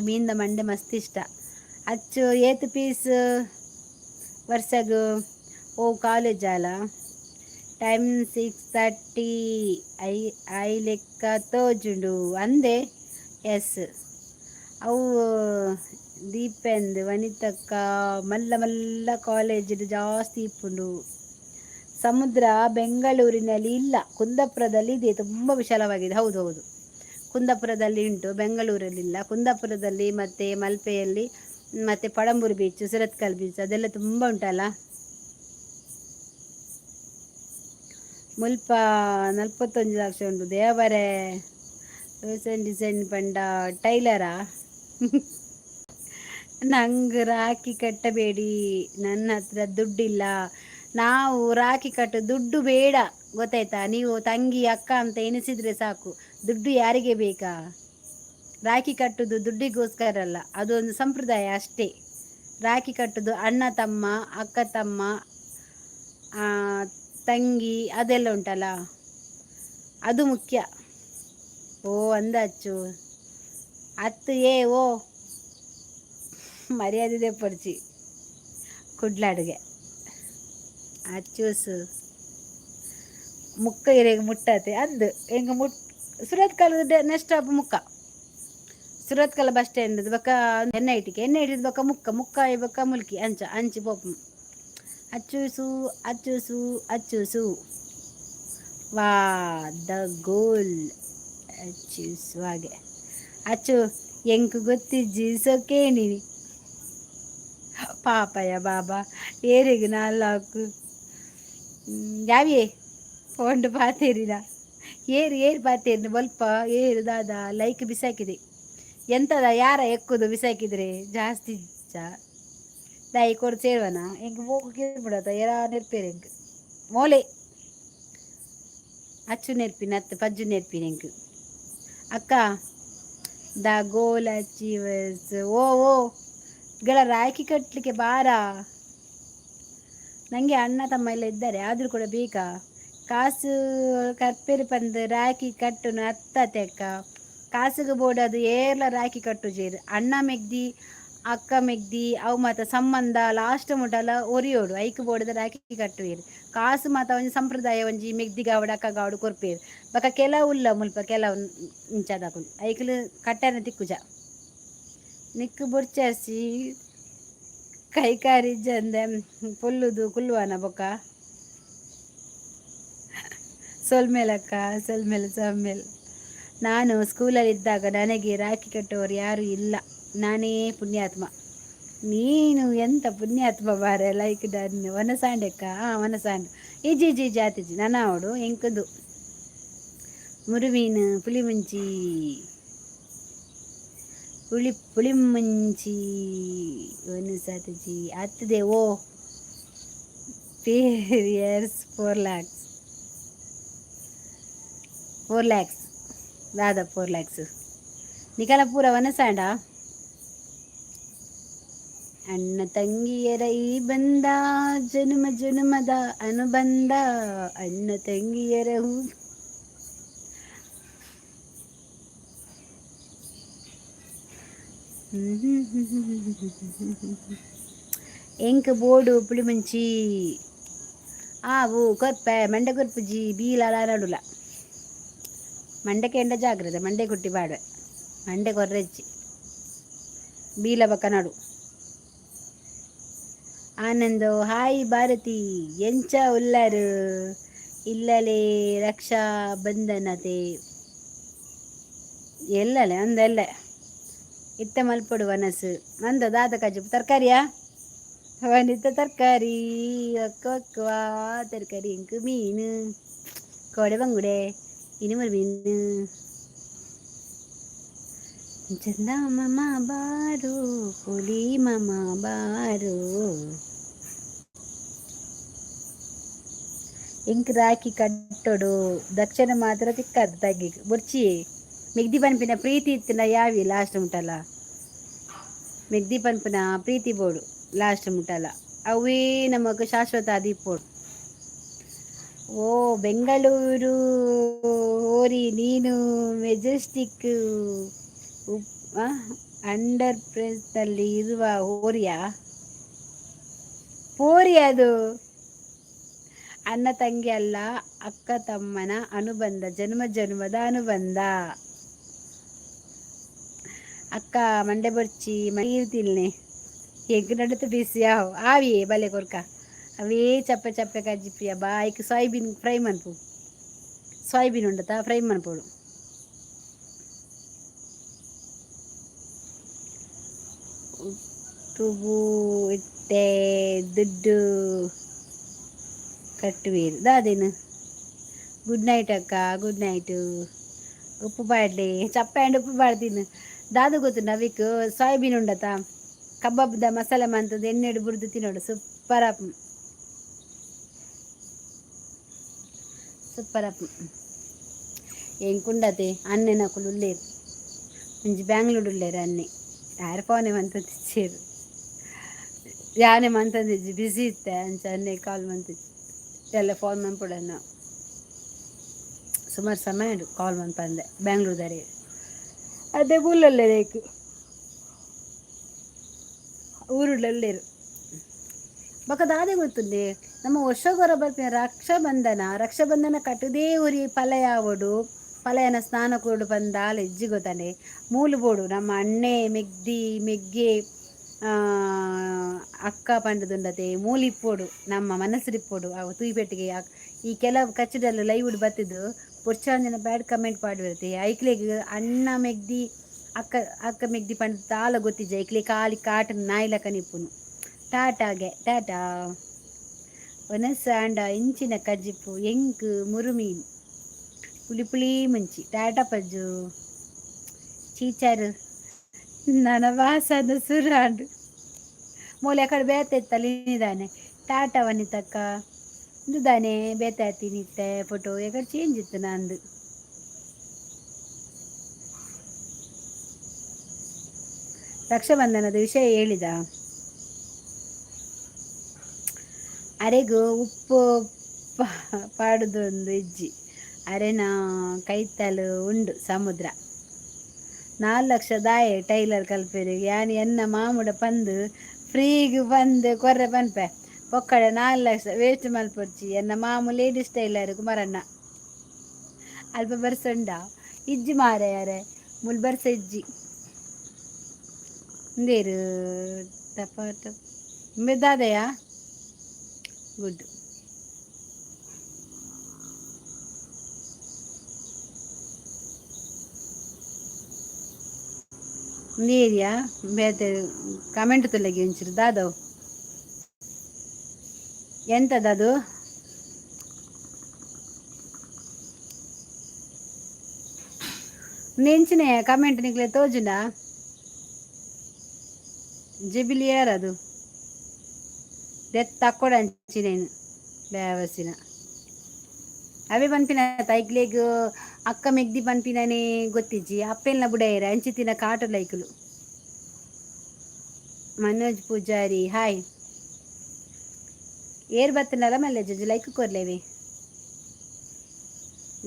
ಮೀಂದ ಮಂಡೆ ಮಸ್ತ್ ಇಷ್ಟ ಅಚ್ಚು ಏತ್ ಪೀಸ್ ವರ್ಷಗು ಓ ಕಾಲೇಜ್ ಅಲ್ಲ ಟೈಮ್ 6:30 ಐ ಲೆಕ್ಕ ತೋಜುಂಡು ಅಂದೆ ಎಸ್ ಅವು ದೀಪೆಂದು ವನಿತಕ್ಕ ಮಲ್ಲ ಮಲ್ಲ ಕಾಲೇಜ್ ಜಾಸ್ತಿ ಇಪ್ಪುಂಡು ಸಮುದ್ರ ಬೆಂಗಳೂರಿನಲ್ಲಿ ಇಲ್ಲ ಕುಂದಾಪುರದಲ್ಲಿ ಇದೆ ತುಂಬ ವಿಶಾಲವಾಗಿದೆ ಹೌದು ಹೌದು ಕುಂದಾಪುರದಲ್ಲಿ ಉಂಟು ಬೆಂಗಳೂರಲ್ಲಿಲ್ಲ ಕುಂದಾಪುರದಲ್ಲಿ ಮತ್ತು ಮಲ್ಪೆಯಲ್ಲಿ ಮತ್ತು ಪಳಂಬೂರು ಬೀಚ್ ಸುರತ್ಕಲ್ ಬೀಚ್ ಅದೆಲ್ಲ ತುಂಬ ಉಂಟಲ್ಲ ಮುಲ್ಪ 41 ಲಕ್ಷ ಉಂಟು ದೇವರೇ ಫ್ಯಾಷನ್ ಡಿಸೈನ್ ಪಂಡ ಟೈಲರಾ ನಂಗೆ ರಾಖಿ ಕಟ್ಟಬೇಡಿ ನನ್ನ ಹತ್ರ ದುಡ್ಡಿಲ್ಲ ನಾವು ರಾಖಿ ಕಟ್ಟು ದುಡ್ಡು ಬೇಡ ಗೊತ್ತಾಯ್ತಾ ನೀವು ತಂಗಿ ಅಕ್ಕ ಅಂತ ಎನಿಸಿದರೆ ಸಾಕು ದುಡ್ಡು ಯಾರಿಗೆ ಬೇಕಾ ರಾಖಿ ಕಟ್ಟುದು ದುಡ್ಡಿಗೋಸ್ಕರ ಅಲ್ಲ ಅದೊಂದು ಸಂಪ್ರದಾಯ ಅಷ್ಟೇ ರಾಖಿ ಕಟ್ಟುದು ಅಣ್ಣ ತಮ್ಮ ಅಕ್ಕ ತಮ್ಮ ತಂಗಿ ಅದೆಲ್ಲ ಉಂಟಲ್ಲ ಅದು ಮುಖ್ಯ ಓ ಅಂದಾಚು ಅತ್ತು ಓ ಮರ್ಯಾದೆ ಪಡಿಸಿ ಕುಡ್ಲಾಡ್ಗೆ ಅಚ್ಚೂಸು ಮುಕ್ಕ ಇರೆಗೆ ಮುಟ್ಟತೆ ಅಂದು ಹೆಂಗೆ ಸುರತ್ ಕಾಲದ ನೆಕ್ಸ್ಟ್ ಸ್ಟಾಪ್ ಮುಕ್ಕ ಸುರತ್ ಕಾಲ ಬಸ್ ಸ್ಟ್ಯಾಂಡ್ ಬಕ್ಕ ಎಣ್ಣೆ ಇಟ್ಟಿದ್ದು ಬಕ್ಕ ಮುಕ್ಕ ಬಕ್ಕ ಮುಲ್ಕಿ ಅಂಚಿ ಪೋಪ ಅಚ್ಚೂಸು ಅಚ್ಚೂಸು ಅಚ್ಚೂಸು ವಾ ದ ಗೋಲ್ ಅಚ್ಚೂಸು ಹಾಗೆ ಅಚ್ಚು ಎಂಕ್ ಗೊತ್ತಿಜ್ಜಿ ಸೊಕ್ಕೇನಿ ಪಾಪಯ ಬಾಬಾ ಏರಿಗೆ ನಾಲ್ಕು ಯಾವೇ ಪೋಂಡು ಪಾತೇರಿನ ಏರು ಪಾತೇರಿನ ಸ್ವಲ್ಪ ಏರು ದಾದ ಲೈಕ್ ಬಿಸಾಕಿದೆ ಎಂತದ ಯಾರ ಎಕ್ಕುದು ಬಿಸಾಕಿದ್ರೆ ಜಾಸ್ತಿ ದಾಯಿ ಕೊಡು ಸೇರ್ವನ ಹೆಂಗೆ ಹೋಗಿ ಬಿಡತ್ತ ಯಾರ ನೆರ್ಪೇರು ಹೆಂಗೆ ಮೋಲೆ ಅಚ್ಚು ನೆರ್ಪಿನ ಅತ್ತು ಪಜ್ಜು ನೆರ್ಪಿನ ಹೆಂಗೆ ಅಕ್ಕ ದ ಗೋಲ್ ಅಚೀವರ್ಸ್ ಓ ಗಳ ರಾಖಿ ಕಟ್ಟಲಿಕ್ಕೆ ಬಾರ ನನಗೆ ಅಣ್ಣ ತಮ್ಮ ಎಲ್ಲ ಇದ್ದಾರೆ ಆದರೂ ಕೂಡ ಬೇಕಾ ಕಾಸು ಕರ್ಪೇರಿ ಪಂದು ರಾಖಿ ಕಟ್ಟುನ ಅತ್ತ ತೆಕ್ಕ ಕಾಸಿಗೆ ಬೋಡದು ಏರ್ಲ ರಾಖಿ ಕಟ್ಟು ಜೇರು ಅಣ್ಣ ಮೆಗ್ದಿ ಅಕ್ಕ ಮೆಗ್ದಿ ಅವು ಮಾತ ಸಂಬಂಧ ಲಾಸ್ಟ್ ಮುಟ್ಟಲ್ಲ ಒರಿಯೋಡು ಐಕ್ ಬೋಡದ ರಾಖಿ ಕಟ್ಟುವೇರು ಕಾಸು ಮಾತ ಒಂಜಿ ಸಂಪ್ರದಾಯ ಒಂಜಿ ಮೆಗ್ದಿ ಗಾವಡ ಅಕ್ಕ ಗಾವಡು ಕೊರ್ಪೇರು ಬಕ್ಕ ಕೆಲವು ಉಲ್ಲ ಮುಲ್ಪ ಕೆಲವು ಇಂಚದಾಕು ಐಕ್ಲು ಕಟ್ಟನ ತಿಕ್ಕುಜ ನಿಕ್ಕು ಬುರ್ಚರ್ಸಿ ಕೈಕಾರಿ ಜಂದೆ ಪುಲ್ಲುದು ಕುಲ್ಲುವನ ಬೊಕ್ಕ ಸೊಲ್ಮೇಲಕ್ಕ ಸೊಲ್ಮೇಲೆ ನಾನು ಸ್ಕೂಲಲ್ಲಿದ್ದಾಗ ನನಗೆ ರಾಖಿ ಕಟ್ಟುವವರು ಯಾರೂ ಇಲ್ಲ ನಾನೇ ಪುಣ್ಯಾತ್ಮ ನೀನು ಎಂತ ಪುಣ್ಯಾತ್ಮ ಬಾರೆ ಲೈಕ್ ಡನ್ ವನಸಾಂಡೆಕ್ಕ ವನಸಾಂಡ್ ಇಜಿ ಜಾತಿಜಿ ನನ್ನ ಅವಡು ಎಂಕದು ಮುರುಮೀನು ಪುಳಿಮುಂಚಿ ಪುಳಿಮುಂಚಿ ಒಂದು ಸಾತಜಿ ಹತ್ತದೆ ಓ ಪೇರಿಯರ್ಸ್ 4 lakhs ದಾದ 4 lakhs ನಿಕಲ ಪೂರ ವನಸಾಂಡ ಅಣ್ಣ ತಂಗಿಯರ ಈ ಬಂದ ಜನುಮದ ಅನುಬಂಧ ಅಣ್ಣ ತಂಗಿಯರ ಹೂ ಎಂಕ್ ಬೋಡು ಪುಳಿಮುಂಚಿ ಆವು ಕೊರ್ಪೆ ಮಂಡೆ ಕೊರ್ಪುಜಿ ಬೀಲಾಲ ನಡುಲ ಮಂಡೆಗೆ ಎಂಡ ಜಾಗ್ರತೆ ಮಂಡೆ ಕುಟ್ಟಿ ಬಾಡುವೆ ಮಂಡೆ ಕೊರ್ರೆಜ್ಜಿ ಬೀಲ ಬಕ್ಕ ನಡು ಆನಂದು ಹಾಯ್ ಭಾರತಿ ಎಂಚ ಉಲ್ಲರು ಇಲ್ಲಲೇ ರಕ್ಷಾ ಬಂಧನತೆ ಎಲ್ಲಲೆ ಅಂದೆಲ್ಲ ಇತ್ತ ಮಲ್ಪೊಡು ವನಸು ನಂದ ದಾದ ಕಜು ತರಕಾರಿಯಾ ವನಿತ ತರಕಾರಿ ಒಕ್ಕ ಒಕ್ಕುವ ತರಕಾರಿ ಇಂಕು ಮೀನು ಕೋಡೆ ಬಂಗುಡೆ ಇನಿಮರು ಮೀನು ಚಂದ ಮಾಮ ಬಾರು ಪುಲಿ ಮಾಮ ಬಾರು ಇಂಕ್ ರಾಖಿ ಕಟ್ಟೋಡು ದಕ್ಷಿಣ ಮಾತ್ರ ತಿಕ್ಕದು ತಗ್ಗಿ ಬುರ್ಚಿ ಮೆಗ್ದಿ ಪನ್ಪಿನ ಪ್ರೀತಿ ಇತ್ತಿನ ಯಾವಿ ಲಾಸ್ಟ್ ಮುಟ್ಟಲ್ಲ ಮೆಗ್ದಿ ಪನ್ಪಿನ ಪ್ರೀತಿ ಬೋಡು ಲಾಸ್ಟ್ ಮುಟ್ಟಲ್ಲ ಅವೇ ನಮಗ ಶಾಶ್ವತ ದೀಪೋಡು ಓ ಬೆಂಗಳೂರು ಓರಿ ನೀನು ಮೆಜೆಸ್ಟಿಕ್ ಅಂಡರ್ ಪ್ರೆಸ್ನಲ್ಲಿ ಇರುವ ಓರಿಯಾ ಪೋರಿ ಅದು ಅಣ್ಣ ತಂಗಿ ಅಲ್ಲ ಅಕ್ಕ ತಮ್ಮನ ಅನುಬಂಧ ಜನ್ಮ ಜನ್ಮದ ಅನುಬಂಧ ಅಕ್ಕ ಮಂಡೆ ಬರ್ಚಿ ಮೀರ್ತಿಲ್ನೆ ಹೇಗೆ ನಡುತ್ತ ಬಿಸಿ ಯಾವ ಆವಿಯೇ ಬಲೆ ಕೊರ್ಕ ಅವೇ ಚಪ್ಪೆ ಚಪ್ಪೆ ಕಜ್ಜಿಪಿಯ ಬಾಯ್ಕ್ ಸೋಯಾಬೀನ್ ಫ್ರೈ ಮನ್ಪು ಸೋಯಾಬೀನ್ ಉಂಡತಾ ಫ್ರೈ ಮನ್ಪೋಡು ಉಪ್ಪು ಇಟ್ಟೆ ದುಡ್ಡು ಕಟ್ಟುವೀರು ದಾದೇನು ಗುಡ್ ನೈಟ್ ಅಕ್ಕ ಗುಡ್ ನೈಟು ಉಪ್ಪು ಬಾಡ್ಲಿ ಚಪ್ಪೆ ಅಂಡ್ ಉಪ್ಪು ಬಾಡ್ತೀನಿ ದಾದು ಗೊತ್ತು ನವಿಕ್ ಸೋಯಾಬೀನ್ ಉಂಡತಾ ಕಬಾಬ್ದ ಮಸಾಲೆ ಮಂತದ್ದು ಎಣ್ಣೆಡು ಬುರ್ದು ತಿನ್ನೋಡು ಸೂಪರ್ ಅಪ್ ಸೂಪರ್ ಅಪ್ ಎಂಕುಂಡತೆ ಅನ್ನೆ ನಕುಲು ಉಳ್ಳೇರು ಮುಂಜಿ ಬ್ಯಾಂಗ್ಳೂರು ಉಳ್ಳೇರು ಅನ್ನೆ ಯಾರು ಫೋನೆ ಮಂತದ್ದು ಯಾನೆ ಮಂತಂದಿಜ್ಜಿ ಬಿಸಿ ಇತ್ತೆ ಅಂಚ ಅನ್ನೆ ಕಾಲ್ ಮಂತಿಜ್ಜಿ ಎಲ್ಲ ಫೋನ್ ಮನ್ಪುಡನ್ನ ಸುಮಾರು ಸಮಯ ಕಾಲ್ ಮನ್ಪಂದೆ ಬ್ಯಾಂಗ್ಳೂರ್ದಾರೆ ಅದೇ ಬುಲ್ಲಲ್ಲೇ ರೇಕು ಊರುಳ್ಳೇರು ಬಕದಾದೇ ಗೊತ್ತುಂಡೆ ನಮ್ಮ ವರ್ಷಗೊರ ಬರ್ತೀನಿ ರಕ್ಷಾಬಂಧನ ಕಟ್ಟುದೇ ಉರಿ ಪಲಯಾವಡು ಪಲಯನ ಸ್ನಾನ ಕೊಡು ಬಂದ ಹೆಜ್ಜಿ ಗೊತ್ತಾನೆ ಮೂಲು ಬೋಡು ನಮ್ಮ ಅಣ್ಣೆ ಮೆಗ್ಗೆ ಅಕ್ಕ ಪಂಡದುಂಡತೆ ಮೂಲಿಪ್ಪೋಡು ನಮ್ಮ ಮನಸ್ಸಿರಿಪ್ಪೋಡು ಅವು ತೂಯಿಪೆಟ್ಟಿಗೆ ಈ ಕೆಲವು ಕಚ್ಚಡಲ್ಲ ಲೈವ್ ಬರ್ತಿದ್ದು ಪುರ್ಚಾಂದಿನ ಬ್ಯಾಡ್ ಕಮೆಂಟ್ ಪಾಡಿರುತ್ತೆ ಐಕ್ಲೆಗೆ ಅಣ್ಣ ಮೆಗ್ದಿ ಅಕ್ಕ ಮೆಗ್ದಿ ಪಂಡ ತಾಲ ಗೊತ್ತಿಜ್ಜ ಐಕ್ಲೆ ಕಾಲಿ ಕಾಟನ್ ನಾಯಿಲಕ ನಿಪ್ಪುನು ಟಾಟಾಗೆ ಟಾಟಾ ಒನಸಾಂಡ ಇಂಚಿನ ಕಜ್ಜಿಪ್ಪು ಎಂಕ್ ಮುರುಮೀನು ಪುಳಿ ಪುಳಿ ಮುಂಚಿ ಟಾಟಾ ಪಜ್ಜು ಚೀಚಾರು ನನ್ನ ವಾಸದ ಸುರಾಂಡು ಮೂಲೆ ಅಕಡೆ ಬೇತೆ ಇತ್ತಲ್ಲಿದ್ದಾನೆ ಟಾಟಾ ವನಿತಕ್ಕ ಇಂದಾನೆ ಬೇತೆ ತಿನ್ನಿತ್ತೆ ಫೋಟೋ ಯಾಕಡೆ ಚೇಂಜ್ ಇತ್ತು ನಂದು ರಕ್ಷಾಬಂಧನದ ವಿಷಯ ಹೇಳಿದ ಅರೆಗೂ ಉಪ್ಪು ಪಾಡುದೊಂದು ಇಜ್ಜಿ ಅರೆನ ಕೈತಲು ಉಂಡು ಸಮುದ್ರ 4 ಲಕ್ಷ ದಾಯೆ ಟೈಲರ್ ಕಲ್ಪೆರು ಯಾನಿ ಎನ್ನ ಮಾಮೂಡ ಪಂದು ಫ್ರೀಗೆ ಬಂದು ಕೊರ್ರೆ ಪನ್ಪೆ ಒಕ್ಕಡೆ 4 ಲಕ್ಷ ವೇಸ್ಟ್ ಮಲ್ಪೊಡ್ಚಿ ಎನ್ನ ಮಾಮೂ ಲೇಡೀಸ್ ಟೈಲರ್ ಕುಮಾರಣ್ಣ ಅಲ್ಪ ಬರ್ಸೊಂಡ ಇಜ್ಜಿ ಮಾರೆ ಯಾರೆ ಮುಲ್ ಬರ್ಸ ಇಜ್ಜಿ ಇಂದೇರು ಟಪಾಟ ಮೆದ್ದಾದೆಯ ಗುಡ್ ನೀರಿಯಾ ಬೇತೆ ಕಮೆಂಟ್ ತೊಲಗಿ ಒಂಚೂರು ದಾದವು ಎಂತದದು ನೆಂಚಿನ ಕಮೆಂಟ್ ನಿಕ್ಲೆ ತೋಜುಂಡ ಜಿಬಿಲಿ ಯಾರದು ದೆತ್ ತಕ್ಕೊಡ ಅಂಚಿನೇನು ಬೇವಸಿನ ಅವೇ ಪನ್ಪಿನ ತೈಕ್ಲೆಗ್ ಅಕ್ಕ ಮೆಗ್ದಿ ಪನ್ಪಿನನೇ ಗೊತ್ತಿಜ್ಜಿ ಅಪ್ಪೆಲ್ನ ಬುಡೇರ ಅಂಚಿತಿನ ಕಾಟು ಲೈಕುಲು ಮನೋಜ್ ಪೂಜಾರಿ ಹಾಯ್ ಏರ್ ಬತ್ತನಲ್ಲ ಮಲ್ಲ ಜಜ್ಜು ಲೈಕ್ ಕೊರ್ಲೇವೆ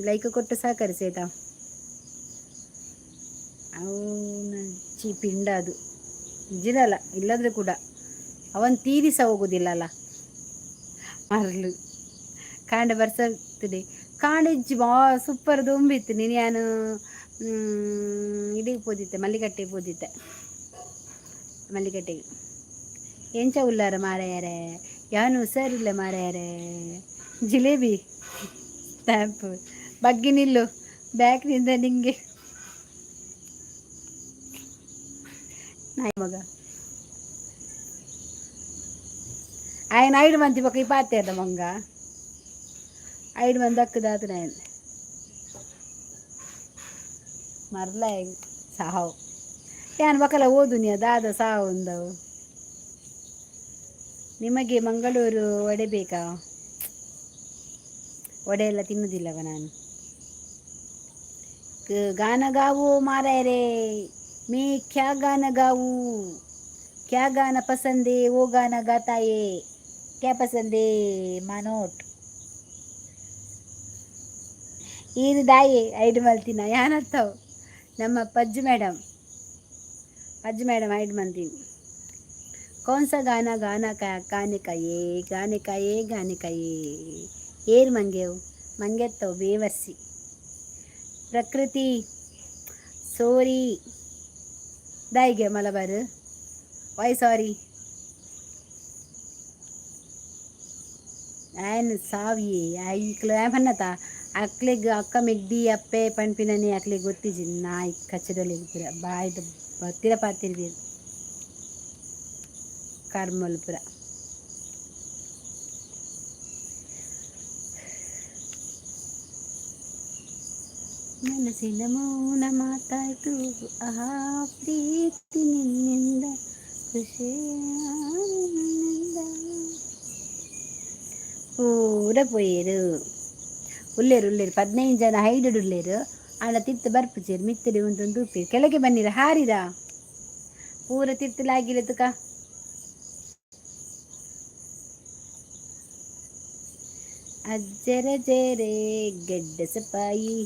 ಲೈಕ್ ಕೊಟ್ಟು ಸಹಕರಿಸೇತಾ ಅವನ ಪಿಂಡ ಅದು ಇಜ್ಜಿರಲ್ಲ ಇಲ್ಲದ್ರೆ ಕೂಡ ಅವನ್ ತೀರಿಸ ಹೋಗುದಿಲ್ಲಲ್ಲ ಮರಳು ಕಾಂಡ ಬರ್ಸತ್ತದೆ ಕಾಂಡಿಜ್ಜಿ ಸೂಪರ್ ದೊಂಬಿತ್ತು ನೀನು ಯಾನು ಇಡಿಗೆ ಪೋದಿತ್ತೆ ಮಲ್ಲಿಕಟ್ಟೆಗೆ ಪೋದಿತ್ತೆ ಮಲ್ಲಿಕಟ್ಟೆಗೆ ಎಂಚ ಉಲ್ಲಾರ ಮಾರಾಯರೆ ಯಾನು ಹುಷಾರಿಲ್ಲ ಮಾರಾಯರೆ ಜಿಲೇಬಿ ಸ್ಟ್ಯಾಂಪ್ ಬಗ್ಗೆ ನಿಲ್ಲು ಬ್ಯಾಕ್ನಿಂದ ನಿಂಗೆ ನಾಯಿ ಮಗ ఆయన 5 మంది ఒక ఈ పాతేద్ద మంగ 5 మంది దక్కుదాతన ఆయన ಮರಲ ಸಾವು ಯಾನ್ ಮಕ್ಕಳ ಓದು ನೀ ದಾದ ಸಾವು ಒಂದವು ನಿಮಗೆ ಮಂಗಳೂರು ವಡೆ ಬೇಕಾ ವಡೆ ಎಲ್ಲ ತಿನ್ನುವುದಿಲ್ಲವ ನಾನು ಗಾನ ಗಾವು ಮಾರಾಯರೆ ಮೇ ಕ್ಯಾ ಗಾನ ಗಾವು क्या गाना पसंद है वो गाना गाता है क्या पसंद है मनोट ಇದು ದಾಯಿ 5 ಮಂದಿನ ಯಾನತ್ತವು ನಮ್ಮ ಪಜ್ಜು ಮೇಡಮ್ 5 ಮಂದಿ कौन सा गाना गाना का गाने का ये ಏರ್ ಮಂಗೆವು ಮಂಗೆತ್ತವು ಬೇವರ್ಸಿ ಪ್ರಕೃತಿ ಸೋರಿ ದಾಯಿಗೆ ಮಲಬಾರು ವೈ ಸಾರಿ ಆಯ್ನ ಸಾವಿಯೇ ಐಕ್ಲು ಏಮನ್ನತ ಅಕ್ಲಿಗೆ ಅಕ್ಕ ಮೆಗ್ದಿ ಅಪ್ಪೆ ಪಣ್ಪಿನನಿ ಅಕ್ಲಿಗೆ ಗೊತ್ತಿಜಿ ನಾಯಿ ಕಚ್ಚಡಲಿ ಪುರ ಬಾಯ್ದು ಬತ್ತಿರ ಪಾತಿರ್ಬೇಕು ಕರ್ಮಲ್ಪುರ ಮನಸ್ಸಿನ ಮೌನ ಮಾತಾಯ್ತು ಆಹಾ ಪ್ರೀತಿ ನಿನ್ನಿಂದ ಖುಷಿ ನಿನ್ನಿಂದ ಪೂರ ಪೋಯರು ಉಳ್ಳೇರು 15 ಜನ ಹೈಡಡ್ ಉಳ್ಳೇರು ಆಳ ತಿರ್ತು ಬರ್ಪುಚೇರು ಮಿತ್ತಡಿ ಉಂಟು ಉಪ್ಪೇರು ಕೆಳಗೆ ಬನ್ನಿರ ಹಾರಿರ ಪೂರ ತಿರ್ತಲಾಗಿಲ್ಲ ತುಕ ಅಜ್ಜರ ಜೇರೆ ಗೆಡ್ಡ ಸಪಾಯಿ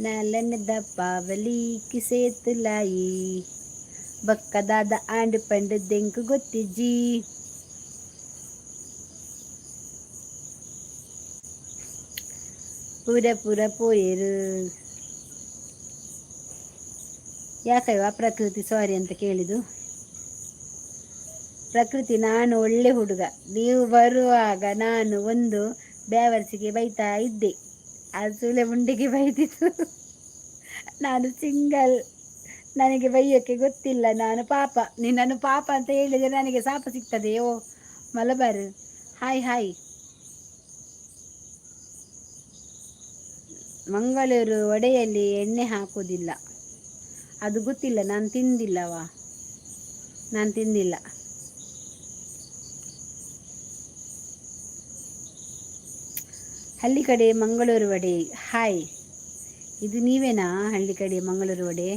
ನಾಲನ ದಪ್ಪಾವಲಿ ಕಿಸೇತುಲಾಯಿ ಬಕ್ಕದಾದ ಆಂಡ್ ಪಂಡ್ ದೆಂಕು ಗೊತ್ತಿಜ್ಜಿ ಪೂರ ಪೋಯರು ಯಾಕಯ್ಯ ಪ್ರಕೃತಿ ಸಾರಿ ಅಂತ ಕೇಳಿದು ಪ್ರಕೃತಿ ನಾನು ಒಳ್ಳೆ ಹುಡುಗ ನೀವು ಬರುವಾಗ ನಾನು ಒಂದು ಬ್ಯಾವರ್ಸಿಗೆ ಬೈತಾ ಇದ್ದೆ ಅದು ಸುಲೆ ಮುಂಡಿಗೆ ಬೈದಿತ್ತು ನಾನು ಸಿಂಗಲ್ ನನಗೆ ಬೈಯೋಕ್ಕೆ ಗೊತ್ತಿಲ್ಲ ನಾನು ಪಾಪ ನಿನ್ನನ್ನು ಪಾಪ ಅಂತ ಹೇಳಿದರೆ ನನಗೆ ಶಾಪ ಸಿಗ್ತದೆ ಓ ಮಲಬಾರ್ ಹಾಯ್ ಮಂಗಳೂರು ವಡೆಯಲ್ಲಿ ಎಣ್ಣೆ ಹಾಕುವುದಿಲ್ಲ ಅದು ಗೊತ್ತಿಲ್ಲ ನಾನು ತಿಂದಿಲ್ಲ ಹಳ್ಳಿ ಕಡೆ ಮಂಗಳೂರು ವಡೆ ಹಾಯ್ ಇದು ನೀವೇನಾ ಹಳ್ಳಿ ಕಡೆ ಮಂಗಳೂರು ವಡೆ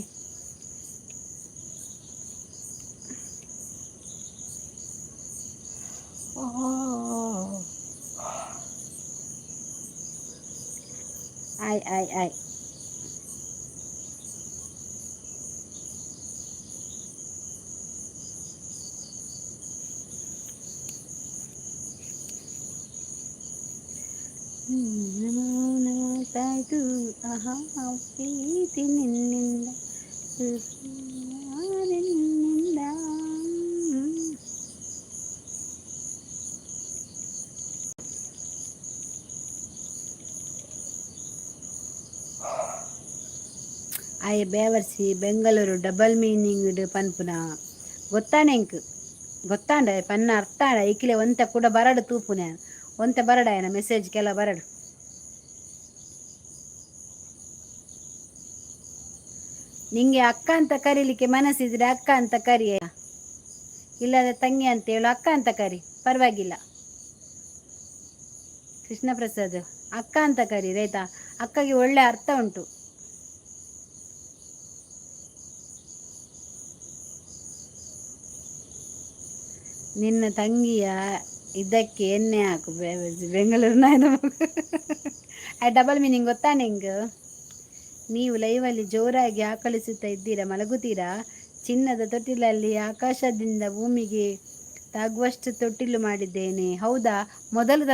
ಆಯ್ ಮೌನವಾಯಿತು ಆಹಾ ಪ್ರೀತಿ ನಿನ್ನಿಂದ ನಿನ್ನಿಂದ ಆಯ್ ಬೇವರ್ಸಿ ಬೆಂಗಳೂರು ಡಬಲ್ ಮೀನಿಂಗ್ ಪನ್ಪುನ ಗೊತ್ತಾಂಡ ಪನ್ನ ಅರ್ಥಾಂಡ ಇಕ್ಕಿಲೆ ಒಂತ ಕೂಡ ಬರಡು ತೂಪುನೆ ಒಂತೆ ಬರಡಾಯನ ಮೆಸೇಜ್ ಕೆಲ ಬರಡು ನಿಂಗೆ ಅಕ್ಕ ಅಂತ ಕರೀಲಿಕ್ಕೆ ಮನಸ್ಸಿದ್ರೆ ಅಕ್ಕ ಅಂತ ಕರಿಯ ಇಲ್ಲದ ತಂಗಿ ಅಂತ ಹೇಳು ಅಕ್ಕ ಅಂತ ಕರಿ ಪರವಾಗಿಲ್ಲ ಕೃಷ್ಣ ಪ್ರಸಾದ್ ಅಕ್ಕ ಅಂತ ಕರಿ ಆಯ್ತಾ ಅಕ್ಕಗೆ ಒಳ್ಳೆ ಅರ್ಥ ಉಂಟು ನಿನ್ನ ತಂಗಿಯ ಇದಕ್ಕೆ ಎಣ್ಣೆ ಹಾಕು ಬೆಂಗಳೂರಿನ ಡಬಲ್ ಮೀನಿಂಗ್ ಗೊತ್ತಾ ನಿಂಗೆ ನೀವು ಲೈವಲ್ಲಿ ಜೋರಾಗಿ ಆಕಳಿಸುತ್ತಾ ಇದ್ದೀರಾ ಮಲಗುತ್ತೀರಾ ಚಿನ್ನದ ತೊಟ್ಟಿಲಲ್ಲಿ ಆಕಾಶದಿಂದ ಭೂಮಿಗೆ ತಾಗುವಷ್ಟು ತೊಟ್ಟಿಲು ಮಾಡಿದ್ದೇನೆ ಹೌದಾ ಮೊದಲು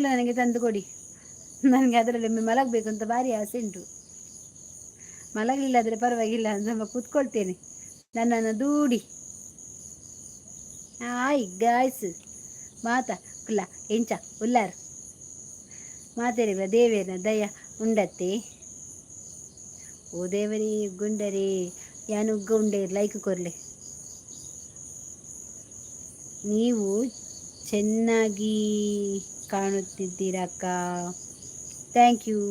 ನನಗೆ ತಂದುಕೊಡಿ ನನಗೆ ಅದರಲ್ಲಿ ಮಲಗಬೇಕು ಅಂತ ಭಾರಿ ಆಸೆ ಉಂಟು ಮಲಗಲಿಲ್ಲಾದರೆ ಪರವಾಗಿಲ್ಲ ಅಂತ ಕೂತ್ಕೊಳ್ತೇನೆ ನನ್ನನ್ನು ದೂಡಿ ಹಾಯ್ ಗಾಯ್ಸ್ ಮಾತಾ ಕುಲ್ಲ ಎಂಚ ಉಲ್ಲಾರ ಮಾತೇರಿವ ದೇವೇನ ದಯ ಉಂಡತ್ತೆ ಓ ದೇವರೇ ಗುಂಡರೇ ಯಾನು ಉಗ್ಗ ಉಂಡೆ ಲೈಕ್ ಕೊರ್ಲೆ. ನೀವು ಚೆನ್ನಾಗಿ ಕಾಣುತ್ತಿದ್ದೀರಕ್ಕ. Thank you.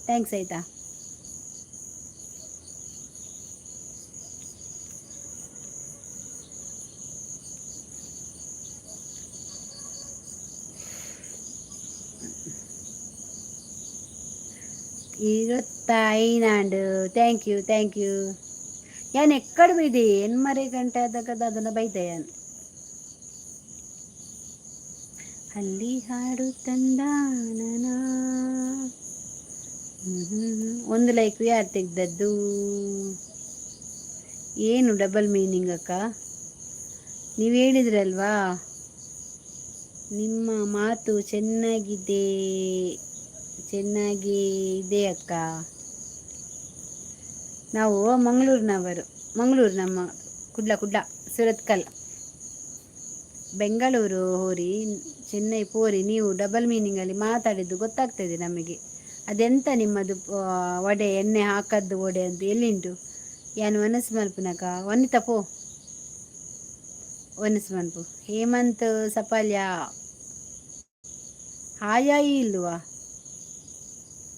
ಥ್ಯಾಂಕ್ಸ್ ಆಯಿತಾ. ഇരുപത്തിനാണ്ട് ಥ್ಯಾಂಕ್ ಯು ಥ್ಯಾಂಕ್ ಯು. ಯಾನ್ ಎಕ್ಕಡ ಬೈದೆ ಎನ್ಮರೆ ಗಂಟೆ ಆದಾಗ ಅದನ್ನು ಬೈದೆ ಯಾನು. ಅಲ್ಲಿ ಹಾಡು ತಂದಾನನ. ಒಂದು ಲೈಕ್ ಯಾರು ತೆಗ್ದದ್ದು? ಏನು ಡಬಲ್ ಮೀನಿಂಗ್ ಅಕ್ಕ? ನೀವು ಹೇಳಿದ್ರಲ್ವಾ ನಿಮ್ಮ ಮಾತು ಚೆನ್ನಾಗಿದೆ ಇದೆ ಅಕ್ಕ. ನಾವು ಮಂಗಳೂರಿನವರು, ಮಂಗಳೂರು ನಮ್ಮ ಕುಡ್ಲ ಸುರತ್ಕಲ್. ಬೆಂಗಳೂರು ಹೋರಿ, ಚೆನ್ನೈ ಪೋರಿ. ನೀವು ಡಬಲ್ ಮೀನಿಂಗಲ್ಲಿ ಮಾತಾಡಿದ್ದು ಗೊತ್ತಾಗ್ತದೆ ನಮಗೆ. ಅದೆಂತ ನಿಮ್ಮದು ವಡೆ, ಎಣ್ಣೆ ಹಾಕದ್ದು ವಡೆ ಅಂತ ಎಲ್ಲಿಂಟು? ಯಾನು ಒನಸು ಮಲ್ಪುನಕ ವನಿತ ಪೋ ಒನಸು ಮಲ್ಪು. ಹೇಮಂತ್ ಸಪಾಲ್ಯ ಹಾಯಾಯಿ ಇಲ್ವಾ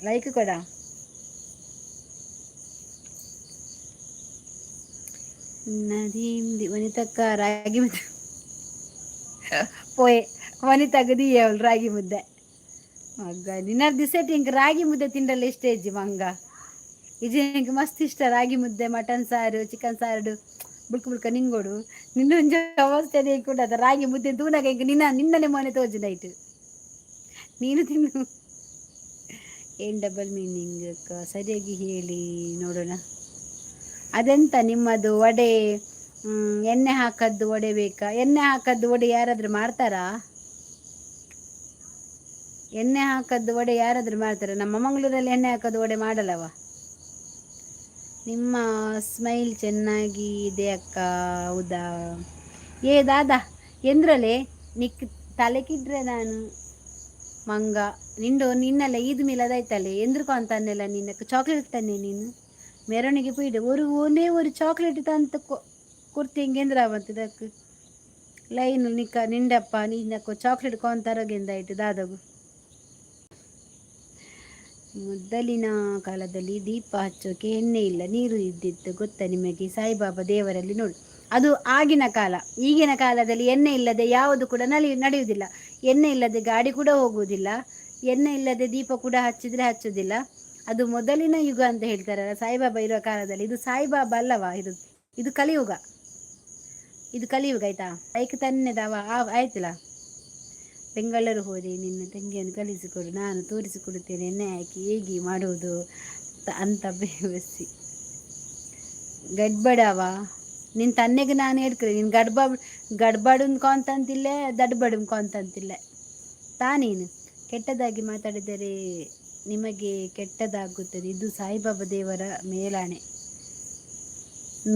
ಲೈಕ್ ಕೊಡ. ನದಿ ವನಿತಕ್ಕ ರಾಗಿ ಮುದ್ದೆ ಪೋಯೆ ವನಿತಗದಿ ಅವಳು ರಾಗಿ ಮುದ್ದೆ. ಮಗ್ಗ ನಿನ್ನ ದಿಸೆಟ್ ಹಿಂಗೆ ರಾಗಿ ಮುದ್ದೆ ತಿಂಡಲ್ಲ ಎಷ್ಟೇಜ್ ಮಂಗ. ಇದು ನಿಂಗೆ ಮಸ್ತ್ ಇಷ್ಟ ರಾಗಿ ಮುದ್ದೆ, ಮಟನ್ ಸಾರು, ಚಿಕನ್ ಸಾರು ಬುಳ್ಕ ನಿಂಗೋಡು. ನಿನ್ನೊಂದು ಅವಸ್ಥೆ ಕೂಡ ಅದ ರಾಗಿ ಮುದ್ದೆ ತೂನಾಗ ಹಿಂಗೆ ನಿನ್ನನೆ ಮನೆ ತೋಜು ನೈಟ್ ನೀನು ತಿನ್ನು. ಏನು ಡಬಲ್ ಮೀನಿಂಗ್ ಅಕ್ಕ ಸರಿಯಾಗಿ ಹೇಳಿ ನೋಡೋಣ. ಅದೆಂತ ನಿಮ್ಮದು ವಡೆ ಎಣ್ಣೆ ಹಾಕದ್ದು ವಡೆ ಬೇಕಾ? ಎಣ್ಣೆ ಹಾಕದ್ದು ವಡೆ ಯಾರಾದರೂ ಮಾಡ್ತಾರಾ? ಎಣ್ಣೆ ಹಾಕದ್ದು ವಡೆ ಯಾರಾದರೂ ಮಾಡ್ತಾರಾ? ನಮ್ಮ ಮಂಗಳೂರಲ್ಲಿ ಎಣ್ಣೆ ಹಾಕದ್ದು ವಡೆ ಮಾಡಲ್ಲವ. ನಿಮ್ಮ ಸ್ಮೈಲ್ ಚೆನ್ನಾಗಿ ಇದೆ ಅಕ್ಕ. ಹೌದಾ? ಏ ದಾದಾ ಎಂದ್ರಲೆ ನಿಕ್ ತಲೆಕಿದ್ರೆ ನಾನು ಮಂಗ. ನಿನ್ನೆಲ್ಲ ಈದ್ ಮಿಲದಾಯ್ತಲ್ಲೇ ಎಂದ್ರಕೊ ಅಂತ ಅನ್ನೆಲ್ಲ ನಿನ್ನಕ್ಕೆ ಚಾಕ್ಲೇಟ್ ತಾನೆ ನೀನು ಮೆರವಣಿಗೆ ಪೀಡೆ ಒಂದೇ ಒಂದು ಚಾಕ್ಲೇಟ್ ತಂತ ಕುರ್ತಿ ಹಿಂಗೆಂದ್ರ ಅವತ್ತದಕ್ಕೆ ಲೈನ್ ನಿಂಡಪ್ಪ ನಿನ್ನಕ್ಕು ಚಾಕ್ಲೇಟ್ ಕೊಂತರಗೆಂದಾಯ್ತು ದಾದಗು. ಮೊದಲಿನ ಕಾಲದಲ್ಲಿ ದೀಪ ಹಚ್ಚೋಕೆ ಎಣ್ಣೆ ಇಲ್ಲ, ನೀರು ಇದ್ದಿತ್ತು ಗೊತ್ತಾ ನಿಮಗೆ? ಸಾಯಿಬಾಬಾ ದೇವರಲ್ಲಿ ನೋಡಿ, ಅದು ಆಗಿನ ಕಾಲ. ಈಗಿನ ಕಾಲದಲ್ಲಿ ಎಣ್ಣೆ ಇಲ್ಲದೆ ಯಾವುದು ಕೂಡ ನಡೆಯುವುದಿಲ್ಲ. ಎಣ್ಣೆ ಇಲ್ಲದೆ ಗಾಡಿ ಕೂಡ ಹೋಗುವುದಿಲ್ಲ, ಎಣ್ಣೆ ಇಲ್ಲದೆ ದೀಪ ಕೂಡ ಹಚ್ಚೋದಿಲ್ಲ. ಅದು ಮೊದಲಿನ ಯುಗ ಅಂತ ಹೇಳ್ತಾರಲ್ಲ ಸಾಯಿಬಾಬಾ ಇರುವ ಕಾಲದಲ್ಲಿ. ಇದು ಸಾಯಿಬಾಬಾ ಅಲ್ಲವಾ, ಇದು ಕಲಿಯುಗ. ಇದು ಕಲಿಯುಗ ಆಯ್ತಾ. ಐಕ್ ತನ್ನೆದವ ಆಯ್ತಲ್ಲ. ಬೆಂಗಳೂರು ಹೋದೆ, ನಿನ್ನ ತಂಗಿಯನ್ನು ಕಲಿಸಿಕೊಡು, ನಾನು ತೋರಿಸಿಕೊಡುತ್ತೇನೆ ಎಣ್ಣೆ ಹಾಕಿ ಹೇಗೆ ಮಾಡುವುದು ಅಂತ ಬೇವಸಿ ಗಡ್ಬಡವ. ನಿನ್ನ ತನ್ನೆಗೆ ನಾನು ಹೇಳ್ತೀನಿ, ನೀನು ಗಡ್ಬಡುನ್ಕೊಂತಂತಿಲ್ಲ, ದಡ್ಬಡುನ್ಕೊಂತಂತಿಲ್ಲ ತಾನೀನು. ಕೆಟ್ಟದಾಗಿ ಮಾತಾಡಿದರೆ ನಿಮಗೆ ಕೆಟ್ಟದಾಗುತ್ತದೆ, ಇದು ಸಾಯಿಬಾಬಾ ದೇವರ ಮೇಲಾಣೆ.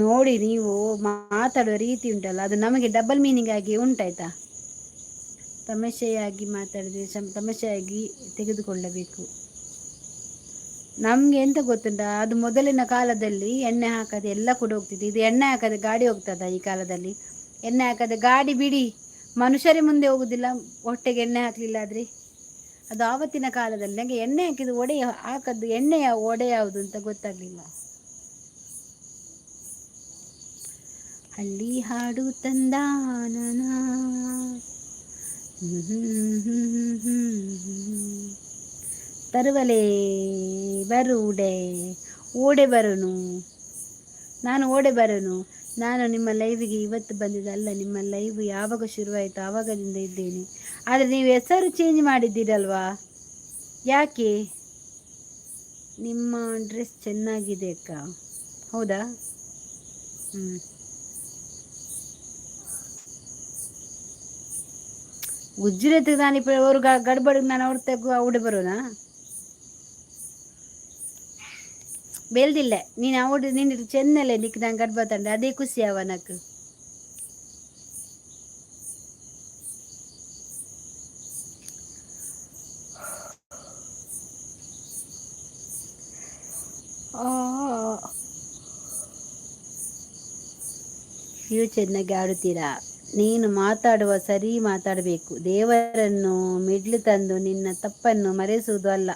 ನೋಡಿ ನೀವು ಮಾತಾಡೋ ರೀತಿ ಉಂಟಲ್ಲ, ಅದು ನಮಗೆ ಡಬಲ್ ಮೀನಿಂಗ್ ಆಗಿ ಉಂಟಾಯ್ತಾ. ತಮಾಷೆಯಾಗಿ ಮಾತಾಡಿದ್ರೆ ತಮಾಷೆಯಾಗಿ ತೆಗೆದುಕೊಳ್ಳಬೇಕು. ನಮ್ಗೆ ಎಂತ ಗೊತ್ತುಂಟ, ಅದು ಮೊದಲಿನ ಕಾಲದಲ್ಲಿ ಎಣ್ಣೆ ಹಾಕದೆ ಎಲ್ಲ ಕೂಡ ಹೋಗ್ತಿತ್ತು. ಇದು ಎಣ್ಣೆ ಹಾಕದೆ ಗಾಡಿ ಹೋಗ್ತದ ಈ ಕಾಲದಲ್ಲಿ? ಎಣ್ಣೆ ಹಾಕದೆ ಗಾಡಿ ಬಿಡಿ, ಮನುಷ್ಯರೇ ಮುಂದೆ ಹೋಗುದಿಲ್ಲ ಹೊಟ್ಟೆಗೆ ಎಣ್ಣೆ ಹಾಕ್ಲಿಲ್ಲ ಆದ್ರೆ. ಅದು ಆವತ್ತಿನ ಕಾಲದಲ್ಲಿ. ನನಗೆ ಎಣ್ಣೆ ಹಾಕಿದ್ದು ಹಾಕದ್ದು ಎಣ್ಣೆಯ ಒಡೆ ಯಾವುದು ಅಂತ ಗೊತ್ತಾಗ್ಲಿಲ್ಲ. ಅಲ್ಲಿ ಹಾಡು ತಂದಾನನ ತರುವಲೆ ಬರುಡೆ ಓಡೆ ಬರೋನು, ನಾನು ಓಡೆ ಬರೋನು. ನಾನು ನಿಮ್ಮ ಲೈವಿಗೆ ಇವತ್ತು ಬಂದಿದ್ದಲ್ಲ, ನಿಮ್ಮ ಲೈವ್ ಯಾವಾಗ ಶುರುವಾಯಿತು ಆವಾಗದಿಂದ ಇದ್ದೇನೆ. ಆದರೆ ನೀವು ಹೆಸರು ಚೇಂಜ್ ಮಾಡಿದ್ದೀರಲ್ವಾ, ಯಾಕೆ? ನಿಮ್ಮ ಡ್ರೆಸ್ ಚೆನ್ನಾಗಿದೆ ಅಕ್ಕ. ಹೌದಾ? ಗುಜ್ರತ್ ನಾನು ಇಪ್ಪ ಅವರು ಗಡ್ಬಡಿಗೆ ನಾನು ಅವ್ರ ತೆಗು ಅವಡೆ ಬರೋನಾ ಬೇಲ್ದಿಲ್ಲ. ನೀನು ಅವಡು ನಿನ್ನ ಚೆನ್ನಲೆ ನಿಕ್ ನಾನು ಗಡ್ಬ ತಂಡೆ ಅದೇ ಖುಷಿ ಅವನಕ್ಕೆ. ನೀವು ಚೆನ್ನಾಗಿ ಆಡುತ್ತೀರಾ. ನೀನು ಮಾತಾಡುವ ಸರಿ ಮಾತಾಡಬೇಕು. ದೇವರನ್ನು ಮಿಡ್ಲು ತಂದು ನಿನ್ನ ತಪ್ಪನ್ನು ಮರೆಸುವುದು ಅಲ್ಲ.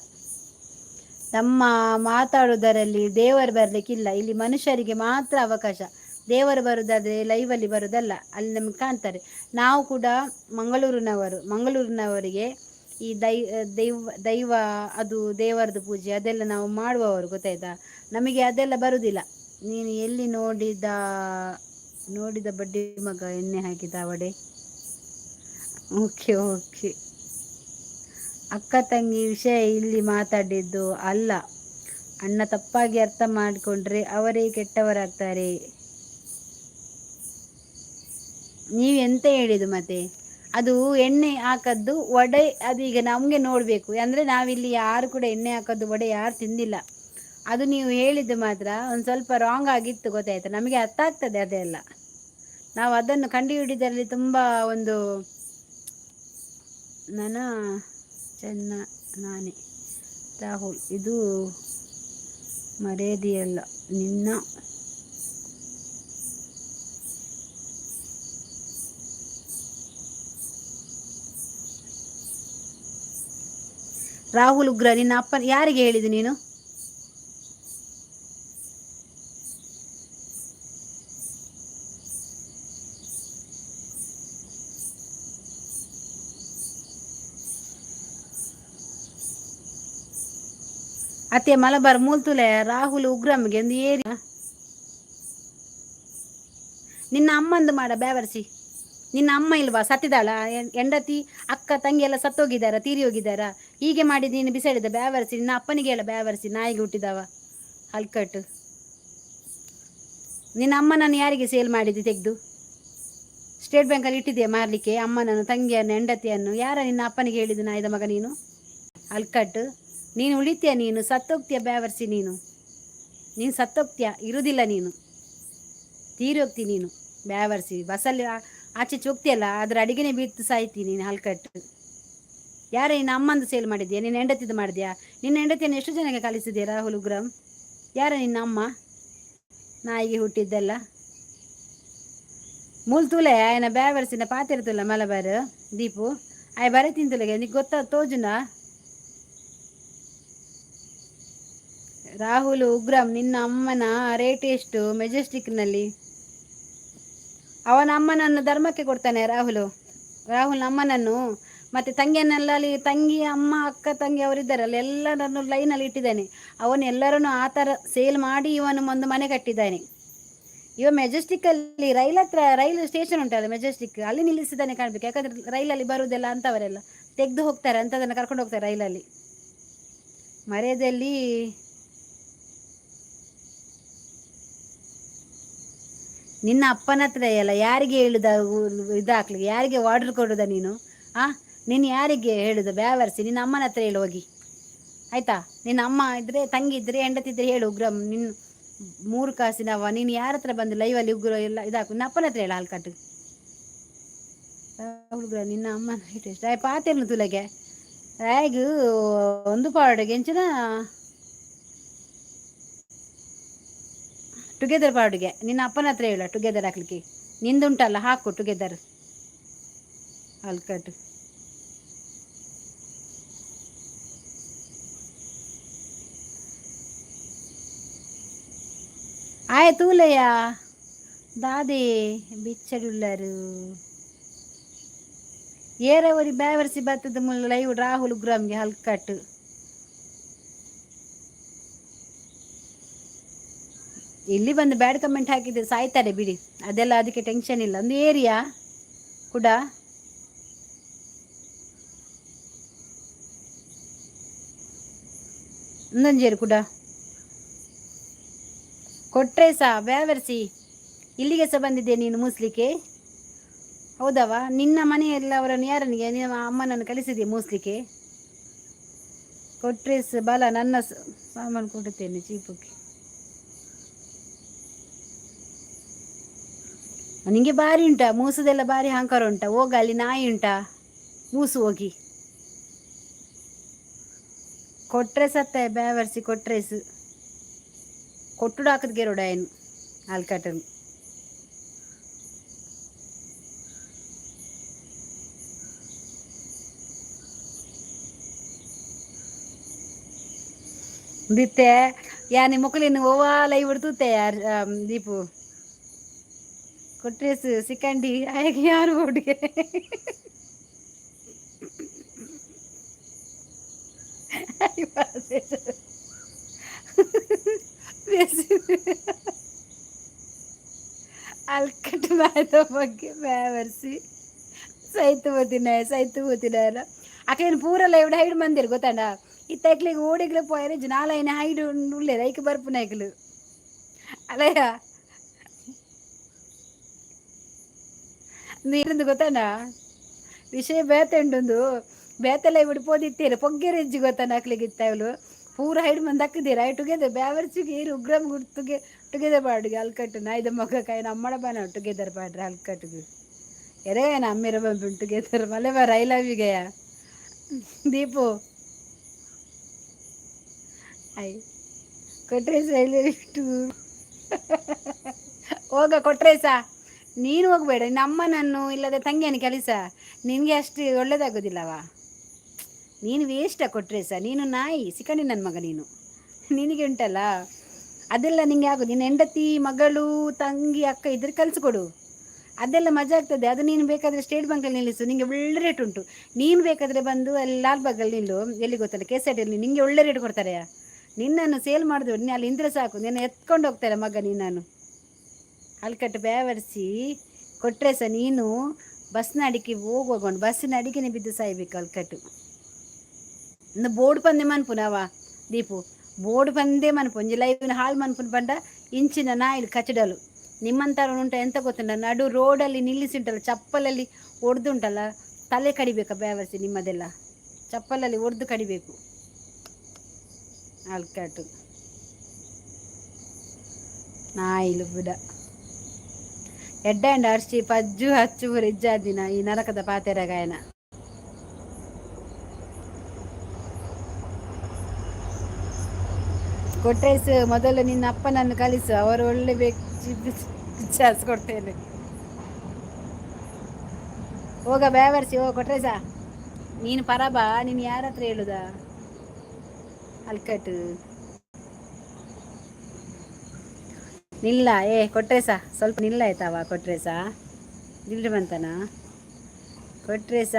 ನಮ್ಮ ಮಾತಾಡುವುದರಲ್ಲಿ ದೇವರು ಬರಲಿಕ್ಕಿಲ್ಲ. ಇಲ್ಲಿ ಮನುಷ್ಯರಿಗೆ ಮಾತ್ರ ಅವಕಾಶ. ದೇವರು ಬರುದಾದ್ರೆ ಲೈವಲ್ಲಿ ಬರುದಲ್ಲ, ಅಲ್ಲಿ ನಮ್ಗೆ ಕಾಣ್ತಾರೆ. ನಾವು ಕೂಡ ಮಂಗಳೂರಿನವರಿಗೆ ಈ ದೈವ ಅದು ದೇವರದ್ದು ಪೂಜೆ ಅದೆಲ್ಲ ನಾವು ಮಾಡುವವರು, ಗೊತ್ತಾಯ್ತಾ. ನಮಗೆ ಅದೆಲ್ಲ ಬರುದಿಲ್ಲ. ನೀನು ಎಲ್ಲಿ ನೋಡಿದ ಬಡ್ಡಿ ಮಗ ಎಣ್ಣೆ ಹಾಕಿದ ಅವಡೆ. ಓಕೆ ಓಕೆ, ಅಕ್ಕ ತಂಗಿ ವಿಷಯ ಇಲ್ಲಿ ಮಾತಾಡಿದ್ದು ಅಲ್ಲ. ಅಣ್ಣ ತಪ್ಪಾಗಿ ಅರ್ಥ ಮಾಡಿಕೊಂಡ್ರೆ ಅವರೇ ಕೆಟ್ಟವರಾಗ್ತಾರೆ. ನೀವು ಎಂತ ಹೇಳಿದು ಮತ್ತೆ? ಅದು ಎಣ್ಣೆ ಹಾಕದ್ದು ವಡೆ, ಅದು ಈಗ ನಮಗೆ ನೋಡಬೇಕು ಅಂದರೆ ನಾವಿಲ್ಲಿ ಯಾರು ಕೂಡ ಎಣ್ಣೆ ಹಾಕೋದು ವಡೆ ಯಾರು ತಿಂದಿಲ್ಲ. ಅದು ನೀವು ಹೇಳಿದ್ದು ಮಾತ್ರ ಒಂದು ಸ್ವಲ್ಪ ರಾಂಗ್ ಆಗಿತ್ತು, ಗೊತ್ತಾಯ್ತು. ನಮಗೆ ಅರ್ಥ ಆಗ್ತದೆ ಅದೆಲ್ಲ. ನಾವು ಅದನ್ನು ಕಂಡುಹಿಡಿದಲ್ಲಿ ತುಂಬ ಒಂದು ನಾನೇ ರಾಹುಲ್, ಇದು ಮರ್ಯಾದೆಯಲ್ಲ ನಿನ್ನ. ರಾಹುಲ್ ಉಗ್ರ, ನಿನ್ನ ಅಪ್ಪ ಯಾರಿಗೆ ಹೇಳಿದ್ದು ನೀನು? ಅತ್ತೆ ಮಲಬಾರ್ ಮೂಲ್ತುಲೆ ರಾಹುಲ್ ಉಗ್ರಮ್ಗೆ ಒಂದು ಏರಿ. ನಿನ್ನ ಅಮ್ಮಂದು ಮಾಡ ಬ್ಯಾವರ್ಸಿ. ನಿನ್ನ ಅಮ್ಮ ಇಲ್ವಾ, ಸತ್ತಿದಾಳ? ಹೆಂಡತಿ ಅಕ್ಕ ತಂಗಿ ಎಲ್ಲ ಸತ್ತೋಗಿದ್ದಾರ, ತೀರಿ ಹೋಗಿದ್ದಾರ. ಹೀಗೆ ಮಾಡಿ ನೀನು ಬಿಸಾಡಿದ ಬ್ಯಾವರ್ಸಿ. ನಿನ್ನ ಅಪ್ಪನಿಗೆ ಹೇಳ ಬ್ಯಾವರ್ಸಿ, ನಾಯಿಗೆ ಹುಟ್ಟಿದವ ಹಲ್ಕಟ್ಟು. ನಿನ್ನ ಅಮ್ಮನನ್ನು ಯಾರಿಗೆ ಸೇಲ್ ಮಾಡಿದ್ದು ತೆಗೆದು? ಸ್ಟೇಟ್ ಬ್ಯಾಂಕಲ್ಲಿ ಇಟ್ಟಿದೆಯಾ ಮಾರಲಿಕ್ಕೆ ಅಮ್ಮನನ್ನು, ತಂಗಿಯನ್ನು, ಹೆಂಡತಿಯನ್ನು? ಯಾರ ನಿನ್ನ ಅಪ್ಪನಿಗೆ ಹೇಳಿದ್ದು ನಾಯಿದ ಮಗ ನೀನು ಹಲ್ಕಟ್ಟು? ನೀನು ಉಳಿತೀಯ, ನೀನು ಸತ್ತೋಗ್ತೀಯ ಬ್ಯಾವರ್ಸಿ. ನೀನು ಸತ್ತೋಗ್ತೀಯ, ಇರುವುದಿಲ್ಲ ನೀನು, ತೀರಿ ಹೋಗ್ತಿ ನೀನು ಬ್ಯಾವರ್ಸಿ. ಬಸ್ಸಲ್ಲಿ ಆಚೆ ಹೋಗ್ತೀಯಲ್ಲ, ಅದ್ರ ಅಡಿಗೆನೆ ಬೀಳ್ತು ಸಾಯ್ತಿ ನೀನು ಹಲ್ಕಟ್ಟು. ಯಾರ ನಿನ್ನ ಅಮ್ಮಂದು ಸೇಲ್ ಮಾಡಿದ್ಯಾ? ನಿನ್ನ ಹೆಂಡತಿದ್ದು ಮಾಡಿದ್ಯಾ? ನಿನ್ನ ಹೆಂಡತಿಯನ್ನು ಎಷ್ಟು ಜನಕ್ಕೆ ಕಲಿಸಿದ್ಯಾ ರಾಹುಲ್ ಉಗ್ರಂ? ಯಾರ ನಿನ್ನ ಅಮ್ಮ? ನಾಯಿಗೆ ಹುಟ್ಟಿದ್ದೆಲ್ಲ ಮೂಲ್ತುಲೆ ಆಯ್ನ ಬ್ಯಾವರ್ಸಿನ ಪಾತಿರ್ತಲ್ಲ ಮಲಬಾರ್ ದೀಪು ಆಯ್ ಬರೀ ತಿಂತುಲೆಗೆ ನಿಗೆ ಗೊತ್ತಾ ತೋಜುನ? ರಾಹುಲ್ ಉಗ್ರಂ, ನಿನ್ನ ಅಮ್ಮನ ರೇಟ್ ಎಷ್ಟು ಮೆಜೆಸ್ಟಿಕ್ನಲ್ಲಿ? ಅವನ ಅಮ್ಮನನ್ನು ಧರ್ಮಕ್ಕೆ ಕೊಡ್ತಾನೆ ರಾಹುಲ್ ಅಮ್ಮನನ್ನು ಮತ್ತೆ ತಂಗಿಯನ್ನೆಲ್ಲ ಅಲ್ಲಿ ತಂಗಿ ಅಮ್ಮ ಅಕ್ಕ ತಂಗಿ ಅವರಿದ್ದಾರಲ್ಲ ಎಲ್ಲರನ್ನು ಲೈನಲ್ಲಿ ಇಟ್ಟಿದ್ದಾನೆ. ಅವನು ಎಲ್ಲರನ್ನು ಆ ಥರ ಸೇಲ್ ಮಾಡಿ ಇವನು ಒಂದು ಮನೆ ಕಟ್ಟಿದ್ದಾನೆ. ಇವ ಮೆಜೆಸ್ಟಿಕ್ಕಲ್ಲಿ ರೈಲು ಸ್ಟೇಷನ್ ಉಂಟಲ್ಲ ಮೆಜೆಸ್ಟಿಕ್, ಅಲ್ಲಿ ನಿಲ್ಲಿಸಿದ್ದಾನೆ ಕಾಣಬೇಕು. ಯಾಕಂದರೆ ರೈಲಲ್ಲಿ ಬರುವುದೆಲ್ಲ ಅಂಥವರೆಲ್ಲ ತೆಗೆದು ಹೋಗ್ತಾರೆ, ಅಂಥದನ್ನು ಕರ್ಕೊಂಡು ಹೋಗ್ತಾರೆ ರೈಲಲ್ಲಿ. ಮರ್ಯಾದೆಯಲ್ಲಿ ನಿನ್ನ ಅಪ್ಪನ ಹತ್ರ ಎಲ್ಲ ಯಾರಿಗೆ ಹೇಳುದ ಇದಾಕ್ಲಿಕ್ಕೆ? ಯಾರಿಗೆ ಆರ್ಡರ್ ಕೊಡುದ ನೀನು? ನೀನು ಯಾರಿಗೆ ಹೇಳುದು ಬ್ಯಾವರ್ಸಿ? ನಿನ್ನ ಅಮ್ಮನ ಹತ್ರ ಹೇಳು ಹೋಗಿ, ಆಯ್ತಾ? ನಿನ್ನ ಅಮ್ಮ ಇದ್ರೆ, ತಂಗಿ ಇದ್ರೆ, ಹೆಂಡತಿದ್ರೆ ಹೇಳು ಉಗ್ರಂ. ನಿನ್ನ 3 ಕಾಸಿನವ ನೀನು ಯಾರ ಹತ್ರ ಬಂದು ಲೈವಲ್ಲಿ ಉಗ್ರ ಎಲ್ಲ ಇದಾಕು? ನಿನ್ನ ಅಪ್ಪನ ಹತ್ರ ಹೇಳ ಹಾಲ್ಕಟ್ಟು ಉಗ್ರ. ನಿನ್ನ ಅಮ್ಮನ ಹೈಟ್ ಎಷ್ಟು ಪಾತಿರ್ನು ತುಲಗೆ ಹೇಗೂ ಒಂದು ಪಾವಡೆಗೆ ಎಂಚಿನ ಟುಗೆದರ್ ಪಾರ್ಡ್ಗೆ ನಿನ್ನ ಅಪ್ಪನ ಹತ್ರ ಹೇಳ ಟುಗೆದರ್ ಹಾಕ್ಲಿಕ್ಕೆ. ನಿಂದುಂಟಲ್ಲ ಹಾಕು ಟುಗೆದರ್ ಹಲ್ಕಟ್ಟು. ತೂಲೆಯ ದಾದೆ ಬಿಚ್ಚಡುಳ್ಳರು ಏರವರಿ ಬ್ಯಾವರ್ಸಿ ಬತ್ತದ ಮುಳ್ಳು ಲೈವ್ ರಾಹುಲ್ ಉಗ್ರಮ್ಗೆ ಹಲ್ಕಟ್ಟು. ಇಲ್ಲಿ ಬಂದು ಬ್ಯಾಡ್ ಕಮೆಂಟ್ ಹಾಕಿದ್ರೆ ಸಾಯ್ತಾರೆ ಬಿಡಿ, ಅದೆಲ್ಲ ಅದಕ್ಕೆ ಟೆನ್ಷನ್ ಇಲ್ಲ. ಒಂದು ಏರಿಯಾ ಕೂಡ ಒಂದೊಂಜೇರು ಕೂಡ ಕೊಟ್ರೆ ಸಹ ಬ್ಯಾವರ್ಸಿ ಇಲ್ಲಿಗೆ ಸಹ ಬಂದಿದ್ದೆ ನೀನು ಮೂಸ್ಲಿಕ್ಕೆ, ಹೌದವಾ? ನಿನ್ನ ಮನೆಯಲ್ಲಿ ಅವರನ್ನು ಯಾರನಿಗೆ ನಿಮ್ಮ ಅಮ್ಮನನ್ನು ಕಲಿಸಿದೆಯಾ ಮೂಸ್ಲಿಕ್ಕೆ? ಕೊಟ್ರೆ ಬಲ ನನ್ನ ಸಾಮಾನು ಕೊಡುತ್ತೇನೆ ಚೀಪಕ್ಕೆ. ನಿಂಗೆ ಬಾರಿ ಉಂಟಾ ಮೂಸುದೆಲ್ಲ? ಬಾರಿ ಅಹಂಕಾರ ಉಂಟಾ? ಹೋಗ ಅಲ್ಲಿ ನಾಯಿ ಉಂಟಾ ಮೂಸು ಹೋಗಿ. ಕೊಟ್ರೆ ಸತ್ತ ಬ್ಯಾವರ್ಸಿ ಕೊಟ್ರೇಸು ಕೊಟ್ಟುಡು ಹಾಕದ್ ಗೆರೋಡ ಏನು ಆಲ್ಕಟನ್ ದಿತ್ತೆ ಯಾನಿ ಮೊಕಲಿನ ಓವಾಲ ಇವಿಡ್ತುತ್ತೆ ಯಾರು ದೀಪು ಕೊಟ್ರೇಸ್ ಸಿಕ್ಕಂಡಿ ಆಯಗೆ ಯಾರು ಹುಡುಗೆ ಅಲ್ಕಟ್ ಮಾದ ಬಗ್ಗೆ ಬ್ಯಾವರ್ಸಿ ಸೈತು ಓದಿನ ಅಕ್ಲೇನು ಪೂರಲ್ಲ ಇವಿಡ ಹೈಡ್ ಮಂದಿರ್ ಗೊತ್ತಾಂಡ ಇತ್ತೈಕ್ಲಿಗೆ ಓಡಿಗ್ಲೆ ಪೋಯರೆ ಜನಾಲೈನ ಹೈಡ್ ಉಳ್ಳೆ ರೈಕ್ ಬರ್ಪು ನೈಕ್ಲು ಅಲಯ್ಯ ನೀರಿಂದು ಗೊತ್ತಾಂಡ ವಿಷಯ ಬೇತೆ ಉಂಟೊಂದು ಬೇತೆಲ್ಲ ಇವಿಡು ಪೋದಿತ್ತೀರ ಪೊಗ್ಗೆರೆ ಇಜ್ಜಿ ಗೊತ್ತಾನ ಅಕ್ಲಿಗೆ ಇತ್ತವಳು ಪೂರ ಹೈಡ್ ಮಂದಿ ಹಾಕಿದ್ದೀರ ಟುಗೆದರ್ ಬ್ಯಾವರ್ಸಿಗೆ ಏರು ಉಗ್ರಮ್ ಗುಡ್ತುಗೆ ಟುಗೆದರ್ ಪಾಡುಗೆ ಅಲ್ಕಟ್ಟು ನಾಯ್ದ ಮಗ ಕಾಯಿ ನಮ್ಮಡ ಬಾನ ಟುಗೆದರ್ ಪಾಡ್ರೆ ಅಲ್ಕಟ್ಟುಗೆ ಎರೆಗೇನ ಅಮ್ಮಿರ ಬಂದು ಟುಗೆದರ್ ಮಲೆ ಬಾರ ಐ ಲವ್ ಯುಗೆಯ Deepu I Kotresha I love you too ಹೋಗ ಕೊಟ್ರೇಸ ನೀನು ಹೋಗ್ಬೇಡ ನಿನ್ನ ಅಮ್ಮನನ್ನು ಇಲ್ಲದೆ ತಂಗಿಯನ್ನು ಕೆಲಸ ನಿನಗೆ ಅಷ್ಟು ಒಳ್ಳೇದಾಗೋದಿಲ್ಲವಾ ನೀನು ವೇಸ್ಟ ಕೊಟ್ರೇಸ ನೀನು ನಾಯಿ ಸಿಕ್ಕಂಡಿ ನನ್ನ ಮಗ ನೀನು ನಿನಗೆ ಉಂಟಲ್ಲ ಅದೆಲ್ಲ ನಿಂಗೆ ಆಗೋದು ನಿನ್ನ ಹೆಂಡತಿ ಮಗಳು ತಂಗಿ ಅಕ್ಕ ಇದ್ರೆ ಕಲಿಸ್ಕೊಡು ಅದೆಲ್ಲ ಮಜಾ ಆಗ್ತದೆ ಅದು ನೀನು ಬೇಕಾದರೆ ಸ್ಟೇಟ್ ಬ್ಯಾಂಕಲ್ಲಿ ನಿಲ್ಲಿಸು ನಿಂಗೆ ಒಳ್ಳೆ ರೇಟ್ ಉಂಟು ನೀನು ಬೇಕಾದರೆ ಬಂದು ಅಲ್ಲಿ ಲಾಲ್ ಬಾಗಲ್ಲಿ ನಿಲ್ಲು ಎಲ್ಲಿ ಗೊತ್ತಲ್ಲ ಕೆಸೈಟಲ್ಲಿ ನಿಂಗೆ ಒಳ್ಳೆ ರೇಟ್ ಕೊಡ್ತಾರೆ ನಿನ್ನನ್ನು ಸೇಲ್ ಮಾಡಿದ್ರು ನೀನು ಅಲ್ಲಿ ಇಂದ್ರೆ ಸಾಕು ನಿನ್ನ ಎತ್ಕೊಂಡು ಹೋಗ್ತಾರೆ ಮಗ ನೀನು ಅಲ್ಕಟ್ಟು ಬೇವರಿಸಿ ಕೊಟ್ಟರೆ ಸಹ ನೀನು ಬಸ್ನ ಅಡಿಕೆ ಹೋಗುವಾಗ ಬಸ್ಸಿನ ಅಡಿಕೆನೆ ಬಿದ್ದು ಸಾಯ್ಬೇಕು ಅಲ್ಕಟ್ಟು ಇನ್ನು ಬೋರ್ಡ್ ಪಂದೆ ಮನ್ಪುನವ ದೀಪು ಬೋರ್ಡ್ ಪಂದೆ ಮನ್ಪು ಒಂಜಿ ಲೈವ್ನ ಹಾಳು ಮನ್ಪುನ್ ಪಂಡ ಇಂಚಿನ ನಾಯಿಲ್ ಕಚಡಲು ನಿಮ್ಮಂತರ ಉಂಟ ಎಂತ ಗೊತ್ತುಂಟ ನಡು ರೋಡಲ್ಲಿ ನಿಲ್ಲಿಸಿಂಟಲ್ಲ ಚಪ್ಪಲಲ್ಲಿ ಒಡ್ದುಂಟಲ್ಲ ತಲೆ ಕಡಿಬೇಕಾ ಬೇವರ್ಸಿ ನಿಮ್ಮದೆಲ್ಲ ಚಪ್ಪಲಲ್ಲಿ ಒಡ್ದು ಕಡಿಬೇಕು ಅಲ್ಕಟ್ಟು ನಾಯಿಲು ಬಿಡ ಎಡ್ಡ ಅರ್ಶಿ ಪಜ್ಜು ಹಚ್ಚು ಇಜ್ಜಾದಿನ ಈ ನರಕದ ಪಾತೆರ ಗಾಯನ ಕೊಟ್ರೇಸ್ ಮೊದಲು ನಿನ್ನ ಅಪ್ಪನನ್ನು ಕಲಿಸು ಅವರು ಒಳ್ಳೆ ಚಾನ್ಸ್ ಕೊಡ್ತೇನೆ ಹೋಗ ಬೇವರ್ಸಿ ಹೋಗ ಕೊಟ್ರೇಸ ನೀನು ಪರಬಾ ನೀನು ಯಾರ ಹತ್ರ ಹೇಳುದ ಅಲ್ಕಟ್ಟು ನಿಲ್ಲ ಕೊಟ್ರೇಸ ಸ್ವಲ್ಪ ನಿಲ್ಲ ಆಯ್ತಾವ ಕೊಟ್ರೇಸ ದಿಲ್ರಿ ಬಂತನ ಕೊಟ್ರೇಸ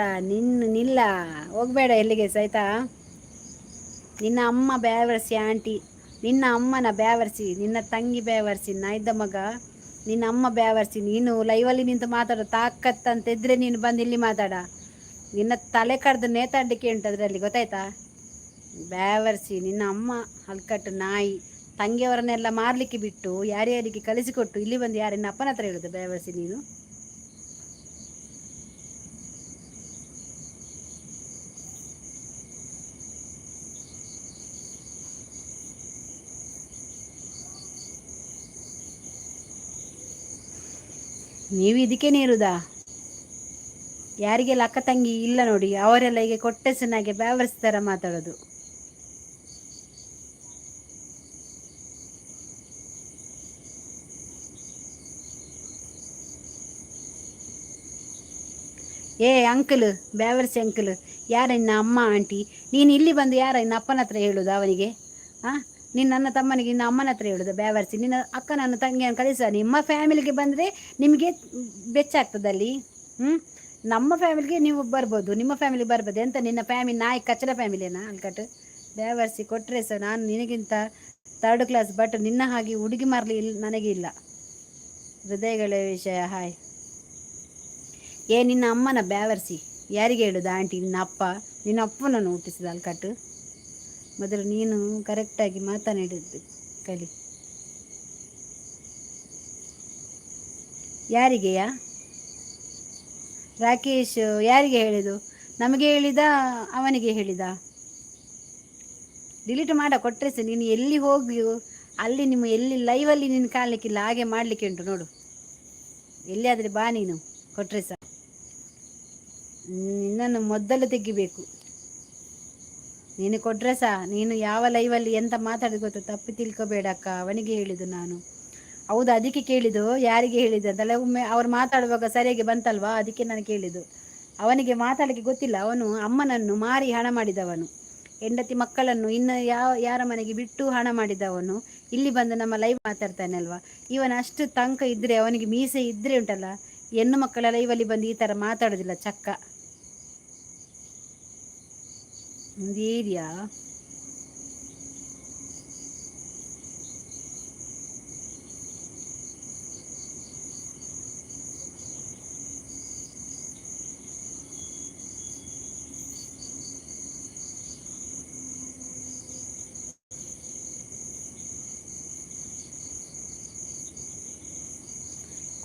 ನಿಲ್ಲ ಹೋಗ್ಬೇಡ ಎಲ್ಲಿಗೆ ಆಯ್ತಾ ನಿನ್ನ ಅಮ್ಮ ಬೇವರ್ಸಿ ಆಂಟಿ ನಿನ್ನ ಅಮ್ಮನ ಬೇವರ್ಸಿ ನಿನ್ನ ತಂಗಿ ಬೇವರ್ಸಿ ನಾಯ್ದ ಮಗ ನಿನ್ನ ಅಮ್ಮ ಬೇವರ್ಸಿ ನೀನು ಲೈವಲ್ಲಿ ನಿಂತು ಮಾತಾಡೋ ತಾಕತ್ತಂತ ಇದ್ರೆ ನೀನು ಬಂದು ಇಲ್ಲಿ ಮಾತಾಡ ನಿನ್ನ ತಲೆ ಕಡ್ದು ನೇತಾಡಲಿಕ್ಕೆ ಉಂಟು ಅದರಲ್ಲಿ ಗೊತ್ತಾಯ್ತಾ ಬೇವರ್ಸಿ ನಿನ್ನ ಅಮ್ಮ ಹಲ್ಕಟ್ಟು ನಾಯಿ ತಂಗಿಯವರನ್ನೆಲ್ಲ ಮಾರಲಿಕ್ಕೆ ಬಿಟ್ಟು ಯಾರ್ಯಾರಿಗೆ ಕಲಿಸಿಕೊಟ್ಟು ಇಲ್ಲಿ ಬಂದು ಯಾರನ್ನ ಅಪ್ಪನ ಹತ್ರ ಹೇಳುದು ಬೇವರ್ಸಿ ನೀನು ನೀವು ಇದಕ್ಕೇನೆ ಇರುದಾ ಯಾರಿಗೆಲ್ಲ ಅಕ್ಕ ತಂಗಿ ಇಲ್ಲ ನೋಡಿ ಅವರೆಲ್ಲ ಈಗ ಕೊಟ್ಟೆಸನಾಗೆ ಬೇವರ್ಸ್ತಾರ ಮಾತಾಡೋದು ಅಂಕಲ್ ಬೇವರ್ಸಿ ಅಂಕಲ್ ಯಾರ ಇನ್ನ ಅಮ್ಮ ಆಂಟಿ ನೀನು ಇಲ್ಲಿ ಬಂದು ಯಾರ ಇನ್ನ ಅಪ್ಪನ ಹತ್ರ ಹೇಳುದು ಅವನಿಗೆ ನಿನ್ನ ನನ್ನ ತಮ್ಮನಿಗೆ ಇನ್ನು ಅಮ್ಮನ ಹತ್ರ ಹೇಳುದು ಬೇವರ್ಸಿ ನಿನ್ನ ಅಕ್ಕ ನನ್ನ ತಂಗಿಯನ್ನು ಕಳಿಸ ನಿಮ್ಮ ಫ್ಯಾಮಿಲಿಗೆ ಬಂದರೆ ನಿಮಗೆ ಬೆಚ್ಚಾಗ್ತದಲ್ಲಿ ನಮ್ಮ ಫ್ಯಾಮಿಲಿಗೆ ನೀವು ಬರ್ಬೋದು ನಿಮ್ಮ ಫ್ಯಾಮಿಲಿ ಬರ್ಬೋದು ಎಂತ ನಿನ್ನ ಫ್ಯಾಮಿಲಿ ನಾಯಿ ಕಚ್ಚಡ ಫ್ಯಾಮಿಲಿನಾ ಅಲ್ಕಟ್ಟು ಬೇವರ್ಸಿ ಕೊಟ್ಟರೆ ಸಹ ನಾನು ನಿನಗಿಂತ 3rd ಕ್ಲಾಸ್ ಬಟ್ ನಿನ್ನ ಹಾಗೆ ಹುಡುಗಿ ಮಾರಲಿ ನನಗೆ ಇಲ್ಲ ಹೃದಯಗಳ ವಿಷಯ ಹಾಯ್ ನಿನ್ನ ಅಮ್ಮನ ಬೇವರ್ಸಿ ಯಾರಿಗೆ ಹೇಳುದು ಆಂಟಿ ನಿನ್ನ ಅಪ್ಪನನ್ನು ಹುಟ್ಟಿಸಿದ ಅಲ್ಕಟ್ಟು ಮೊದಲು ನೀನು ಕರೆಕ್ಟಾಗಿ ಮಾತನಾಡಿದ್ದು ಕಲಿ ಯಾರಿಗೆಯಾ ರಾಕೇಶ್ ಯಾರಿಗೆ ಹೇಳಿದು ನಮಗೆ ಹೇಳಿದ ಅವನಿಗೆ ಹೇಳಿದ ಡಿಲೀಟ್ ಮಾಡ ಕೊಟ್ಟರೆ ಸಹ ನೀನು ಎಲ್ಲಿ ಹೋಗಿ ಅಲ್ಲಿ ನಿಮ್ಮ ಎಲ್ಲಿ ಲೈವಲ್ಲಿ ನೀನು ಕಾಣಲಿಕ್ಕಿಲ್ಲ ಹಾಗೆ ಮಾಡಲಿಕ್ಕೆ ಉಂಟು ನೋಡು ಎಲ್ಲಿಯಾದರೆ ಬಾ ನೀನು ಕೊಟ್ಟರೆ ಸಹ ನಿನ್ನನ್ನು ಮೊದಲು ತೆಗಿಬೇಕು ನೀನು ಕೊಟ್ರೆ ಸಹ ನೀನು ಯಾವ ಲೈವಲ್ಲಿ ಎಂತ ಮಾತಾಡಿದ ಗೊತ್ತು ತಪ್ಪಿ ತಿಳ್ಕೊಬೇಡ ಅಕ್ಕ ಅವನಿಗೆ ಹೇಳಿದ್ದು ನಾನು ಹೌದು ಅದಕ್ಕೆ ಕೇಳಿದ್ದು ಯಾರಿಗೆ ಹೇಳಿದ್ದು ಅಂತಲ್ಲ ಒಮ್ಮೆ ಅವ್ರು ಮಾತಾಡುವಾಗ ಸರಿಯಾಗಿ ಬಂತಲ್ವಾ ಅದಕ್ಕೆ ನಾನು ಕೇಳಿದ್ದು ಅವನಿಗೆ ಮಾತಾಡಲಿಕ್ಕೆ ಗೊತ್ತಿಲ್ಲ ಅವನು ಅಮ್ಮನನ್ನು ಮಾರಿ ಹಣ ಮಾಡಿದವನು ಹೆಂಡತಿ ಮಕ್ಕಳನ್ನು ಇನ್ನು ಯಾರ ಮನೆಗೆ ಬಿಟ್ಟು ಹಣ ಮಾಡಿದವನು ಇಲ್ಲಿ ಬಂದು ನಮ್ಮ ಲೈವ್ ಮಾತಾಡ್ತಾನೆ ಅಲ್ವಾ. ಇವನ್ ಅಷ್ಟು ತನಕ ಇದ್ರೆ, ಅವನಿಗೆ ಮೀಸೆ ಇದ್ರೆ ಉಂಟಲ್ಲ, ಹೆಣ್ಣು ಮಕ್ಕಳ ಲೈವಲ್ಲಿ ಬಂದು ಈ ತರ ಮಾತಾಡೋದಿಲ್ಲ ಚಕ್ಕ. ಒಂದು ಏರಿಯಾ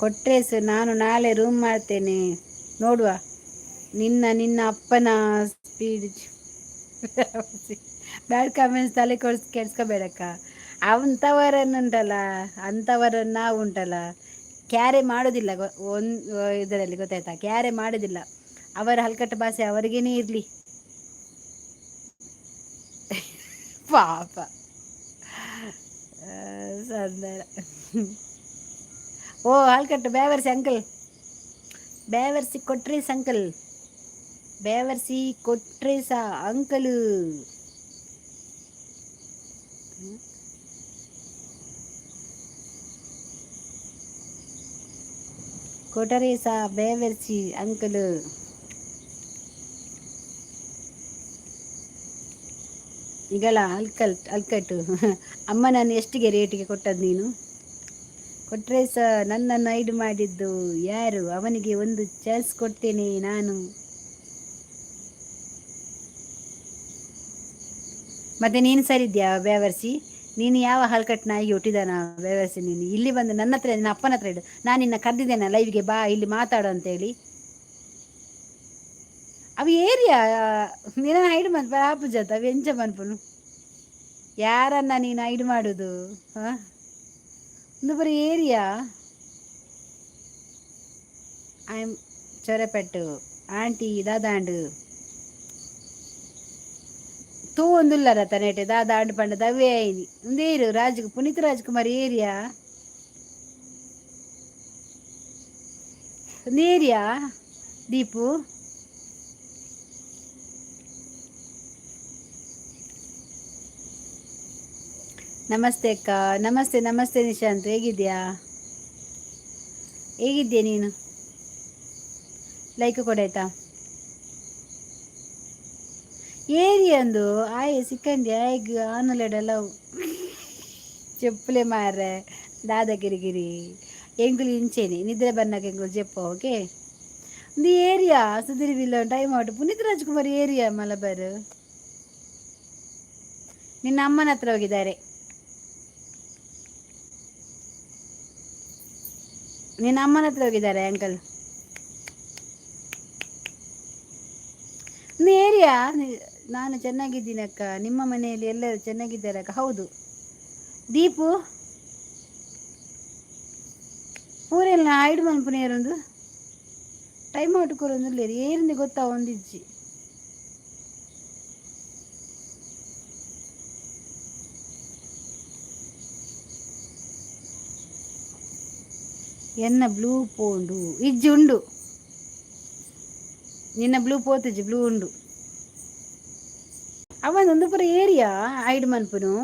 ಕೊಟ್ರೇಸು. ನಾನು ನಾಳೆ ರೂಮ್ ಮಾಡ್ತೇನೆ, ನೋಡುವ. ನಿನ್ನ ಅಪ್ಪನ ಸ್ಪೀಡ್ ಬ್ಯಾಡ್ ಕಮೆಂಟ್ಸ್ ತಲೆ ಕೆಡ್ಸ್ಕೋಬೇಡಕ್ಕ. ಅಂಥವರನ್ನುಂಟಲ್ಲ, ಅಂಥವರನ್ನು ನಾವು ಉಂಟಲ್ಲ ಕ್ಯಾರೆ ಮಾಡೋದಿಲ್ಲ. ಒಂದು ಇದರಲ್ಲಿ ಗೊತ್ತಾಯ್ತಾ, ಕ್ಯಾರೆ ಮಾಡೋದಿಲ್ಲ. ಅವರ ಹಲ್ಕಟ್ಟು ಭಾಷೆ ಅವರಿಗೇನೇ ಇರಲಿ ಪಾಪ. ಸಂದರ ಓ ಹಲ್ಕಟ್ಟು ಬೇವರ್ಸಿ ಅಂಕಲ್, ಬೇವರ್ಸಿ ಕೊಟ್ರಿ ಅಂಕಲ್, ಬೇವರ್ಸಿ ಕೊಟ್ರೆ ಸಾ ಅಂಕಲ್. ಕೊಟ್ಟರೆ ಸಾ ಬೇವರ್ಸಿ ಅಂಕಲ್. ಈಗಳ ಅಲ್ಕಟ್ಟು ಅಮ್ಮ, ನಾನು ಎಷ್ಟಿಗೆ ರೇಟಿಗೆ ಕೊಟ್ಟದ್ದು ನೀನು? ಕೊಟ್ರೆ ಸಹ ನನ್ನನ್ನು ಐಡ್ ಮಾಡಿದ್ದು ಯಾರು? ಅವನಿಗೆ ಒಂದು ಚಾನ್ಸ್ ಕೊಡ್ತೇನೆ ನಾನು. ಮತ್ತೆ ನೀನು ಸರಿದ್ಯಾ ಬೇವರ್ಸಿ? ನೀನು ಯಾವ ಹಲ್ಕಟ್ಟು ನಾಯಿಗೆ ಹುಟ್ಟಿದಾನ ಬೇವರ್ಸಿ? ನೀನು ಇಲ್ಲಿ ಬಂದು ನನ್ನ ಹತ್ರ, ನಿನ್ನ ಅಪ್ಪನ ಹತ್ರ ಇಡು. ನಾನು ನಿನ್ನ ಕರೆದಿದ್ದೇನೆ ಲೈವ್ಗೆ ಬಾ, ಇಲ್ಲಿ ಮಾತಾಡು ಅಂತೇಳಿ. ಅವು ಏರಿಯಾ ನೀನ ಹೈಡ್ ಮನ್ಪ ಆಪುಜತ್ ಅವು ಎಂಚ ಮನ್ಪನು? ಯಾರನ್ನ ನೀನು ಹೈಡ್ ಮಾಡುದು? ಒಂದು ಬರೀ ಏರಿಯಾ. ಐ ಆಮ್ ಚೊರೆಪೆಟ್ಟು ಆಂಟಿ ದಾದಾಂಡು ತೂ ಒಂದುಲ್ಲರ ತನೇಟೆ ದಾದಾಂಡು ಪಂಡ ದವೇ ಐನಿ ಒಂದೇರು ಪುನೀತ್ ರಾಜ್ಕುಮಾರ್ ಏರಿಯಾ ಒಂದೇರಿಯಾ. ದೀಪು ನಮಸ್ತೆ ಅಕ್ಕ. ನಮಸ್ತೆ ನಮಸ್ತೆ ನಿಶಾಂತ್, ಹೇಗಿದ್ಯಾ? ಹೇಗಿದ್ಯಾ ನೀನು? ಲೈಕ್ ಕೊಡಾಯ್ತಾ? ಏರಿಯಂದು ಆಯ್ ಸಿಕ್ಕಂಡಿ ಆಯ್ಗ ಆನಲೆಡೆಲ್ಲ చెప్పులే మారే దాదాగిరిగిరి ఎంగులు ఇంచేని నిద్ర బన్నాక ఎంగులు చెప్పు. ఓకే ఇది area Sudheer willow time out Puneeth Rajkumar area Malabar. ನಿನ್ನ ಅಮ್ಮನ ಹತ್ರ ಹೋಗಿದ್ದಾರೆ. ನಿನ್ನ ಅಮ್ಮನ ಹತ್ರ ಹೋಗಿದ್ದಾರೆ ಅಂಕಲ್. ಒಂದು ಏರಿಯಾ. ನಾನು ಚೆನ್ನಾಗಿದ್ದೀನಿ ಅಕ್ಕ, ನಿಮ್ಮ ಮನೆಯಲ್ಲಿ ಎಲ್ಲರೂ ಚೆನ್ನಾಗಿದ್ದಾರೆ ಅಕ್ಕ. ಹೌದು ದೀಪು ಪೂರೆಲ್ಲ ಐಡು ಮನ್ಪುನ ಏರೊಂದು ಟೈಮ್ ಔಟ್ ಕೊರೊಂದು ಏರಿಂದು ಗೊತ್ತಾ ಒಂದಿಜ್ಜಿ. ಎನ್ನ ಬ್ಲೂ ಪೋಂಡು ಇಜ್ಜಿ ಉಂಡು, ನಿನ್ನ ಬ್ಲೂ ಪೋತಿಜ್ಜಿ ಬ್ಲೂ ಉಂಡು. ಅವನೊಂದು ಪುರ ಏರಿಯಾ ಐಡು ಮನ್ಪುನು.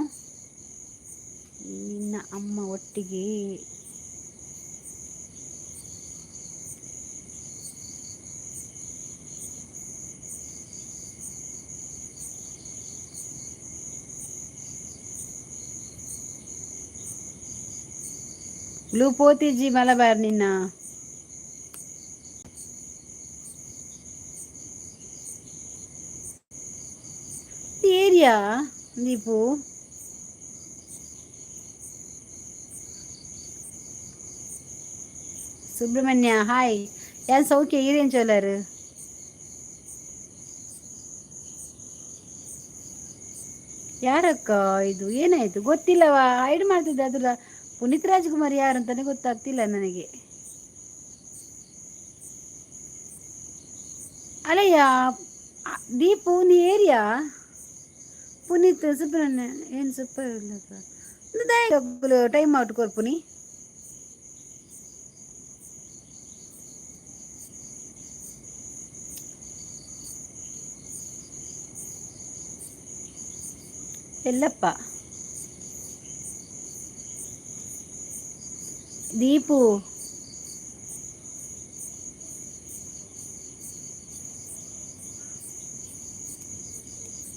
ನಿನ್ನ ಅಮ್ಮ ಒಟ್ಟಿಗೆ ಬ್ಲೂ ಪೋತಿಜ್ಜಿ ಮಲಬಾರ್ ನಿನ್ನ ಏರಿಯಾ. ದೀಪು ಸುಬ್ರಹ್ಮಣ್ಯ ಹಾಯ್. ಯಾರು ಸೌಖ್ಯ ಈರೇನ್ ಚೋಲರು? ಯಾರಕ್ಕ ಇದು? ಏನಾಯ್ತು ಗೊತ್ತಿಲ್ಲವಾ? ಹೈಡ್ ಮಾಡ್ತಿದ್ದೆ ಅದ್ರ. ಪುನೀತ್ ರಾಜ್ಕುಮಾರ್ ಯಾರು ಅಂತಾನೆ ಗೊತ್ತಾಗ್ತಿಲ್ಲ ನನಗೆ. ಅಲ್ಲಯ್ಯ ದೀಪು ನೀ ಏರಿಯಾ ಪುನೀತ್ ಸುಬ್ರಹ್ಮಣ್ಯ ಏನು ಸೂಪರ್ ಟೈಮ್ ಔಟ್ ಕೊರ್ಪುನಿ. ಎಲ್ಲಪ್ಪ ದೀಪು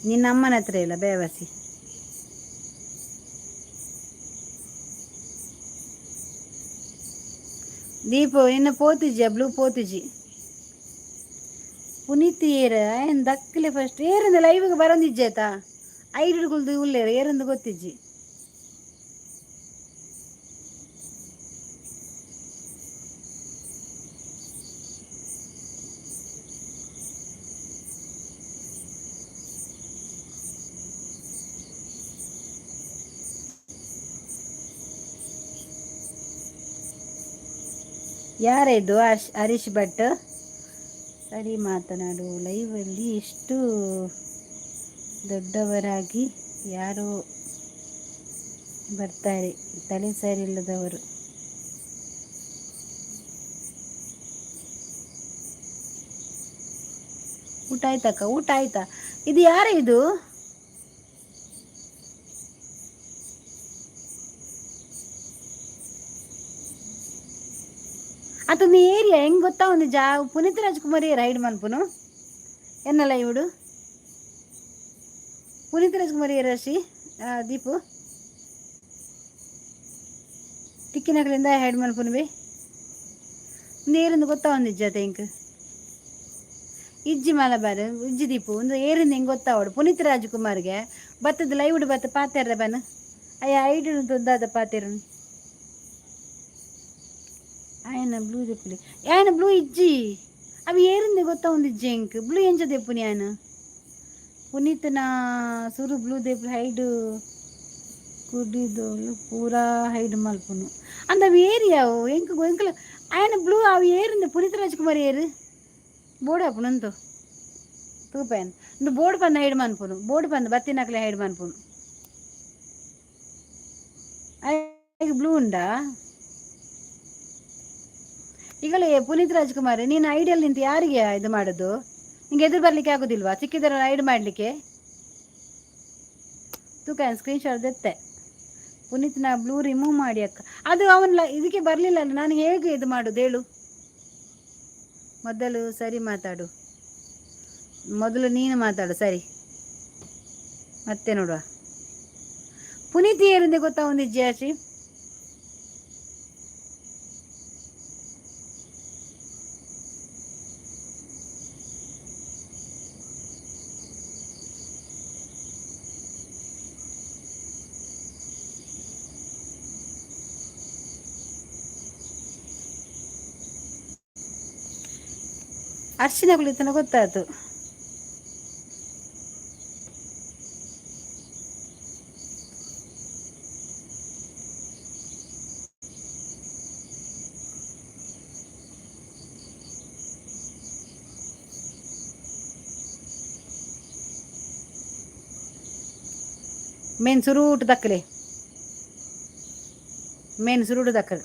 ನಿನ್ನ ಅಮ್ಮನ ಹತ್ರ ಇಲ್ಲ ಬೇವಸಿ. ದೀಪು ನಿನ್ನ ಪೋತಿಜಿ ಬ್ಲೂ ಪೋತಿಜಿ ಪುನೀತ್ ಏರ ಏನು ದಕ್ಕಲೆ ಫಸ್ಟ್ ಏರಿಂದ ಲೈವ್ಗೆ ಬರೋಂದಿಜ್ಜಾಯ್ತಾ ಐಡುಗುಲ್ದು ಉಳ್ಳೇರು ಏರಂದು ಗೊತ್ತಿಜ್ಜಿ. ಯಾರಿದು ಹರೀಶ್ ಭಟ್ ಸರಿ ಮಾತನಾಡು ಲೈವಲ್ಲಿ ಎಷ್ಟು ದೊಡ್ಡವರಾಗಿ ಯಾರೋ ಬರ್ತಾರೆ ತಲೆ ಸರಿಯಿಲ್ಲದವರು. ಊಟ ಆಯ್ತಕ್ಕ? ಊಟ ಆಯ್ತಾ? ಇದು ಯಾರ ಇದು? అతని ఏరియా ಹೆಂಗ್ ಗೊತ್ತಾ ಒಂದು ಪುನೀತ್ ರಾಜ್ಕುಮಾರ್ ರೈಡ್ ಮನ್ಪುನು ಎನ್ನಲ್ಲ ಇವಡು ಪುನೀತ್ ರಾಜ್ಕುಮಾರ್ ರಾಶಿ ದೀಪು ತಿಕ್ಕಿನಕಲಿಂದ ಹೈಡ್ ಮನ್ಪುನು ಬಿ ಏರಿಂದ ಗೊತ್ತಾ ಒಂದು ಇಜ್ಜತೆ ಇಂಕ್ ಇಜ್ಜಿ ಮಲಬಾರ್ ಇಜ್ಜಿ ದೀಪು ಒಂದು ಏರಿಂದ ಹೆಂಗೆ ಗೊತ್ತಾವಡು ಪುನೀತ್ ರಾಜ್ಕುಮಾರ್ಗೆ ಬತ್ತದ ಲೈವ್ಡ್ ಬತ್ತ ಪಾತೆರ್ರ ಬನ್ ಅಯ್ಯ ಐಡು ತೊಂದಾದ ಪಾತೆರು ఆయన బ్లూ చెప్పులే ఆయన బ్లూ ఇజ్జి అవి ఏరింది గొత్త ఉంది జంక్ బ్లూ ఎంచ తెప్పుని ఆయన ಪುನೀತ್ ನಾ ಸುರು ಬ್ಲೂ ದೇಪ್ ಹೈಡ್ ಕುಡಿದೋಳು ಪೂರಾ ಹೈಡ್ ಮಲ್ಪುನು ಅಂದ ಅವು ಏರಿಯಾವು ಎಂಕ ಎಂಕಲ ఆయన ಬ್ಲೂ ಅವು ಏರಿಂದ ಪುನೀತ್ ರಾಜ್ಕುಮಾರ್ ಏರು ಬೋರ್ಡ್ ಹಾಪುನಂತು ತೂಪಾಯನ್ ಒಂದು ಬೋರ್ಡ್ ಪಂದ ಹೈಡ್ ಮನ್ಪುನು ಬೋರ್ಡ್ ಪಂದ ಬತ್ತಿನಕ್ಲೆ ಹೈಡ್ ಮನ್ಪುನು ಬ್ಲೂ ಉಂಡಾ ಈಗಲೇ ಪುನೀತ್ ರಾಜ್ಕುಮಾರ್ ನೀನು ಐಡಿಯಲ್ ನಿಂತು ಯಾರಿಗೆ ಇದು ಮಾಡೋದು ನಿಂಗೆ ಎದುರು ಬರ್ಲಿಕ್ಕೆ ಆಗೋದಿಲ್ವಾ ಸಿಕ್ಕಿದರ ಐಡ್ ಮಾಡಲಿಕ್ಕೆ ತೂಕ ಸ್ಕ್ರೀನ್ ಶಾಟ್ ಎತ್ತೆ ಪುನೀತ್ ನಾ ಬ್ಲೂ ರಿಮೂವ್ ಮಾಡಿ ಅಕ್ಕ ಅದು ಅವನ ಇದಕ್ಕೆ ಬರಲಿಲ್ಲ ನಾನು ಹೇಗೆ ಇದು ಮಾಡೋದು ಹೇಳು ಮೊದಲು ಸರಿ ಮಾತಾಡು ಮೊದಲು ನೀನು ಮಾತಾಡು ಸರಿ ಮತ್ತೆ ನೋಡುವ ಪುನೀತ್ ಏರಿಂದ ಗೊತ್ತಾ ಒಂದು ಜಾಸ್ತಿ ಅರ್ಶಿನ ಕುಳಿತನ ಗೊತ್ತಾಯ್ತು ಮೇನ್ ಸುರೂಟ್ ದಕ್ಕಲೆ ಮೇನ್ ಸುರುಡು ದಕ್ಕಲೆ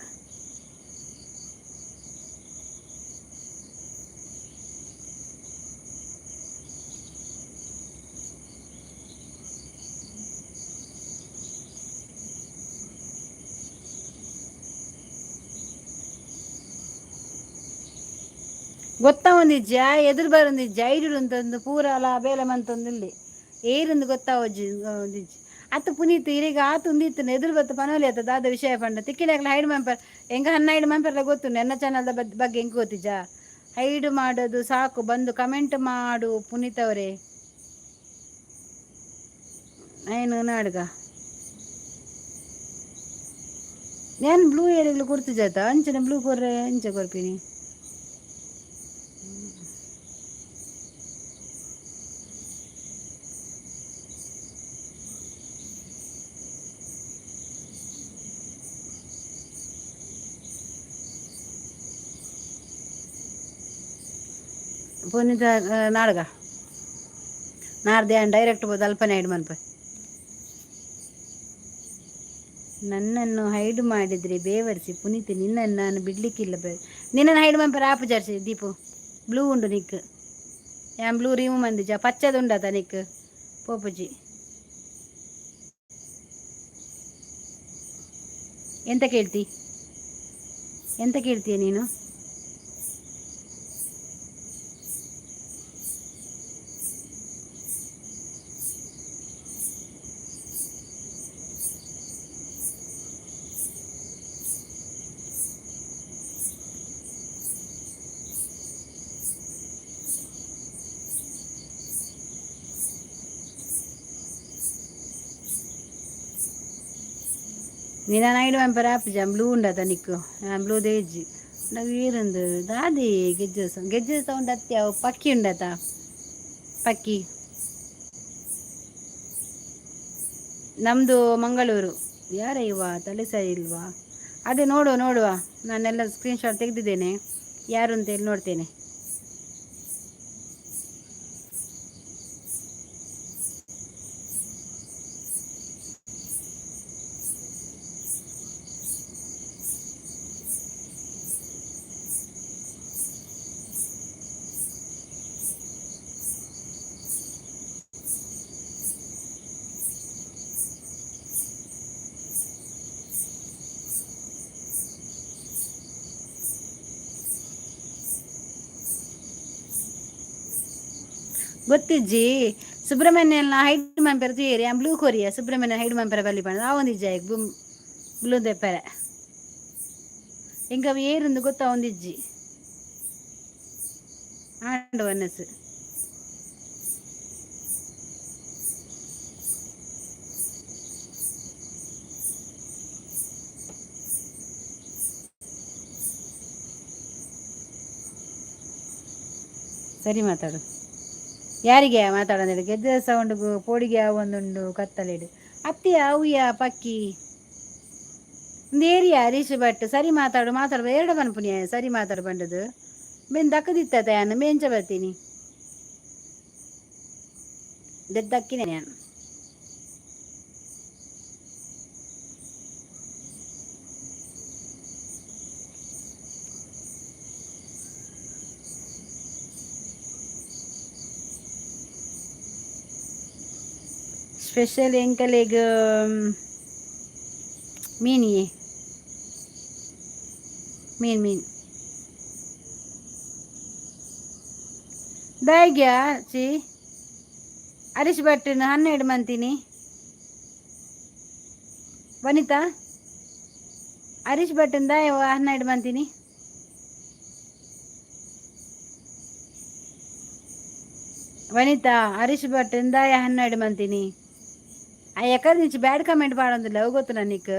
ಗೊತ್ತಾ ಒಂದಿಜ್ಜ ಎದುರು ಬರೊಂದಿಜ್ಜ ಐಡು ಅಂತಂದು ಪೂರ ಅಲ ಬೇಲೆ ಮಂತೊಂದಿಲ್ಲಿ ಏರಿಂದ ಗೊತ್ತಾ ಒಂದಿಜ್ಜ ಅತ್ತ ಪುನೀತ್ ಇರೀಗ ಆತು ಉಂದಿತ್ತು ಎದುರು ಬತ್ತ ಪನೋಲಿ ಆತ ದಾದ ವಿಷಯ ಪಂಡ ತಿಕ್ಕಿನಾಗ್ಲ ಹೈಡ್ ಮಂಪರ್ ಹೆಂಗ ಹೈಡ್ ಮಂಪರ್ಲ ಗೊತ್ತು ನನ್ನ ಚಾನಲ್ದ ಬಗ್ಗೆ ಹೆಂಗೆ ಗೊತ್ತಿಜ್ಜ ಹೈಡ್ ಮಾಡೋದು ಸಾಕು ಬಂದು ಕಮೆಂಟ್ ಮಾಡು ಪುನೀತ್ ಅವರೇ ಏನು ನಾಡ್ಗ ನಾನು ಬ್ಲೂ ಏರಿಯಾಗ್ಲು ಕೊಡ್ತಿದ್ದಾತ ಅಂಚನೆ ಬ್ಲೂ ಕೊರ್ರೆ ಅಂಚೆ ಕೊರ್ಪಿನಿ ಪುನೀತ ನಾಡ್ಗ ನಾಡ್ದೆ ಡೈರೆಕ್ಟ್ ಬೋದು ಅಲ್ಪನೆ ಹೈಡ್ ಮನ್ಪ ನನ್ನನ್ನು ಹೈಡ್ ಮಾಡಿದ್ರಿ ಬೇವರ್ಸಿ ಪುನೀತ್ ನಿನ್ನನ್ನು ನಾನು ಬಿಡ್ಲಿಕ್ಕಿಲ್ಲ ನಿನ್ನನ್ನು ಹೈಡ್ ಮನ್ಪರ ಆಪು ಜಾರ್ಸಿ ದೀಪು ಬ್ಲೂ ಉಂಡು ನಿಕ್ ಯಾನ್ ಬ್ಲೂ ರಿಮೂವ್ ಮಂದಿಜ ಪಚ್ಚದ ಉಂಡತ ನಿಕ್ ಪೋಪುಜಿ ಎಂತ ಕೇಳ್ತಿ, ಎಂತ ಕೇಳ್ತೀಯ ನೀನು? Nina naidu ampera pijam blue ndata nikku blue deji nagu iರಂದು ದಾದಿ ಗೆಜ್ಜೆ ಸೌಂಡ್ ಹತ್ತಿ ಅವು ಪಕ್ಕಿ ಉಂಡತ ಪಕ್ಕಿ ನಮ್ಮದು ಮಂಗಳೂರು. ಯಾರ ಇವ ತಲೆ ಸರಿ ಇಲ್ವಾ? ಅದೇ ನೋಡುವ ನೋಡುವ, ನಾನೆಲ್ಲ ಸ್ಕ್ರೀನ್ಶಾಟ್ ತೆಗೆದಿದ್ದೇನೆ, ಯಾರು ಅಂತೇಳಿ ನೋಡ್ತೇನೆ. ಗೊತ್ತಿಜ್ಜಿ ಸುಬ್ರಹ್ಮಣ್ಯನ ಹೈಡ್ ಮಂಪೆರ ತೂಯೇರಿ ಬ್ಲೂ ಕೊರಿಯ ಸುಬ್ರಹ್ಮಣ್ಯ ಹೈಡ್ ಮಂಪೆರ ಬಲ್ಲಿ ಪಣ ಆವೊಂದಿಜ್ಜಿ ಬ್ಲೂ ದೆಪ್ಪರೆ ಎಂಕ ಏರುಂದು ಗೊತ್ತ ಒಂದಿಜ್ಜಿ ಆಂಡ ಒನ್ನಸು ಸರಿ ಮಾತಾಡು. ಯಾರಿಗೆ ಮಾತಾಡೋದು? ಗೆದ್ದ ಸೌಂಡ್ಗು ಪೋಡಿಗೆ ಒಂದುಂಡು ಕತ್ತಲೆಡು ಅತ್ತಿ ಅವ್ಯ ಪಕ್ಕಿ ನೇರಿಯ ಹರೀಶ್ ಭಟ್ ಸರಿ ಮಾತಾಡು ಮಾತಾಡುವ ಎರಡು ಬನ್ಪುನಿಯ ಸರಿ ಮಾತಾಡು ಬಂಡದು ಬೆನ್ ದಕ್ಕದಿತ್ತ ನಾನು ಮೇಂಚ ಬರ್ತೀನಿ ದಕ್ಕಿನೇ ನಾನು ಸ್ಪೆಷಲ್ ಎಂಕಲೆಗ್ ಮೀನಿಯೇ ಮೀನ್ ದಾಯ್ಗ್ಯಾ ಚಿ ಹರೀಶ್ ಭಟ್ನ 12 ಮಂತೀನಿ ವನಿತಾ ಹರೀಶ್ ಭಟ್ನ ದಾಯ 12 ಮಂತೀನಿ ವನಿತಾ ಹರೀಶ್ ಭಟ್ನ ದಾಯ 12 ಮಂತೀನಿ ಆ ಯಾಕಂದ್ರೆ ನಿಂಚು ಬ್ಯಾಡ್ ಕಮೆಂಟ್ ಮಾಡೋದಿಲ್ಲ ಅವು ಗೊತ್ತು ನನಗೆ.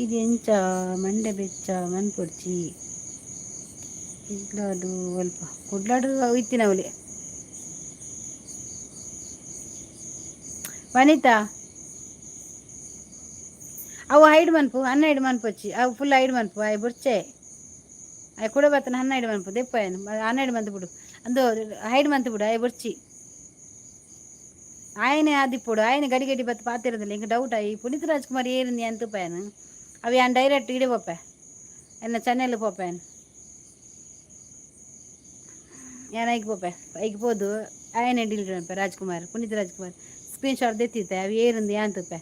ಇದು ಎಂಚ ಮಂಡೆ ಬೆಚ್ಚ ಮನ್ಪೊಡ್ಚಿ ಕುಡ್ಲಾಡು ಅಲ್ಪ ಕುಡ್ಲಾಡು ಇತ್ತಿನ ಅವಳಿ ವನಿತಾ ಅವು ಹೈಡ್ ಮನ್ಪು 12 ಮನ್ಪೊಚ್ಚಿ ಅವು ಫುಲ್ ಹೈಡ್ ಮನ್ಪು ಅವು ಬುರ್ಚೆ ಅವು ಕೂಡ ಬತ್ತನ 12 ಮನ್ಪು ದೆಪ್ಪ ಏನು 12 ಮಂತ್ ಬಿಡು ಅಂದು ಹೈಡ್ ಮಂತ್ ಬಿಡು ಅವು ಬುರ್ಚಿ ఆయనే ఆదిప్పుడు ఆయన గడి గడి బత్ పాతిరదిಲ್ಲ ఇంక డౌట్ అయ్యి పునీత్ రాజ్ కుమార్ ఏరింది ఎంత పోయాను అవి ఆయన డైరెక్ట్ ఈడే పోపా ఆయన చెన్నైలో పోపాను ఆయన ಐಕ್ಬೋದು ఆయన deal Rajkumar Puneeth Rajkumar screen shot ದೆತ್ತಿತ್ತೆ ಅವು ಏರಿಂದು ಯಾಂತಪ್ಪ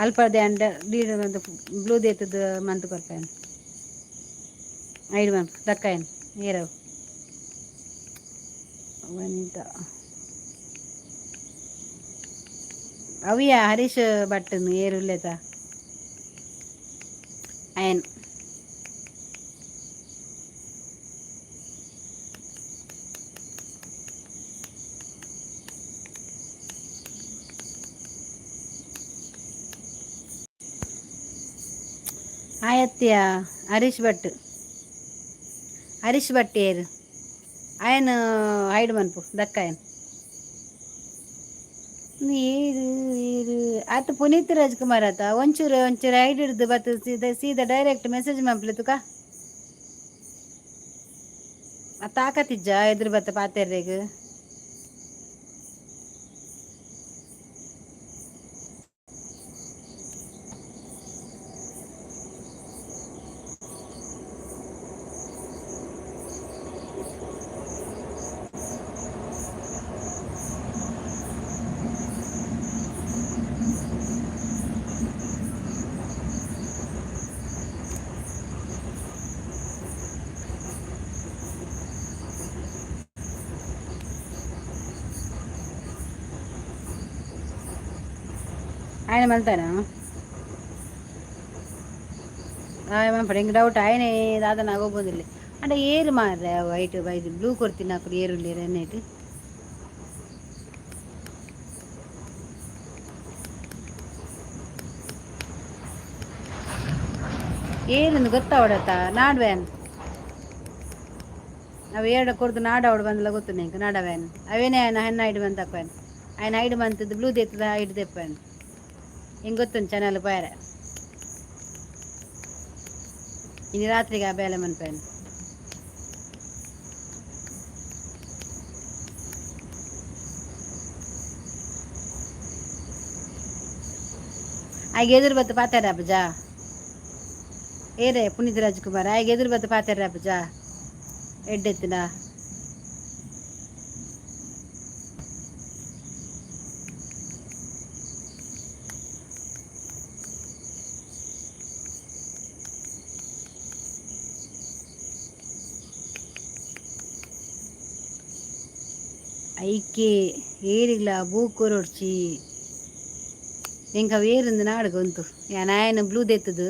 ಅಲ್ಪದೆ ಅಂಡ ಡೀಲ್ ಒಂದು ಬ್ಲೂ ದೇತದ ಮಂತ್ ಕೊರ್ಪಾಯನು ಐದು ಮಂತ್ ದಕ್ಕಾಯನು ಏರವು ವನಿತಾ ಅವಿಯ ಹರೀಶ್ ಭಟ್ನು ಏರುಲ್ಲೇತ ఆయన ఆయత్య హరీష్ ಭಟ್ ಏರು ఆయన ಹೈಡ್ ಮನ್ಪು ದಕ್ಕಾಯನ್ ನೀರು ಆತ ಪುನೀತ್ ರಾಜ್ಕುಮಾರ್ ಆತ ಒಂಚೂರು ಹೈಡ್ ಹಿಡ್ದು ಬತ್ತು ಸೀದಾ ಡೈರೆಕ್ಟ್ ಮೆಸೇಜ್ ಮಂಪ್ಲೆ ತುಕ ತಾಕತಿಜ್ಜ ಎದುರು ಬತ್ತ ಪಾತೆರ್ರೆಗ್ ఆయన మళ్తానా ಪಡೆ ಹಿಂಗೆ ಡೌಟ್ ಆಯ್ನೆ ದಾದನ ಆಗೋಬೋದಿಲ್ಲ అంటే ಏರು ಮಾರ್ರೆ ವೈಟ್ ವೈಟ್ ಬ್ಲೂ ಕೊಡ್ತೀನಿ ಹಾಕು ಏರುಳ್ಳಿ ಎಣ್ಣೆಟ್ಟು ಏರಿಂದು ಗೊತ್ತಾವಡತ್ತ ನಾಡ್ವೇನ್ ಅವು ಎರಡು ಕೊಡ್ದು ನಾಡ ಅವಡು ಬಂದಲ್ಲ ಗೊತ್ತು ನಿಂಗೆ ನಾಡವೇನ್ ಅವೇನೇ ఆయన ಹೆಣ್ಣ ಐಡು ಬಂದು ತಪ್ಪೇನು ఆయన ಐಡು ಬಂತದ್ದು ಬ್ಲೂ ತೆತ್ತದ ಐಡು ತೆಪ್ಪೇನು ಹಿಂಗೆ ಗೊತ್ತುಂಟು ಚಾನಲ್ ಪಾಯರೆ ಇನ್ನು ರಾತ್ರಿಗೆ ಆ ಬೇಲೆ ಮನ್ಪೇನು ಆಗ ಎದುರು ಬತ್ತು ಪಾತಾರ ಅಬ್ಬಜಾ ಏರೇ ಪುನೀತ್ ರಾಜ್ಕುಮಾರ್ ಆಗ ಎದುರು ಬತ್ತು ಪಾತಾರ ಅಬ್ಬಜಾ ಎಡ್ಡೆತ್ತಿನ ஐக்கே ஏரில பூக்கொரொಡ್ಚಿ ಎಂಕ ವೇರಿಂದ ನಾಡು ಗೊಂತು ಯಾನ್ ಆಯನ ಬ್ಲೂ ದೆತ್ತದು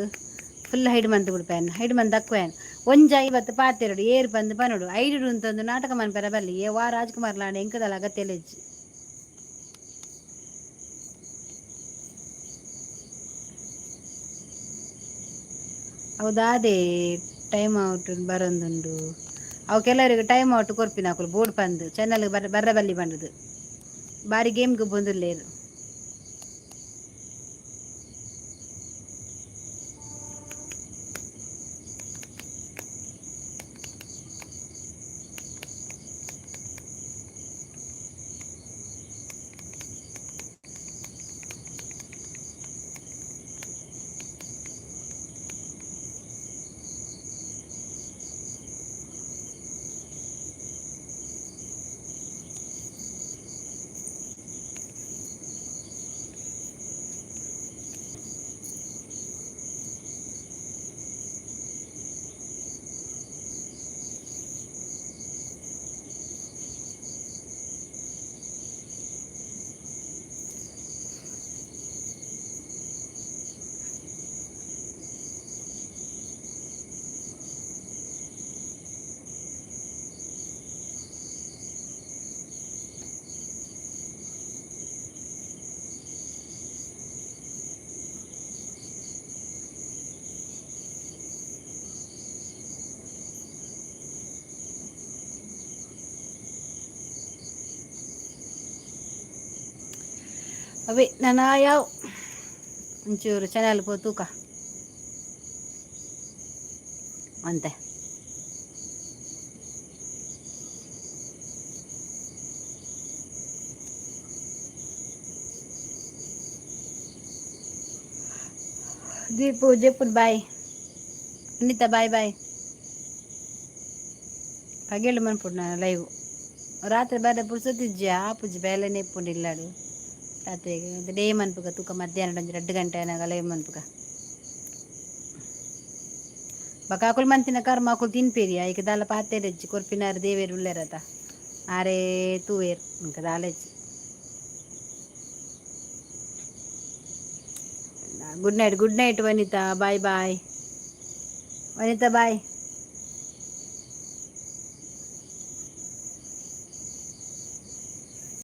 ಫುಲ್ ಹೈಡ್ ಮಂತ್ ಬಿಡ್ಪೇನ್ ಹೈಡ್ ಮಂತ್ ತಕ್ವೇನ್ ಒಂಜ 50 ಪಾತೆರಡು ಏರು ಬಂದು ಪನೋಡು ಐಡು ಅಂತಂದು ನಾಟಕ ಮನ್ಪೆರ ಬಲ್ಲಿ ವಾ ರಾಜ್ಕುಮಾರ್ ಲಾಂಡ ಎಂಕದಲ್ಲ ಅಗತ್ಯ ಲೆಜ್ಜಿ ಹೌದಾದೇ ಟೈಮ್ ಔಟ್ ಬರೊಂದುಂಡು ಅವು ಕೆಲವರಿಗೆ ಟೈಮ್ ಔಟ್ ಕೊರ್ಪಿನಾಕುಲು ಬೋರ್ಡ್ ಪಂದ್ ಚಾನಲ್ ಬರ್ರ ಬಲ್ಲಿ ಬಂದದು ಬಾರಿ ಗೇಮ್ಗೆ ಬಂದಿಲ್ಲೇರು ಅವೇ ನಾನು ಯಾವ ಒಂಚೂರು ಚಾನಲ್ ಪೋ ತೂಕ ಅಂತೆ ದೀಪು ಜೆಪ್ಪುದು ಬಾಯ್ ಅನಿತಾ ಬಾಯ್ ಬಾಯ್ ಪಗೇಳು ಮನ್ಪುಡು ನಾನು ಲೈವ್ ರಾತ್ರಿ ಬರ್ರೆ ಪುರ್ಸೊತ್ತಿಜ್ಜಿ ಆಪುಜಿ ಬೇಲೆನೇ ಇಪ್ಪುಂಡು ರಾತ್ರಿಗೆ ಡೇ ಮನ್ಪುಗ ತೂಕ ಮಧ್ಯಾಹ್ನ 2 ಗಂಟೆ ಏನಾಗ ಲೈವ್ ಮನ್ಪುಗ ಬಕಾಕುಲು ಮಂತಿನ ಕರ್ಮಾಕುಲು ತಿನ್ಪೇರಿಯ ಈಗ ದಾಲ ಪಾತೆರೆಜ್ಜಿ ಕೊರ್ಪಿನಾರು ದೇವೇರು ಉಳ್ಳೆರತ ಆರೇ ತೂವೇರು ಇಂಕ ದಾಲೆಜ್ಜಿ ಗುಡ್ ನೈಟ್ ವನಿತಾ ಬಾಯ್ ಬಾಯ್ ವನಿತಾ ಬಾಯ್.